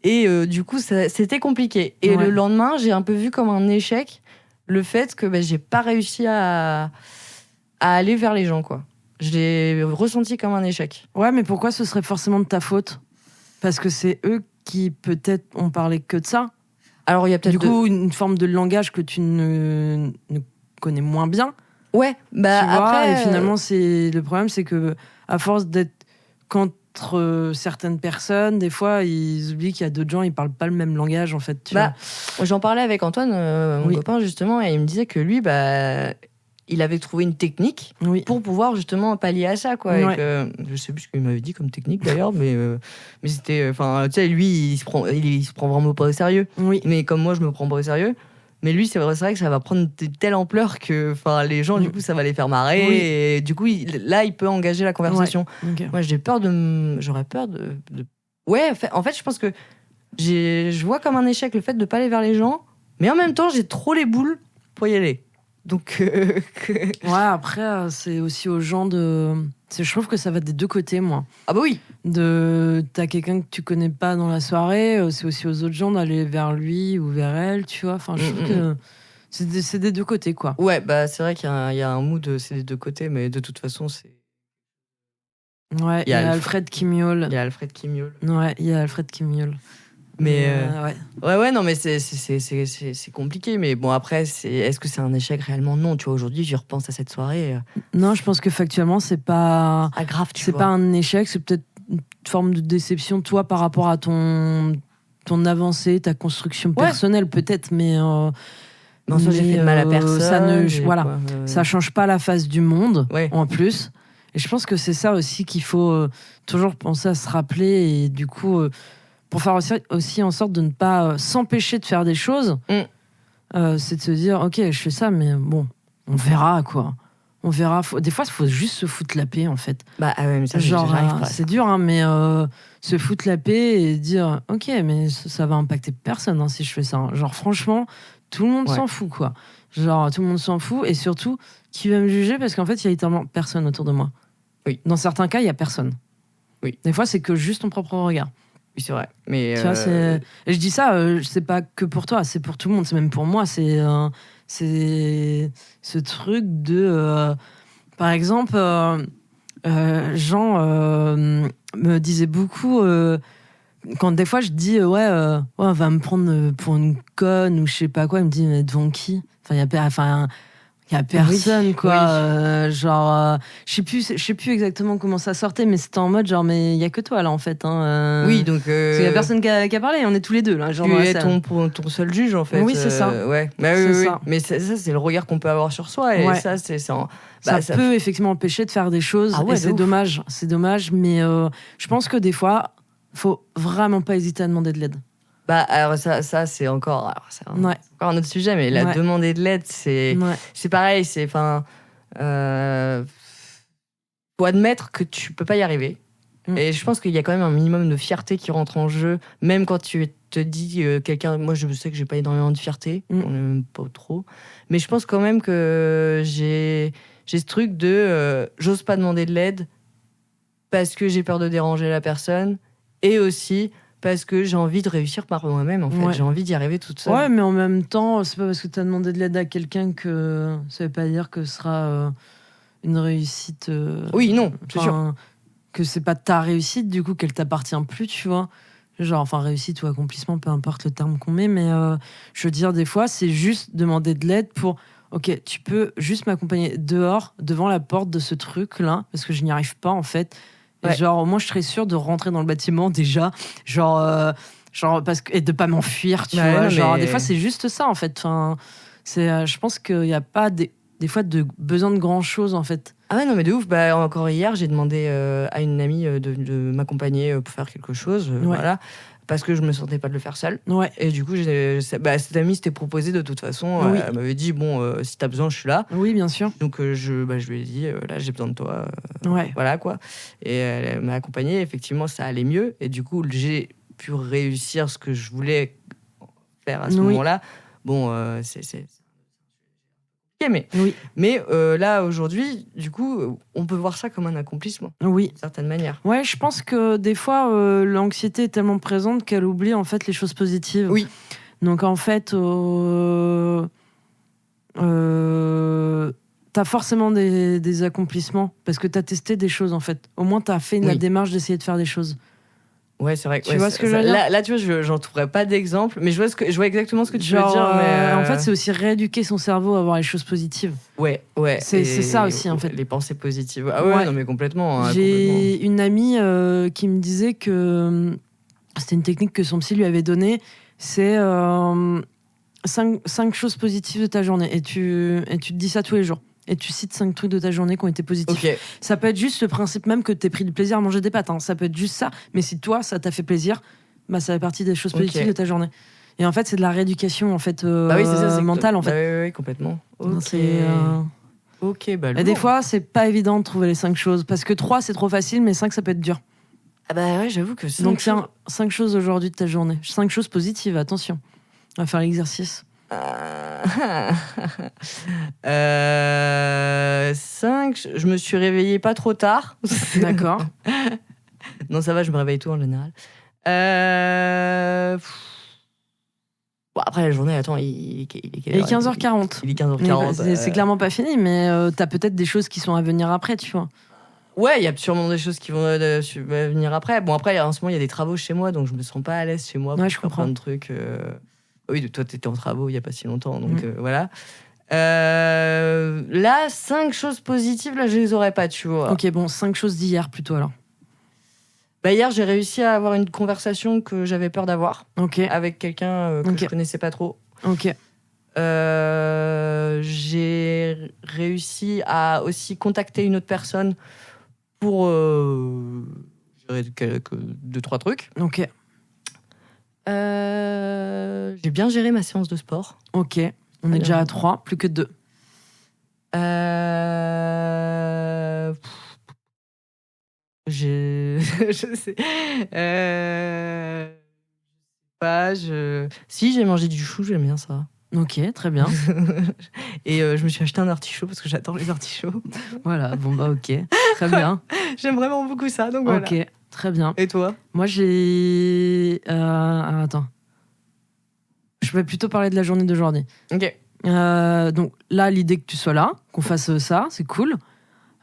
Et du coup, c'était compliqué. Et le lendemain, j'ai un peu vu comme un échec le fait que j'ai pas réussi à aller vers les gens, quoi. Je l'ai ressenti comme un échec. Ouais, mais pourquoi ce serait forcément de ta faute ? Parce que c'est eux qui, peut-être, ont parlé que de ça. Alors, il y a peut-être... Du coup, une forme de langage que tu ne connais moins bien. Ouais, tu vois, après... Et finalement, le problème, c'est que à force d'être contre certaines personnes, des fois, ils oublient qu'il y a d'autres gens, ils parlent pas le même langage, en fait. J'en parlais avec Antoine, mon copain, justement, et il me disait que lui, il avait trouvé une technique pour pouvoir justement pallier à ça, quoi. Et que, je sais plus ce qu'il m'avait dit comme technique d'ailleurs, mais c'était, tu sais, lui, il se prend vraiment pas au sérieux. Mais comme moi, je me prends pas au sérieux. Mais lui, c'est vrai que ça va prendre de telle ampleur que les gens, du coup, ça va les faire marrer. Et du coup, là, il peut engager la conversation. Moi, j'aurais peur de... Ouais, en fait, je pense que je vois comme un échec le fait de pas aller vers les gens. Mais en même temps, j'ai trop les boules pour y aller. Donc... après, c'est aussi aux gens de... Je trouve que ça va des deux côtés, moi. Ah bah oui. T'as quelqu'un que tu connais pas dans la soirée, c'est aussi aux autres gens d'aller vers lui ou vers elle, tu vois. Enfin, je trouve que c'est des deux côtés, quoi. Ouais, c'est vrai qu'il y a un mood, c'est des deux côtés, mais de toute façon, c'est... Ouais, il y a Alfred qui miaule. Il y a Alfred qui miaule. Ouais, il y a Alfred qui miaule. Mais ouais, non, mais c'est compliqué. Mais bon, après, est-ce que c'est un échec réellement? Non, tu vois, aujourd'hui, j'y repense à cette soirée. Non, je pense que factuellement, c'est pas grave, c'est pas un échec, c'est peut-être une forme de déception, toi, par rapport à ton avancée, ta construction personnelle, peut-être, mais. Non, ça, j'ai fait de mal à personne. Ça change pas la face du monde, en plus. Et je pense que c'est ça aussi qu'il faut toujours penser à se rappeler, et du coup. Pour faire aussi en sorte de ne pas s'empêcher de faire des choses, c'est de se dire, ok, je fais ça, mais bon, on verra, quoi. On verra. Des fois, il faut juste se foutre la paix, en fait. Bah ouais, mais ça, genre, j'arrive pas. C'est dur, hein, mais se foutre la paix et dire, ok, mais ça va impacter personne si je fais ça. Hein. Genre, franchement, tout le monde s'en fout, quoi. Genre, tout le monde s'en fout, et surtout, qui va me juger? Parce qu'en fait, il y a littéralement personne autour de moi. Oui. Dans certains cas, il y a personne. Oui. Des fois, c'est que juste ton propre regard. Oui, c'est vrai. Mais tu vois, et je dis ça, c'est pas que pour toi, c'est pour tout le monde, c'est même pour moi. C'est ce truc de. Par exemple, Jean me disait beaucoup. Quand des fois je dis, on va me prendre pour une conne ou je sais pas quoi, il me dit, mais devant qui? Enfin, il y a personne, quoi. Genre, je sais plus exactement comment ça sortait, mais c'était en mode genre, mais il y a que toi là en fait. Oui, donc. Parce qu'il y a personne qui a parlé, on est tous les deux là. Genre, tu es ton seul juge en fait. Oui, c'est ça. Ouais. Bah, oui. Ça. Mais ça, c'est le regard qu'on peut avoir sur soi, et ça, c'est ça. Ça peut effectivement empêcher de faire des choses, et c'est dommage. C'est dommage, mais je pense que des fois, faut vraiment pas hésiter à demander de l'aide. Bah, alors ça c'est encore encore un autre sujet, mais la demander de l'aide, c'est pareil, faut admettre que tu peux pas y arriver. Et je pense qu'il y a quand même un minimum de fierté qui rentre en jeu, même quand tu te dis quelqu'un. Moi, je sais que j'ai pas énormément de fierté, on pas trop, mais je pense quand même que j'ai ce truc de j'ose pas demander de l'aide parce que j'ai peur de déranger la personne, et aussi parce que j'ai envie de réussir par moi-même, en fait. J'ai envie d'y arriver toute seule. Ouais, mais en même temps, c'est pas parce que tu as demandé de l'aide à quelqu'un que ça veut pas dire que ce sera une réussite. Oui, non, c'est sûr. Que c'est pas ta réussite, du coup, qu'elle t'appartient plus, tu vois. Genre, enfin, réussite ou accomplissement, peu importe le terme qu'on met, mais je veux dire, des fois, c'est juste demander de l'aide pour. Ok, tu peux juste m'accompagner dehors, devant la porte de ce truc-là, parce que je n'y arrive pas, en fait. Et genre, moi, je serais sûre de rentrer dans le bâtiment déjà, genre parce que, et de pas m'enfuir, tu vois. Genre, des fois, c'est juste ça, en fait. Enfin, je pense qu'il n'y a pas des fois de besoin de grand chose, en fait. Ah ouais, non, mais de ouf. Bah, encore hier, j'ai demandé à une amie de m'accompagner pour faire quelque chose, voilà, parce que je me sentais pas de le faire seule. Et du coup, cette amie s'était proposée de toute façon. Elle m'avait dit, bon, si t'as besoin, je suis là. Oui, bien sûr. Donc je lui ai dit, là, j'ai besoin de toi. Voilà, quoi. Et elle m'a accompagnée. Effectivement, ça allait mieux. Et du coup, j'ai pu réussir ce que je voulais faire à ce moment-là. Bon, c'est mais là, aujourd'hui, du coup, on peut voir ça comme un accomplissement. Oui. D'une certaine manière. Ouais, je pense que des fois, l'anxiété est tellement présente qu'elle oublie en fait les choses positives. Oui. Donc en fait, t'as forcément des accomplissements parce que t'as testé des choses en fait. Au moins, t'as fait la démarche d'essayer de faire des choses. Ouais, c'est vrai. Tu vois ce que je veux dire ? Là, tu vois, j'en trouverais pas d'exemple, mais je vois exactement ce que tu veux dire. Mais en fait, c'est aussi rééduquer son cerveau à voir les choses positives. Ouais. C'est ça aussi, en fait. Les pensées positives. Ah ouais. Non, mais complètement. J'ai une amie qui me disait que c'était une technique que son psy lui avait donnée. C'est 5 choses positives de ta journée. Et tu te dis ça tous les jours. Et tu cites 5 trucs de ta journée qui ont été positifs. Okay. Ça peut être juste le principe même que t'aies pris du plaisir à manger des pâtes. Hein. Ça peut être juste ça. Mais si toi, ça t'a fait plaisir, bah, ça fait partie des choses positives de ta journée. Et en fait, c'est de la rééducation en fait, mentale. En fait. Oui, complètement. Ok, bah, et des fois, c'est pas évident de trouver les 5 choses. Parce que 3, c'est trop facile, mais 5, ça peut être dur. Ah bah ouais, j'avoue que 5 Donc, 5 choses aujourd'hui de ta journée. 5 choses positives, attention. On va faire l'exercice. 5, je me suis réveillée pas trop tard. D'accord. Non, ça va, je me réveille tôt en général. Bon, après la journée, attends, il est 15h40. Il est 15h40. C'est clairement pas fini, mais t'as peut-être des choses qui sont à venir après, tu vois. Ouais, il y a sûrement des choses qui vont venir après. Bon, après, en ce moment, il y a des travaux chez moi, donc je me sens pas à l'aise chez moi pour faire plein de trucs. Oui, toi, t'étais en travaux il y a pas si longtemps, donc voilà. Là, 5 choses positives, là, je les aurais pas, tu vois. Ok, bon, 5 choses d'hier plutôt alors. Bah, hier, j'ai réussi à avoir une conversation que j'avais peur d'avoir avec quelqu'un que je connaissais pas trop. Ok. J'ai réussi à aussi contacter une autre personne pour gérer 2-3 trucs. Ok. J'ai bien géré ma séance de sport. Ok. On est déjà à 3, plus que 2. Je sais. Pas. Si, j'ai mangé du chou, j'aime bien ça. Ok, très bien. Et je me suis acheté un artichaut parce que j'adore les artichauts. Voilà, bon bah ok, très bien. J'aime vraiment beaucoup ça, donc voilà. Ok, très bien. Et toi ? Moi j'ai... attends. Je vais plutôt parler de la journée d'aujourd'hui. Ok. Donc là, l'idée que tu sois là, qu'on fasse ça, c'est cool.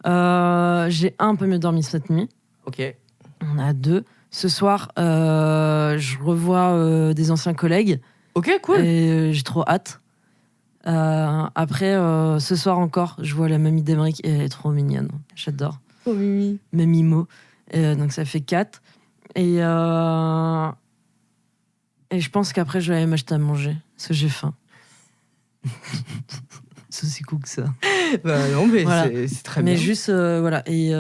J'ai un peu mieux dormi cette nuit. Ok. On a 2. Ce soir, je revois des anciens collègues. Ok, cool. Et j'ai trop hâte. Après, ce soir encore, je vois la mamie d'Emeric et elle est trop mignonne. J'adore. Oh, Mimi. Mamimo. Donc ça fait 4. Et je pense qu'après, je vais aller m'acheter à manger. Parce que j'ai faim. C'est aussi cool que ça. Bah non, mais voilà. c'est très bien. Mais juste, voilà. Et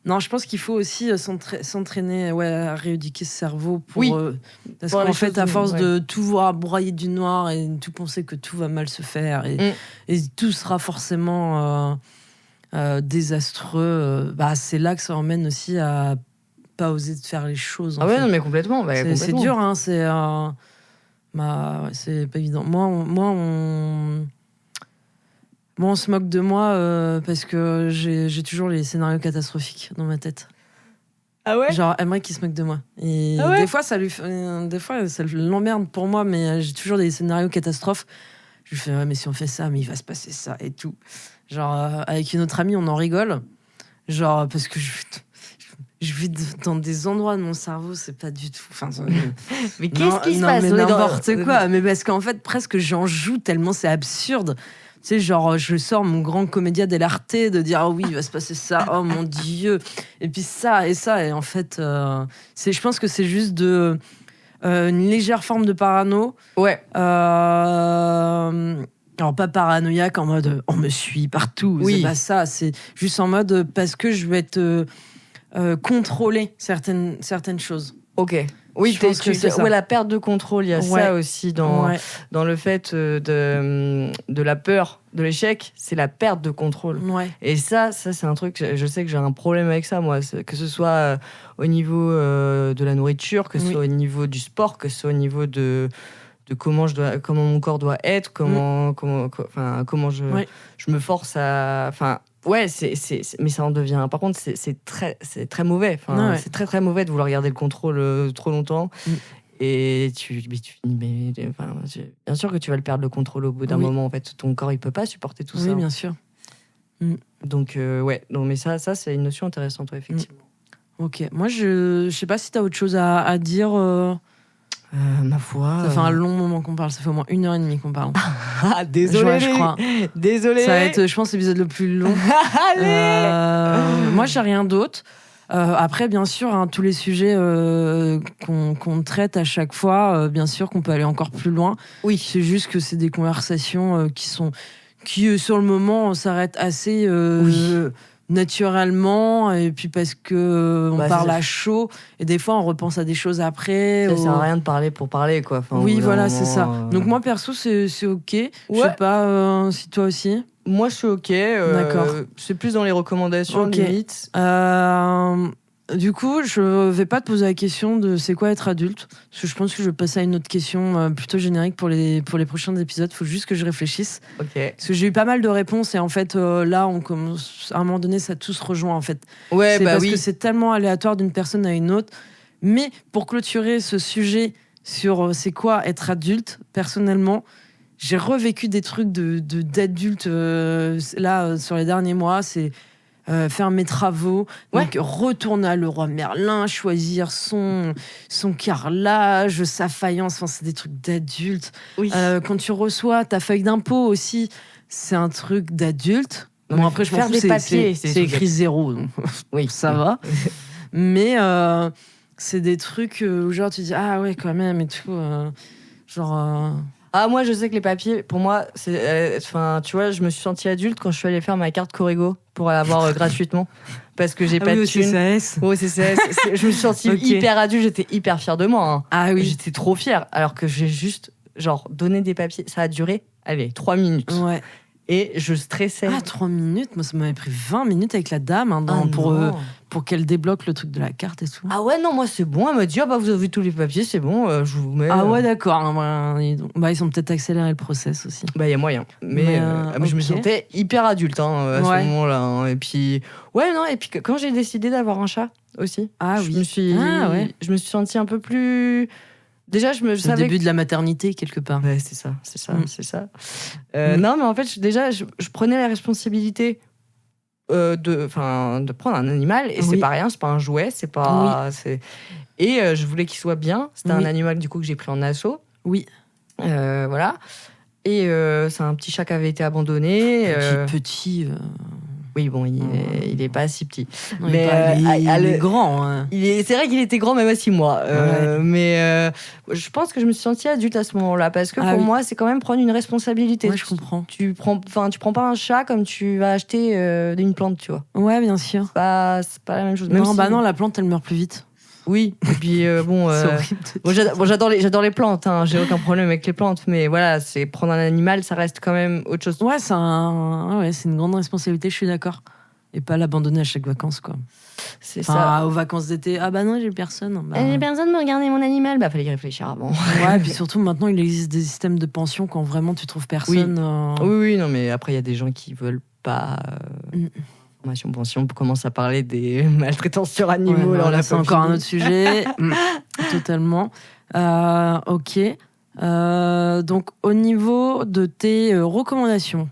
non, je pense qu'il faut aussi s'entraîner à rééduquer ce cerveau pour, parce qu'en fait, à force de tout voir broyer du noir et tout penser que tout va mal se faire et tout sera forcément désastreux, c'est là que ça emmène aussi à pas oser de faire les choses. Ah ouais, non, mais complètement. C'est dur, hein. C'est pas évident. Moi, on se moque de moi parce que j'ai toujours les scénarios catastrophiques dans ma tête. Ah ouais ? Genre, Emeric qui se moque de moi. Et des fois, ça l'emmerde pour moi, mais j'ai toujours des scénarios catastrophes. Je lui fais, mais si on fait ça, mais il va se passer ça et tout. Genre, avec une autre amie, on en rigole. Genre, parce que je vis dans des endroits de mon cerveau, c'est pas du tout. Enfin, mais qu'est-ce qui se passe ? Mais n'importe quoi. Mais parce qu'en fait, presque j'en joue tellement c'est absurde. Tu sais, genre, je sors mon grand comédia dell'arte de dire, oh oui, il va se passer ça, oh mon Dieu. Et puis ça et ça. Et en fait, je pense que c'est juste une légère forme de parano. Ouais. Alors, pas paranoïaque en mode, on me suit partout. Oui. C'est pas ça. C'est juste en mode, parce que je vais être contrôler certaines choses. Ok. Oui, je pense que c'est ça. Ouais, la perte de contrôle, il y a ça aussi dans le fait de la peur de l'échec, c'est la perte de contrôle. Ouais. Et ça c'est un truc, je sais que j'ai un problème avec ça, moi, que ce soit au niveau de la nourriture, que ce soit au niveau du sport, que ce soit au niveau de comment mon corps doit être, comment je me force à... Ouais, mais ça en devient. Par contre, c'est très mauvais. C'est très très mauvais de vouloir garder le contrôle trop longtemps. Et tu finis. Bien sûr que tu vas le perdre le contrôle au bout d'un moment. En fait, ton corps il peut pas supporter tout ça. Oui, bien sûr. Donc non, mais ça c'est une notion intéressante, effectivement. Ok, moi je sais pas si t'as autre chose à dire. Ma foi. Ça fait un long moment qu'on parle, ça fait au moins 1h30 qu'on parle. Désolé, je crois. Désolé. Ça va être, je pense, l'épisode le plus long. Moi, j'ai rien d'autre. Après, bien sûr, tous les sujets qu'on traite à chaque fois, bien sûr qu'on peut aller encore plus loin. Oui. C'est juste que c'est des conversations qui sur le moment, s'arrêtent assez naturellement, et puis parce que on parle à chaud, et des fois on repense à des choses après. Ça sert à rien de parler pour parler, quoi. Oui, voilà, c'est ça. Donc moi, perso, c'est ok. Je sais pas si toi aussi. Moi, je suis ok. D'accord. C'est plus dans les recommandations, limite. Du coup, je vais pas te poser la question de c'est quoi être adulte, parce que je pense que je vais passer à une autre question plutôt générique pour les prochains épisodes. Faut juste que je réfléchisse. Ok. Parce que j'ai eu pas mal de réponses et en fait là, on commence à un moment donné, ça tout se rejoint en fait. Ouais, parce que c'est tellement aléatoire d'une personne à une autre. Mais pour clôturer ce sujet sur c'est quoi être adulte, personnellement, j'ai revécu des trucs d'adulte là sur les derniers mois. C'est faire mes travaux, donc retourner à Leroy Merlin, choisir son carrelage, sa faïence, enfin, c'est des trucs d'adultes. Oui. Quand tu reçois ta feuille d'impôt aussi, c'est un truc d'adulte. Bon, après, je m'en fous, c'est écrit 0, donc oui, ça va. Mais c'est des trucs où genre tu dis ah ouais quand même et tout, Ah, moi, je sais que les papiers, pour moi, c'est. Enfin, tu vois, je me suis sentie adulte quand je suis allée faire ma carte Corrigo pour l'avoir gratuitement. Parce que j'ai pas de thunes. CCAS. Au CCAS. Je me suis sentie hyper adulte, j'étais hyper fière de moi. Hein. Ah oui. J'étais trop fière. Alors que j'ai juste, donné des papiers. Ça a duré, 3 minutes. Ouais. Et je stressais. Ah, 3 minutes? Moi, ça m'avait pris 20 minutes avec la dame pour qu'elle débloque le truc de la carte et tout. Ah ouais, non, moi, c'est bon. Elle m'a dit, vous avez tous les papiers, c'est bon, je vous mets... Ah ouais, d'accord. Ils ont peut-être accéléré le process aussi. Il y a moyen. Mais je me sentais hyper adulte à ce moment-là. Hein. Et puis, quand j'ai décidé d'avoir un chat aussi, je me suis sentie un peu plus... Déjà, je savais... Le début de la maternité, quelque part. Ouais, c'est ça. Non, mais en fait, je prenais la responsabilité de prendre un animal, et c'est pas rien, c'est pas un jouet, c'est pas... Et je voulais qu'il soit bien. C'était un animal, du coup, que j'ai pris en assaut. Oui. Voilà. Et c'est un petit chat qui avait été abandonné. Petit... Oui, bon, il est pas si petit. Non, mais il est grand. Hein. C'est vrai qu'il était grand, même à 6 mois. Mais je pense que je me suis sentie adulte à ce moment-là, parce que pour moi, c'est quand même prendre une responsabilité. Ouais, je comprends. Tu prends pas un chat comme tu vas acheter une plante, tu vois. Ouais, bien sûr. C'est pas la même chose. Non, la plante, elle meurt plus vite. Oui, et puis j'adore les plantes, hein, j'ai aucun problème avec les plantes, mais voilà, c'est prendre un animal, ça reste quand même autre chose. Ouais, c'est une grande responsabilité, je suis d'accord. Et pas l'abandonner à chaque vacances, quoi. C'est ça. Aux vacances d'été, non, j'ai personne. J'ai personne me regarder mon animal, fallait y réfléchir avant. Ouais, et puis surtout maintenant, il existe des systèmes de pension quand vraiment tu trouves personne. Oui, non, mais après, il y a des gens qui veulent pas. Bon, si on commence à parler des maltraitances sur animaux, là, c'est encore un autre sujet. Totalement. Ok. Donc, au niveau de tes recommandations,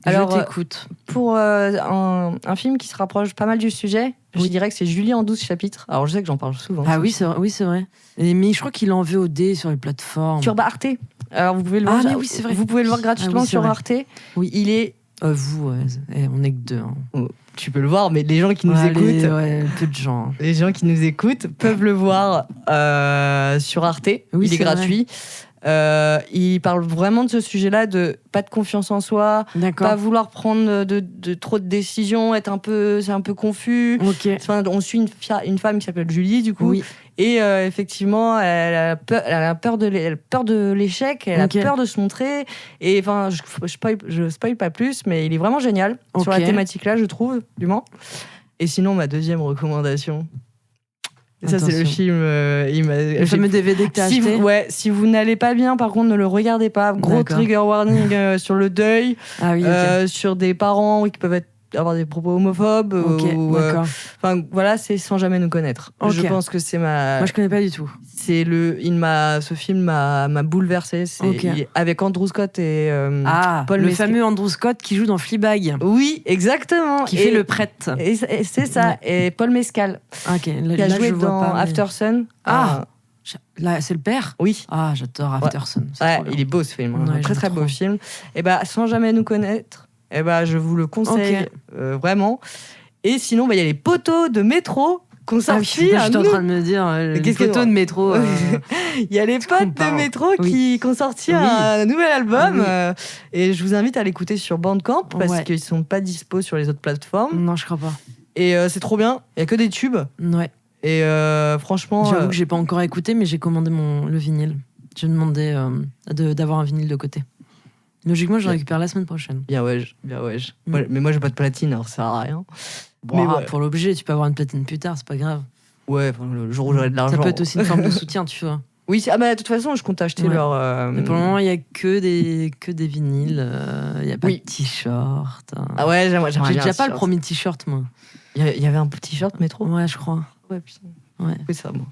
alors, je t'écoute. Pour un film qui se rapproche pas mal du sujet, je dirais que c'est Julie en 12 chapitres. Alors, je sais que j'en parle souvent. Ah oui, c'est vrai. Mais je crois qu'il est en VOD sur les plateformes. Sur Arte. Alors, vous pouvez le voir. Mais oui, c'est vrai. Vous pouvez le voir gratuitement sur Arte. Oui. Il est... on est que 2. Hein. Oh, tu peux le voir, mais les gens qui nous écoutent... peu de gens. Les gens qui nous écoutent peuvent le voir sur Arte. Oui, il est gratuit. Il parle vraiment de ce sujet-là, de pas de confiance en soi, pas vouloir prendre de trop de décisions, c'est un peu confus. Okay. Enfin, on suit une femme qui s'appelle Julie, du coup, et effectivement, elle a peur de l'échec, elle a peur de se montrer. Et enfin, je spoil pas plus, mais il est vraiment génial sur la thématique-là, je trouve, du moins. Et sinon, ma deuxième recommandation. Ça, c'est le film. Le fameux DVD que t'as acheté. Si vous n'allez pas bien, par contre, ne le regardez pas. Gros trigger warning sur le deuil, sur des parents qui peuvent avoir des propos homophobes. Voilà, c'est Sans jamais nous connaître. Je pense que c'est Moi, je connais pas du tout. Ce film m'a bouleversée. Avec Andrew Scott et Paul Mescal. Le fameux Andrew Scott qui joue dans Fleabag. Oui, exactement. Qui fait le prêtre. Et c'est ça. Et Paul Mescal. Qui a joué dans After Sun. Là, c'est le père. Oui. J'adore After Sun. Il est beau ce film. Très très beau film. Et Sans jamais nous connaître. Je vous le conseille vraiment. Et sinon, il y a les poteaux de métro qu'on sorti. J'étais en train de me dire les poteaux de métro. Il y a les potes de métro qui ont sorti un nouvel album. Et je vous invite à l'écouter sur Bandcamp parce qu'ils sont pas dispo sur les autres plateformes. Non, je crois pas. Et c'est trop bien. Il y a que des tubes. Ouais. Et franchement, j'avoue que j'ai pas encore écouté, mais j'ai commandé le vinyle. J'ai demandé d'avoir un vinyle de côté. Logiquement, je le récupère la semaine prochaine. Bien ouais. Mais moi, j'ai pas de platine, alors ça sert à rien. Pour l'objet, tu peux avoir une platine plus tard, c'est pas grave. Ouais, le jour où j'aurai de l'argent. Ça peut être aussi une forme de soutien, tu vois. Oui, de toute façon, je compte acheter leur... Mais pour le moment, il y a que des vinyles, il y a pas de t-shirt. Ah ouais, j'aimerais bien. J'ai déjà pas le premier t-shirt, moi. Il y avait un petit t-shirt métro. Ouais, je crois. Ouais, putain. Oui, ça, moi.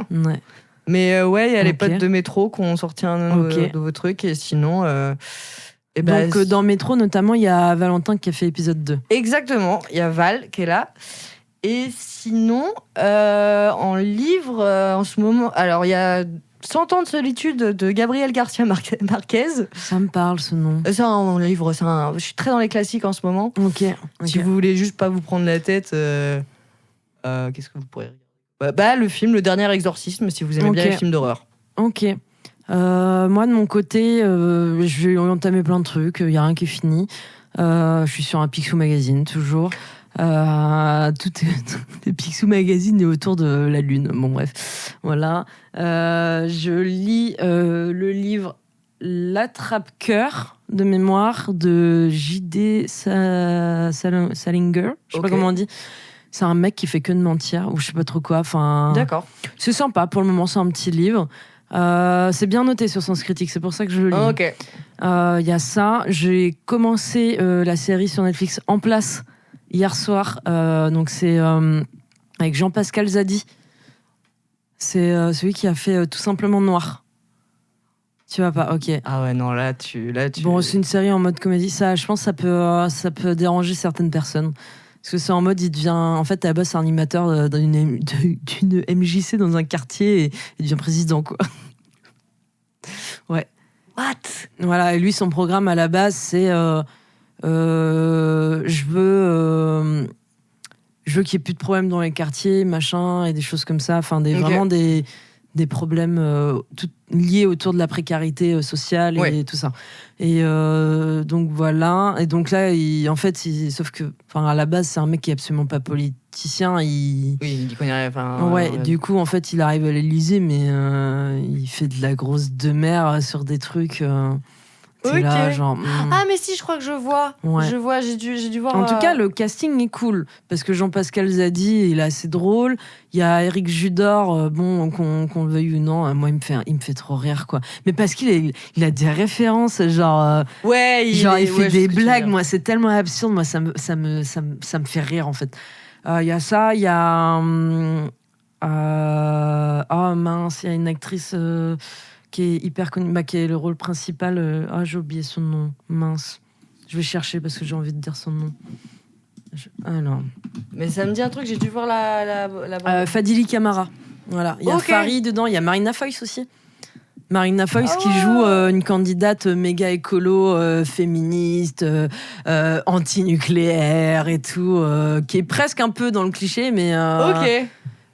Ouais. Mais il y a les potes de métro qui ont sorti un nouveau truc, et sinon... Et donc dans Métro notamment, il y a Valentin qui a fait épisode 2. Exactement, il y a Val qui est là. Et sinon, en livre, en ce moment, alors il y a 100 ans de solitude de Gabriel Garcia Marquez. Ça me parle ce nom. Ça, en livre, je suis très dans les classiques en ce moment. Ok. Si vous voulez juste pas vous prendre la tête, qu'est-ce que vous pourrez regarder ? Le film Le Dernier Exorcisme, si vous aimez bien les films d'horreur. Ok. Moi, de mon côté, je vais entamer plein de trucs. Il n'y a rien qui est fini. Je suis sur un Picsou Magazine, toujours. Tout est Picsou Magazine est autour de la Lune. Bon, bref. Voilà. Je lis le livre L'Attrape-Cœur de mémoire de J.D. Salinger. Je sais pas comment on dit. C'est un mec qui fait que de mentir, ou je sais pas trop quoi. Enfin, d'accord. C'est sympa. Pour le moment, c'est un petit livre. C'est bien noté sur Sens Critique, c'est pour ça que je le lis. Ok. Y a ça. J'ai commencé la série sur Netflix En Place hier soir. Donc c'est avec Jean-Pascal Zadi. C'est celui qui a fait Tout simplement Noir. Tu vas pas, ok. Ah ouais, non, là tu. Bon, c'est une série en mode comédie. Ça, je pense, ça peut déranger certaines personnes. Parce que c'est en mode, il devient. En fait, à la base, c'est un animateur d'une MJC dans un quartier et il devient président, quoi. Ouais. What ? Voilà, et lui, son programme à la base, c'est je veux qu'il n'y ait plus de problèmes dans les quartiers, machin, et des choses comme ça. Enfin, vraiment des problèmes liés autour de la précarité sociale et tout ça. Et donc voilà. Et donc là, sauf que, à la base, c'est un mec qui est absolument pas politicien. Oui, il connaît. Du coup, en fait, il arrive à l'Élysée, mais il fait de la grosse demeure sur des trucs. Okay. Là, genre, Ah, mais si, je crois que je vois. Ouais. Je vois, j'ai dû voir. En tout cas, le casting est cool. Parce que Jean-Pascal Zadi, il est assez drôle. Il y a Éric Judor, qu'on le veuille ou non, moi, il me fait trop rire, quoi. Mais parce qu'il a des références, genre. Il fait des blagues. Moi, c'est tellement absurde. Moi, ça me fait rire, en fait. Il y a ça, il y a. Oh mince, il y a une actrice. Qui est hyper connue, qui est le rôle principal. J'ai oublié son nom. Mince. Je vais chercher parce que j'ai envie de dire son nom. Alors. Mais ça me dit un truc, j'ai dû voir la... Fadili Camara. Voilà. Il y a Farid dedans, il y a Marina Foïs aussi. Marina Foïs qui joue une candidate méga écolo, féministe, anti-nucléaire et tout, qui est presque un peu dans le cliché, mais...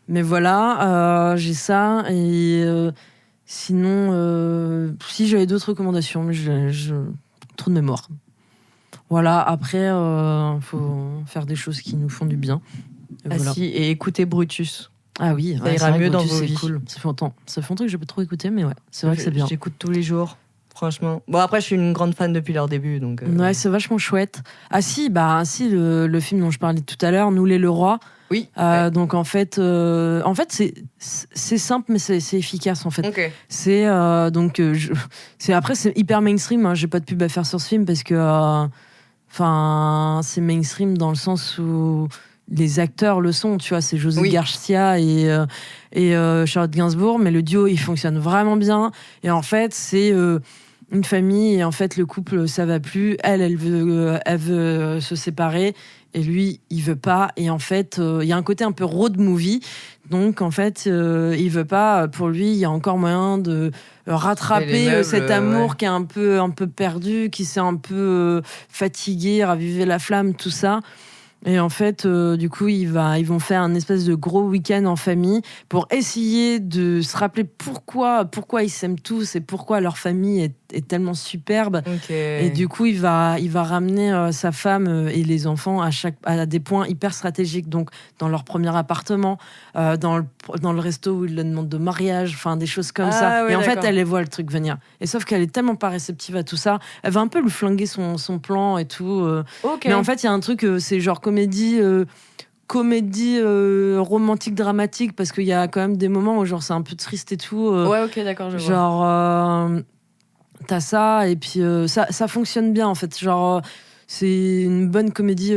Mais voilà, j'ai ça et... Sinon, si j'avais d'autres recommandations, mais trop de mémoire. Voilà, après, faut faire des choses qui nous font du bien. Et écoutez Brutus. Ah oui, ça ira mieux dans vos vies. Cool. Ça fait longtemps que j'ai pas trop écouté, mais ouais, c'est vrai que c'est bien. J'écoute tous les jours, franchement. Bon, après, je suis une grande fan depuis leur début, donc. Ouais, c'est vachement chouette. Ah si, le film dont je parlais tout à l'heure, Nous les Leroy. Oui. Donc en fait, c'est simple mais c'est efficace en fait. Okay. C'est après c'est hyper mainstream. Hein, j'ai pas de pub à faire sur ce film parce que c'est mainstream dans le sens où les acteurs le sont. Tu vois, c'est José Garcia et Charlotte Gainsbourg, mais le duo il fonctionne vraiment bien. Et en fait c'est une famille et en fait le couple ça va plus. Elle veut se séparer. Et lui, il veut pas. Et en fait, il y a un côté un peu road movie. Donc, en fait, il veut pas. Pour lui, il y a encore moyen de rattraper cet amour qui est un peu perdu, qui s'est un peu fatigué, raviver la flamme, tout ça. Et en fait, du coup, ils vont faire un espèce de gros week-end en famille pour essayer de se rappeler pourquoi ils s'aiment tous et pourquoi leur famille est tellement superbe. Okay. Et du coup, il va ramener sa femme et les enfants à des points hyper stratégiques. Donc, dans leur premier appartement, dans le resto où il le demande de mariage, enfin des choses comme ça. Et en fait, elle les voit le truc venir. Et sauf qu'elle est tellement pas réceptive à tout ça, elle va un peu lui flinguer son plan et tout. Mais en fait, il y a un truc, c'est genre comédie romantique dramatique parce qu'il y a quand même des moments où genre c'est un peu triste et tout. D'accord, je vois. Genre t'as ça et puis ça fonctionne bien en fait. Genre c'est une bonne comédie.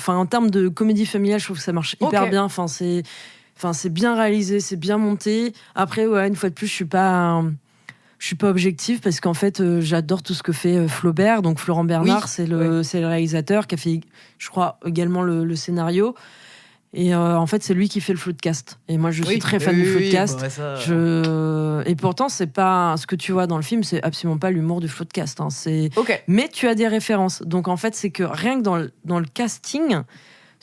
En termes de comédie familiale, je trouve que ça marche hyper bien. C'est bien réalisé, c'est bien monté. Après, une fois de plus, je suis pas je suis pas objective parce qu'en fait, j'adore tout ce que fait Flaubert. Donc Florent Bernard, c'est le réalisateur qui a fait, je crois, également le scénario. Et en fait, c'est lui qui fait le Floodcast. Et moi, je suis très fan du Floodcast. Et pourtant, c'est pas ce que tu vois dans le film, c'est absolument pas l'humour du Floodcast. Hein. Mais tu as des références. Donc en fait, c'est que rien que dans le casting,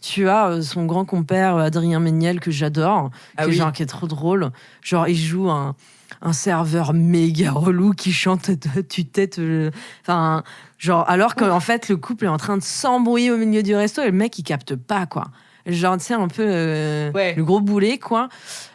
tu as son grand compère Adrien Méniel que j'adore, qui est trop drôle. Genre, il joue un serveur méga relou qui chante tue-tête. Enfin, genre, alors qu'en fait, le couple est en train de s'embrouiller au milieu du resto et le mec, il capte pas, quoi. Genre, tu sais, un peu le gros boulet, quoi.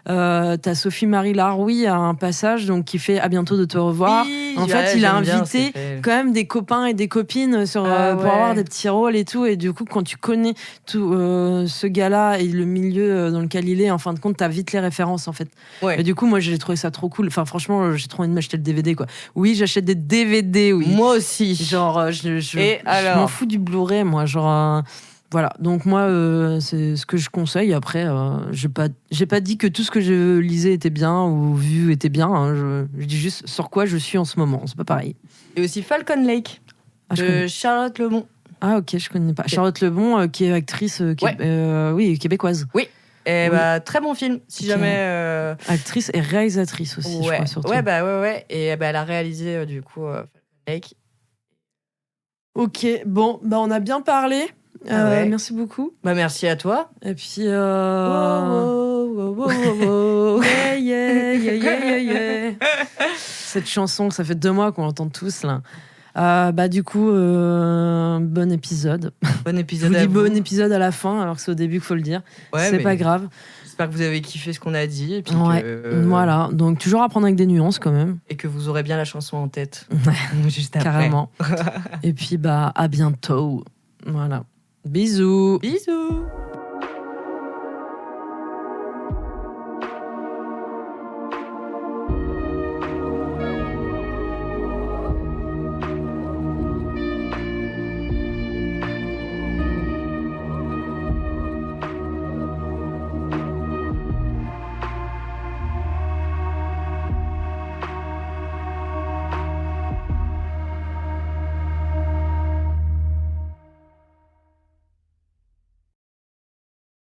T'as Sophie-Marie Laroui à un passage donc, qui fait « À bientôt de te revoir ». En fait, il a invité quand même des copains et des copines pour avoir des petits rôles et tout. Et du coup, quand tu connais tout ce gars-là et le milieu dans lequel il est, en fin de compte, t'as vite les références, en fait. Et du coup, moi, j'ai trouvé ça trop cool. Enfin, franchement, j'ai trop envie de m'acheter le DVD, quoi. Oui, j'achète des DVD, oui. Moi aussi. Genre, je m'en fous du Blu-ray, moi. Genre... Voilà, donc moi, c'est ce que je conseille. Après, j'ai pas dit que tout ce que je lisais était bien ou vu était bien. Hein. Je dis juste sur quoi je suis en ce moment. C'est pas pareil. Et aussi Falcon Lake de Charlotte Lebon. Ah ok, je connais pas. Charlotte Lebon, qui est actrice québécoise. Oui. Et très bon film, si jamais. Actrice et réalisatrice aussi, je crois, surtout. Ouais. Et elle a réalisé du coup Falcon Lake. Ok, bon, on a bien parlé. Merci beaucoup. Merci à toi. Et puis yeah. Cette chanson, ça fait 2 mois qu'on l'entend tous là. Du coup, bon épisode. Bon épisode. Je vous dis bon épisode à la fin, alors que c'est au début qu'il faut le dire. C'est pas grave. J'espère que vous avez kiffé ce qu'on a dit. Et puis voilà, donc toujours à prendre avec des nuances quand même. Et que vous aurez bien la chanson en tête. Juste après. Carrément. Et puis à bientôt. Voilà. Bisous. Bisous.